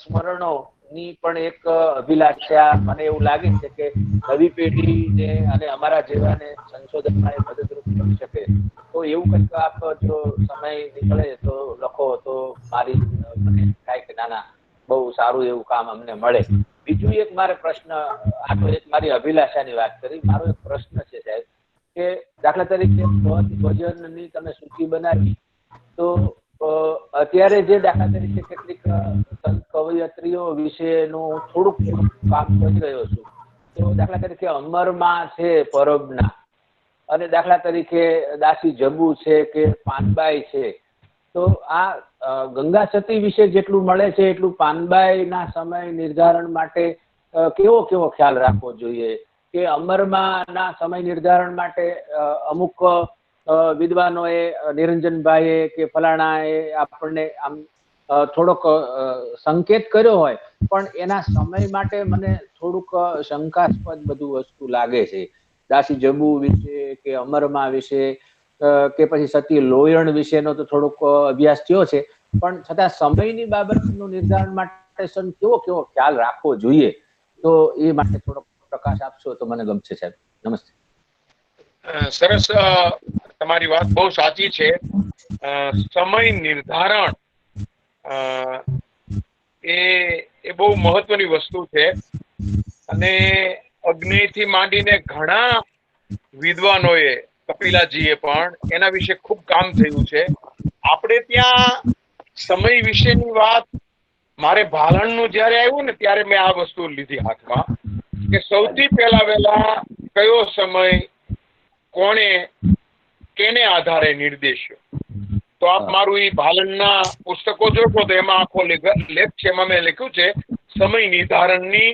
સ્મરણો ની પણ એક અભિલાષા મને એવું લાગે છે કે નવી પેઢીને અને અમારા જેવાને સંશોધનમાં મદદરૂપ કરી શકે. તો એવું કંઈક આપ જો સમય નીકળે તો લખો તો મારી મને થાય કે નાના બહુ સારું એવું કામ અમને મળે. બીજું એક મારે પ્રશ્ન, આ તો એક મારી અભિલાષાની વાત કરી, મારો એક પ્રશ્ન છે સાહેબ કે દાખલા તરીકે ભજનની તમે સૂચિ બનાવી, તો અત્યારે જે દાખલા તરીકે કેટલીક સંત કવયત્રીઓ વિશેનું થોડુંક કામ કરી રહ્યો છું, તો દાખલા તરીકે અમરમાં છે પરબના, અને દાખલા તરીકે દાસી જબુ છે કે પાનબાઈ છે, તો આ ગંગા સતી વિશે જેટલું મળે છે એટલું પાનબાઈના સમય નિર્ધારણ માટે કેવો ખ્યાલ રાખવો જોઈએ, કે અમરમાંના સમય નિર્ધારણ માટે અમુક વિદ્વાનોએ, નિરંજનભાઈએ કે ફલાણાએ આપણને આમ થોડોક સંકેત કર્યો હોય, પણ એના સમય માટે મને થોડુંક શંકાસ્પદ બધું વસ્તુ લાગે છે. દાસી જબુ વિશે કે અમરમાં વિશે કે પછી સતી લોયણ વિશેનો તો થોડોક અભ્યાસ થયો છે, પણ છતાં સમયની બાબતનું નિર્ધારણ માટે કેવો ખ્યાલ રાખવો જોઈએ, તો એ માટે થોડોક પ્રકાશ આપશો તો મને ગમશે સાહેબ. નમસ્તે. સરસ, તમારી વાત બહુ સાચી છે. સમય નિર્ધારણ એ બહુ મહત્વની વસ્તુ છે, અને અગ્નિથી માંડીને ઘણા વિદ્વાનોએ, કપિલાજીએ પણ એના વિશે ખૂબ કામ થયું છે. આપણે ત્યાં સમય વિશેની વાત મારે ભાલણનું જયારે આવ્યું ને ત્યારે મેં આ વસ્તુ લીધી હાથમાં કે સૌથી પહેલા વહેલા કયો સમય કોણે કેને આધારે નિર્દેશ્યો. તો આપ મારું એ ભાલણના પુસ્તકો જોશો તો એમાં આખો લેખ છે. એમાં મેં લખ્યું છે સમય નિર્ધારણની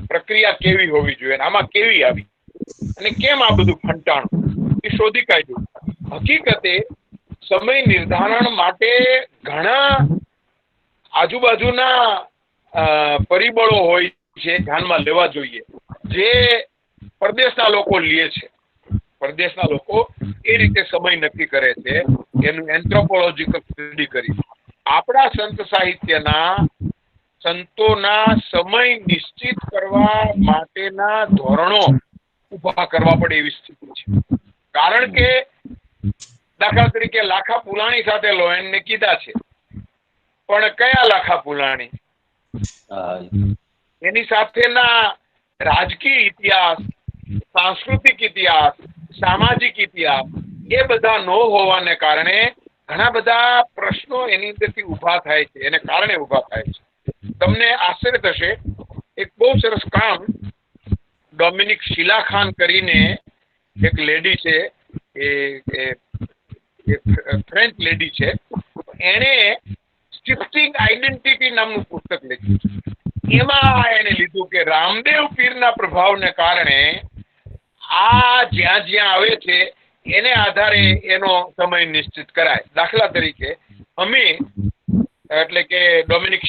પ્રક્રિયા કેવી હોવી જોઈએ, આમાં કેવી આવી અને કેમ આ બધું ફંટાણું એ શોધી કાઢ્યું. હકીકતે સમય નિર્ધારણ માટે ઘણા આજુબાજુના પરિબળો હોય છે, ધ્યાનમાં લેવા જોઈએ, જે પરદેશના લોકો લે છે. પરદેશના લોકો એ રીતે સમય નક્કી કરે છે, એનું એન્થ્રોપોલોજીકલ સ્ટડી કરી. આપણા સંત સાહિત્યના સંતોના સમય નિશ્ચિત કરવા માટેના ધોરણો ઉભા કરવા પડે એવી સ્થિતિ છે. કારણ કે દાખલા તરીકે લાખા પુલાણી સાથે લોયનને કીધા છે, પણ કયા લાખા પુલાણી? એની સાથેના રાજકીય ઇતિહાસ, સાંસ્કૃતિક ઇતિહાસ, સામાજિક ઇતિહાસ એ બધા ન હોવાને કારણે ઘણા બધા પ્રશ્નો એની અંદરથી ઉભા થાય છે, એને કારણે ઉભા થાય છે. તમને આશ્ચર્ય થશે, એક બહુ સરસ કામ ડોમિનિક શીલાખાન કરીને એક લેડી છે, એ ફ્રેન્ચ લેડી છે, એને શિફ્ટિંગ આઈડેન્ટિટી નામનું પુસ્તક લખ્યું છે. એમાં એને લીધું કે રામદેવ પીરના પ્રભાવને કારણે આ જ્યાં જ્યાં આવે છે એને આધારે એનો સમય નિશ્ચિત કરાય. દાખલા તરીકે અમે એટલે કે ડોમિનિક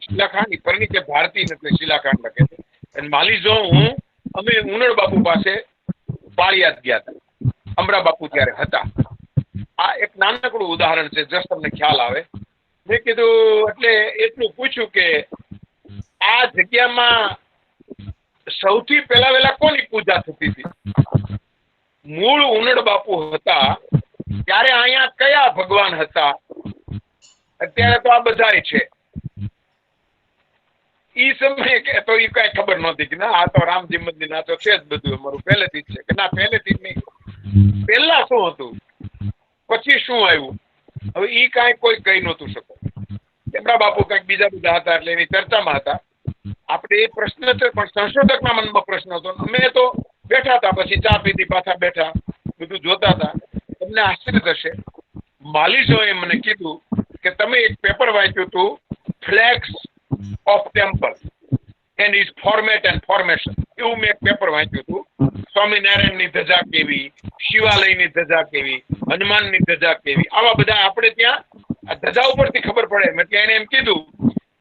શીલાખાન પરની કે ભારતીય એટલે શીલાખાન લખે છે, અને માલીજો અમે ઉનડ બાપુ પાસે પાળિયાદ ગયા હતા, અમરા બાપુ ત્યારે હતા. આ એક નાનકડું ઉદાહરણ છે, જસ્ટ તમને ખ્યાલ આવે. મેં કીધું એટલે એટલું પૂછ્યું કે આ જગ્યામાં સૌથી પહેલા વહેલા કોની પૂજા થતી હતી? મૂળ ઉનડ બાપુ હતા ત્યારે અહીંયા કયા ભગવાન હતા? અત્યારે તો આ બધાય છે. ઈ સમયે કે તો ઈ કઈ ખબર નહોતી કે ના આ તો રામજી મંદિર ના તો છે જ બધું અમારું પહેલેથી જ છે કે ના પહેલેથી જ નહીં. પહેલા શું હતું પછી શું આવ્યું હવે ઈ કાંઈ કોઈ કહી નહોતું શકો. તેમના બાપુ કંઈક બીજા બધા હતા એટલે એની ચર્ચામાં હતા. આપણે એ પ્રશ્ન છે પણ સંશોધકના મનમાં પ્રશ્ન હતો. અમે તો બેઠા હતા, પછી ચા પીધી, પાછા બેઠા, બધું જોતા હતા. તમને આશ્ચર્ય થશે, માલિશોએ મને કીધું કે તમે એક પેપર વાંચ્યું હતું flags of temple and is format and formation. એવું મેં એક પેપર વાંચ્યું હતું. સ્વામિનારાયણની ધજા કેવી, શિવાલયની ધજા કેવી, હનુમાનની ધજા કેવી, આવા બધા આપણે ત્યાં આ ધજા ઉપરથી ખબર પડે. એટલે એને એમ કીધું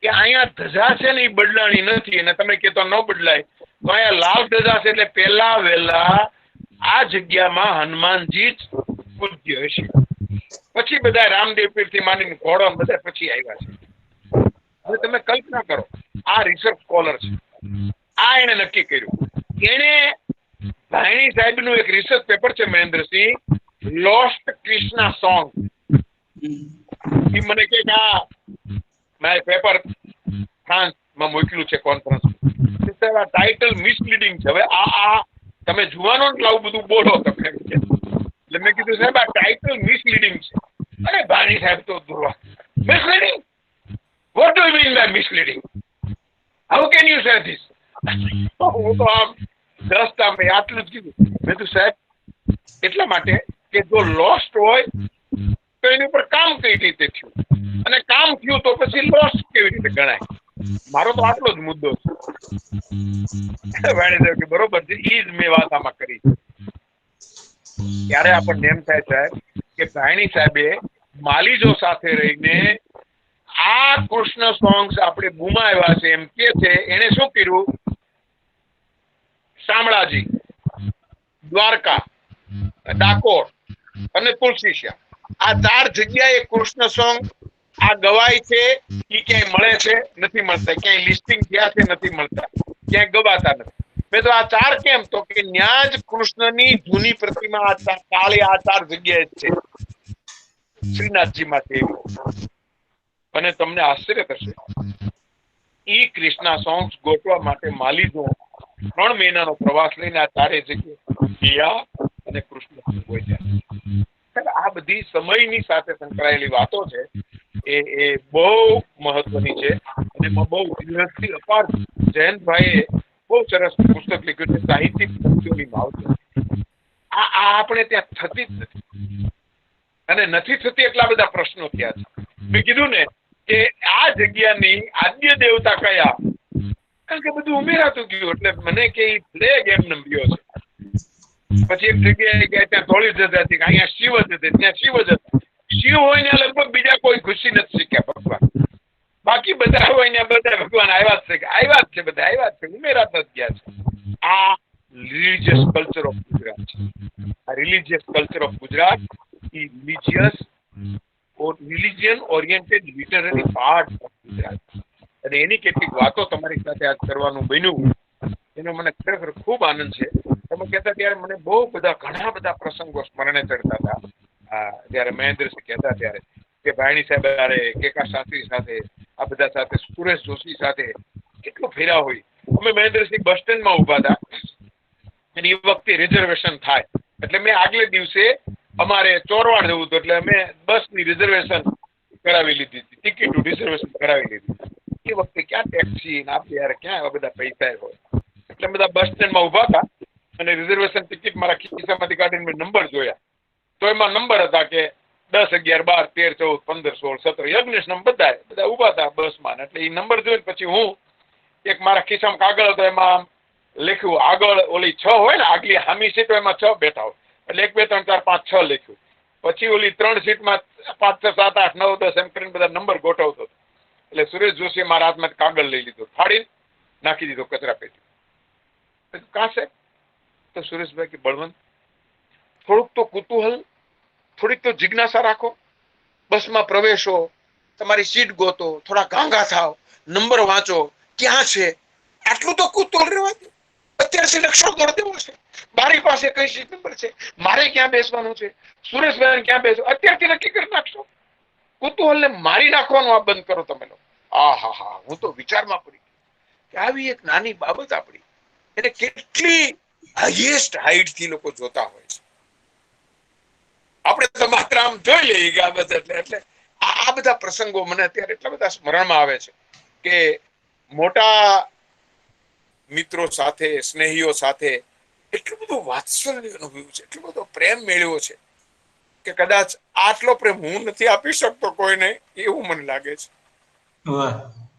કે અહીંયા ધજા છે ને એ બદલાણી નથી, અને તમે કહેતો ન બદલાય તો અહીંયા લાલ ધજા છે, એટલે પહેલા વહેલા આ જગ્યામાં હનુમાનજી જ પૂજ્ય હશે. પછી બધા રામદેવ પીર થી માંડીને ઘોડો બધા પછી આવ્યા છે. હવે તમે કલ્પના કરો, આ રિસર્ચ સ્કોલર છે, આ એને નક્કી કર્યું. એને ભાયણી સાહેબ નું એક રિસર્ચ પેપર છે મહેન્દ્રસિંહ, લોસ્ટ કૃષ્ણા સોંગ. એ મને કે આ મેં પેપર ફ્રાન્સ માં મોકલ્યું છે કોન્ફરન્સ. આ ટાઇટલ મિસલીડિંગ છે. હવે આ તમે જુવાનો એટલે આવું બધું બોલો તમે. એટલે મેં કીધું સાહેબ આ ટાઇટલ મિસલીડિંગ છે. અરે ભાણી સાહેબ તો misleading? What do you mean by misleading? How can you say this? હું તો આમ દ્રષ્ટા મેં આટલું જ કીધું. મેં તો સાહેબ એટલા માટે કે જો લોસ્ટ હોય તો એની ઉપર કામ કઈ રીતે થયું, અને કામ થયું તો પછી લોસ્ટ કેવી રીતે ગણાય. મારો તો આટલો જ મુદ્દો છે. બરોબર છે, ઈ જ મેં વાત આમાં કરી. ત્યારે આપણને એમ થાય સાહેબ કે ભાયણી સાહેબે માલીજો સાથે રહીને આ કૃષ્ણ સોંગ્સ આપણે ગુમાવ્યા છે એમ કે છે. એને શું કર્યું? શામળાજી, દ્વારકા, ડાકોર અને તુલસીશ્યામ, આ 4 જગ્યાએ કૃષ્ણ સોંગ આ ગવાય છે. એ ક્યાંય મળે છે? નથી મળતા. ક્યાંય લિસ્ટિંગ થયા છે? નથી મળતા. ક્યાંય ગવાતા નથી. મેં તો આ 4 કેમ? તો કે ન્યા જ કૃષ્ણની જૂની પ્રતિમા કાળી આ 4 જગ્યાએ જ છે, શ્રીનાથજીમાં છે. અને તમને આશ્ચર્ય થશે, ઈ કૃષ્ણા સોંગ્સ ગોતવા માટે માલીજો 3 મહિનાનો પ્રવાસ લઈને આ 4 જગ્યાએ ગયા અને કૃષ્ણ હોય જાય. આ બધી સમયની સાથે સંકળાયેલી વાતો છે એ બહુ મહત્વની છે. અને એમાં બહુ દિલથી અપાર જયંતભાઈએ બહુ સરસ પુસ્તક લખ્યું છે સાહિત્યિક પંક્તિઓની માવજત. આ આપણે ત્યાં થતી જ નથી અને નથી થતી એટલા બધા પ્રશ્નો થયા છે. મેં કીધું ને કે આ જગ્યાની આદ્ય દેવતા કયા, કારણ કે બધું ઉમેરાતું ગયું એટલે મને કે ફ્લેગ એમ નમ્યો છે. પછી એક જગ્યાએ ગયા ત્યાં ધોળી જતા હતી, અહીંયા શિવ જ હતી, ત્યાં શિવ જ હતા. શિવ હોય ને લગભગ બીજા કોઈ ખુશી નથી શીખ્યા ભગવાન, બાકી બધા હોય ને બધા ભગવાન આવ્યા જ છે, આવ્યા જ છે, બધા આવ્યા જ છે, ઉમેરાતા જ ગયા છે. આ રિલિજિયસ કલ્ચર ઓફ ગુજરાત છે. આ religious culture of Gujarat A religion oriented literary part of Gujarat. અને એની કેટલીક વાતો તમારી સાથે આજ કરવાનું બન્યું એનો મને ખરેખર ખૂબ આનંદ છે. તમે કહેતા ત્યારે મને બહુ બધા ઘણા બધા પ્રસંગો સ્મરણે ચડતા હતા. જયારે મહેન્દ્રસિંહ કહેતા ત્યારે કે ભાયણી સાહેબ હારે, કેકા શાસ્ત્રી સાથે, આ બધા સાથે, સુરેશ જોશી સાથે કેટલું ફેરા હોય. અમે મહેન્દ્રસિંહ બસ સ્ટેન્ડમાં ઉભા હતા અને એ વખતે રિઝર્વેશન થાય એટલે મેં આગલે દિવસે અમારે ચોરવાડ જવું હતું એટલે અમે બસની રિઝર્વેશન કરાવી લીધી હતી, ટિકિટ રિઝર્વેશન કરાવી લીધી. એ વખતે ક્યાં ટેક્સી આપણે યાર ક્યાં એવા બધા પૈસા હોય એટલે બધા બસ સ્ટેન્ડમાં ઉભા હતા અને રિઝર્વેશન ટિકિટ મારા ખિસ્સામાંથી કાઢીને મેં નંબર જોયા તો એમાં નંબર હતા કે 10, 11, 12, 13, 14, 15, 16, 17 યજ્ઞેશ નંબર બધા ઉભા હતા બસમાં. એટલે એ નંબર જોઈને પછી હું એક મારા ખિસ્સામાં કાગળ હતો એમાં લખ્યું આગળ ઓલી 6 હોય ને આગલી હામી સીટો એમાં 6 બેઠા હોય એટલે 1, 2, 3, 4, 5, 6 લખ્યું. પછી ઓલી 3 સીટમાં 5, 6, 7, 8, 9, 10 એમ કરીને બધા નંબર ગોઠવતો. એટલે સુરેશ જોશીએ મારા હાથમાં કાગળ લઈ લીધો, ફાડીને નાખી દીધો કચરા પેટી. કાં સાહેબ? તો સુરેશભાઈ કે બળવંત થોડુંક તો કુતૂહલ, થોડીક તો જિજ્ઞાસા રાખો, બસમાં પ્રવેશો, તમારી સીટ ગોતો, થોડા ગાંગા થાવ, નંબર વાંચો, ક્યાં છે આટલું તો કુતૂહલ રહેવા દો. અત્યારે સિલેક્શન કરી દેવો છે, મારી પાસે કઈ સીટ નંબર છે, મારે ક્યાં બેસવાનું છે, સુરેશભાઈ ક્યાં બેસવું, અત્યારથી નક્કી કરી નાખશો. કુતૂહલને મારી નાખવાનું આ બંધ કરો તમે લોકો. હા, હું તો વિચારમાં પડી કે આવી એક નાની બાબત આપણી એને કેટલી હાઈએસ્ટ હાઈટ થી લોકો જોતા હોય છે. આપણે તો માત્ર આમ જોઈ લઈએ કે આ બધા એટલે આ બધા પ્રસંગો મને અત્યારે એટલા બધા સ્મરણમાં આવે છે કે મોટા મિત્રો સાથે, સ્નેહીઓ સાથે એટલું બધું વાત્સલ્ય અનુભવ્યું છે, એટલો બધો પ્રેમ મેળવ્યો છે કે કદાચ આટલો પ્રેમ હું નથી આપી શકતો કોઈને, એવું મને લાગે છે.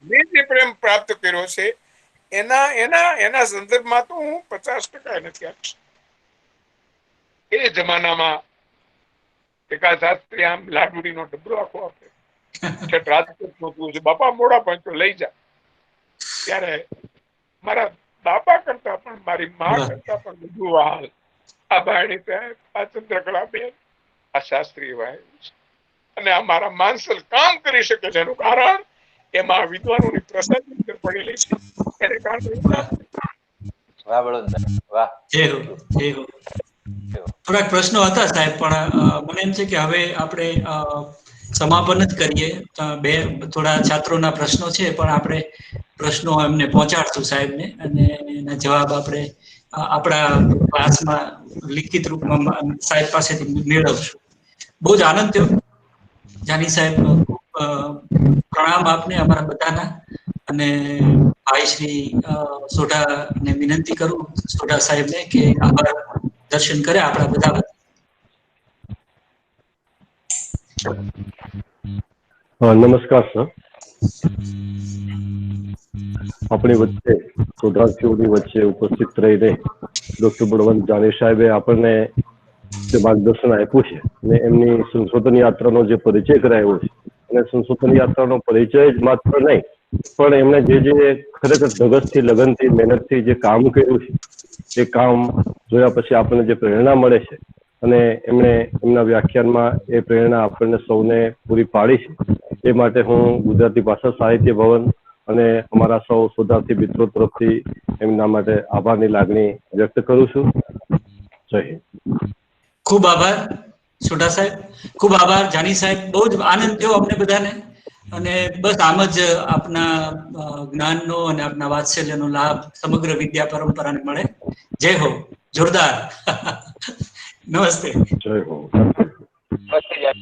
મેં જે પ્રેમ પ્રાપ્ત કર્યો છે એના સંદર્ભમાં તો હું 50% નથી આપી શકતો. એ જમાનામાં એકા શાસ્ત્રી આમ લાડુડીનો ડબરો આખો આપે રાજકોટ નું છે, બાપા મોડા પંચો લઈ જા. ત્યારે મારા બાપા કરતા પણ મારી મા કરતા પણ બધું હાલ આ ભાણી સાહેબ, આ ચંદ્રકલા બેન, આ શાસ્ત્રી ભાઈ અને આ મારા માનસલ કામ કરી શકે છે એનું કારણ એમાં વિદ્વાનોની પ્રસાદ પડેલી છે એને કારણે. થોડાક પ્રશ્નો હતા સાહેબ પણ મને એમ છે કે હવે આપણે સમાપન જ કરીએ. થોડા છાત્રોના પ્રશ્નો છે પણ આપણે પ્રશ્નો એમને પહોંચાડશું સાહેબને અને એના જવાબ આપણે આપણા ક્લાસમાં લિખિત રૂપમાં સાહેબ પાસેથી મેળવશું. બહુ જ આનંદ થયો જાની સાહેબ, પ્રણામ આપને અમારા બધાના. અને ભાઈ શ્રી સોઢાને વિનંતી કરું, સોઢા સાહેબને કે આભાર દર્શન કરે આપણા બધા. નમસ્કાર સર. આપણી વચ્ચે શોધાર્થીઓની વચ્ચે ઉપસ્થિત રહીને ડોક્ટર બળવંત જાની સાહેબે આપણને જે માર્ગદર્શન આપ્યું છે અને એમની સંશોધન યાત્રાનો જે પરિચય કરાયો છે અને સંશોધન યાત્રાનો પરિચય જ માત્ર નહીં પણ એમણે જે ખરેખર ધગશથી, લગનથી, મહેનતથી જે કામ કર્યું છે એ કામ જોયા પછી આપણને જે પ્રેરણા મળે છે અને એમણે એમના વ્યાખ્યાનમાં એ પ્રેરણા આપણને સૌને પૂરી પાડી છે એ માટે હું ગુજરાતી ભાષા સાહિત્ય ભવન અને અમારા સૌ શોધાર્થી મિત્રો તરફથી એમના માટે આભારની લાગણી વ્યક્ત કરું છું. જય હિન્દ. ખૂબ આભાર સોઢા સાહેબ, ખૂબ આભાર જાની સાહેબ. બહુ જ આનંદ થયો અમને બધાને અને બસ આમ જ આપના જ્ઞાનનો અને આપના વાત્સલ્યનો લાભ સમગ્ર વિદ્યા પરંપરાને મળે. જય હો. જોરદાર. નમસ્તે. જય હો. વચ્ચે જાય.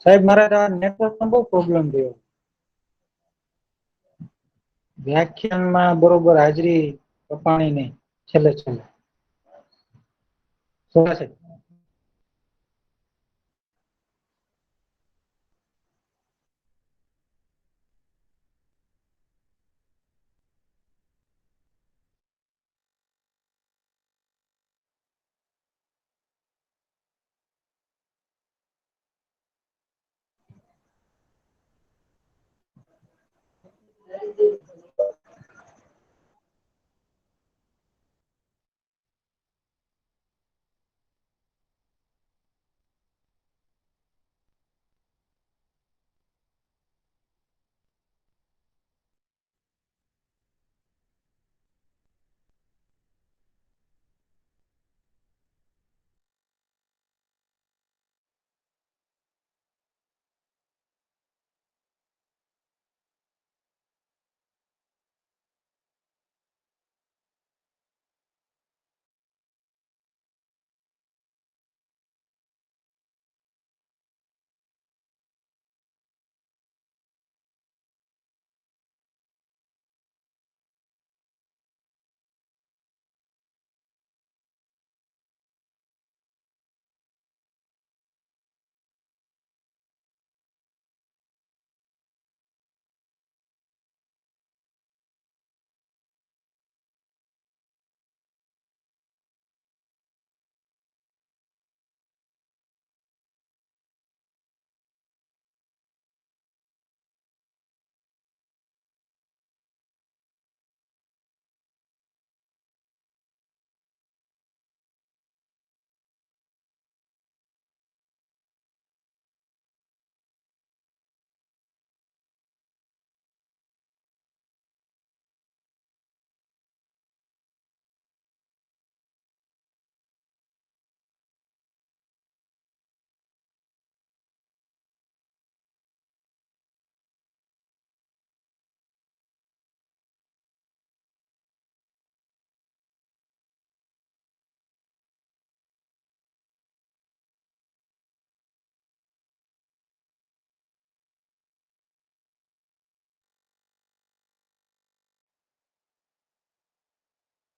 સાહેબ મારા નેટવર્ક નો બહુ પ્રોબ્લેમ થયો. વ્યાખ્યાનમાં બરોબર હાજરી કપાણી નહીં છેલ્લે છેલ્લે. સાહેબ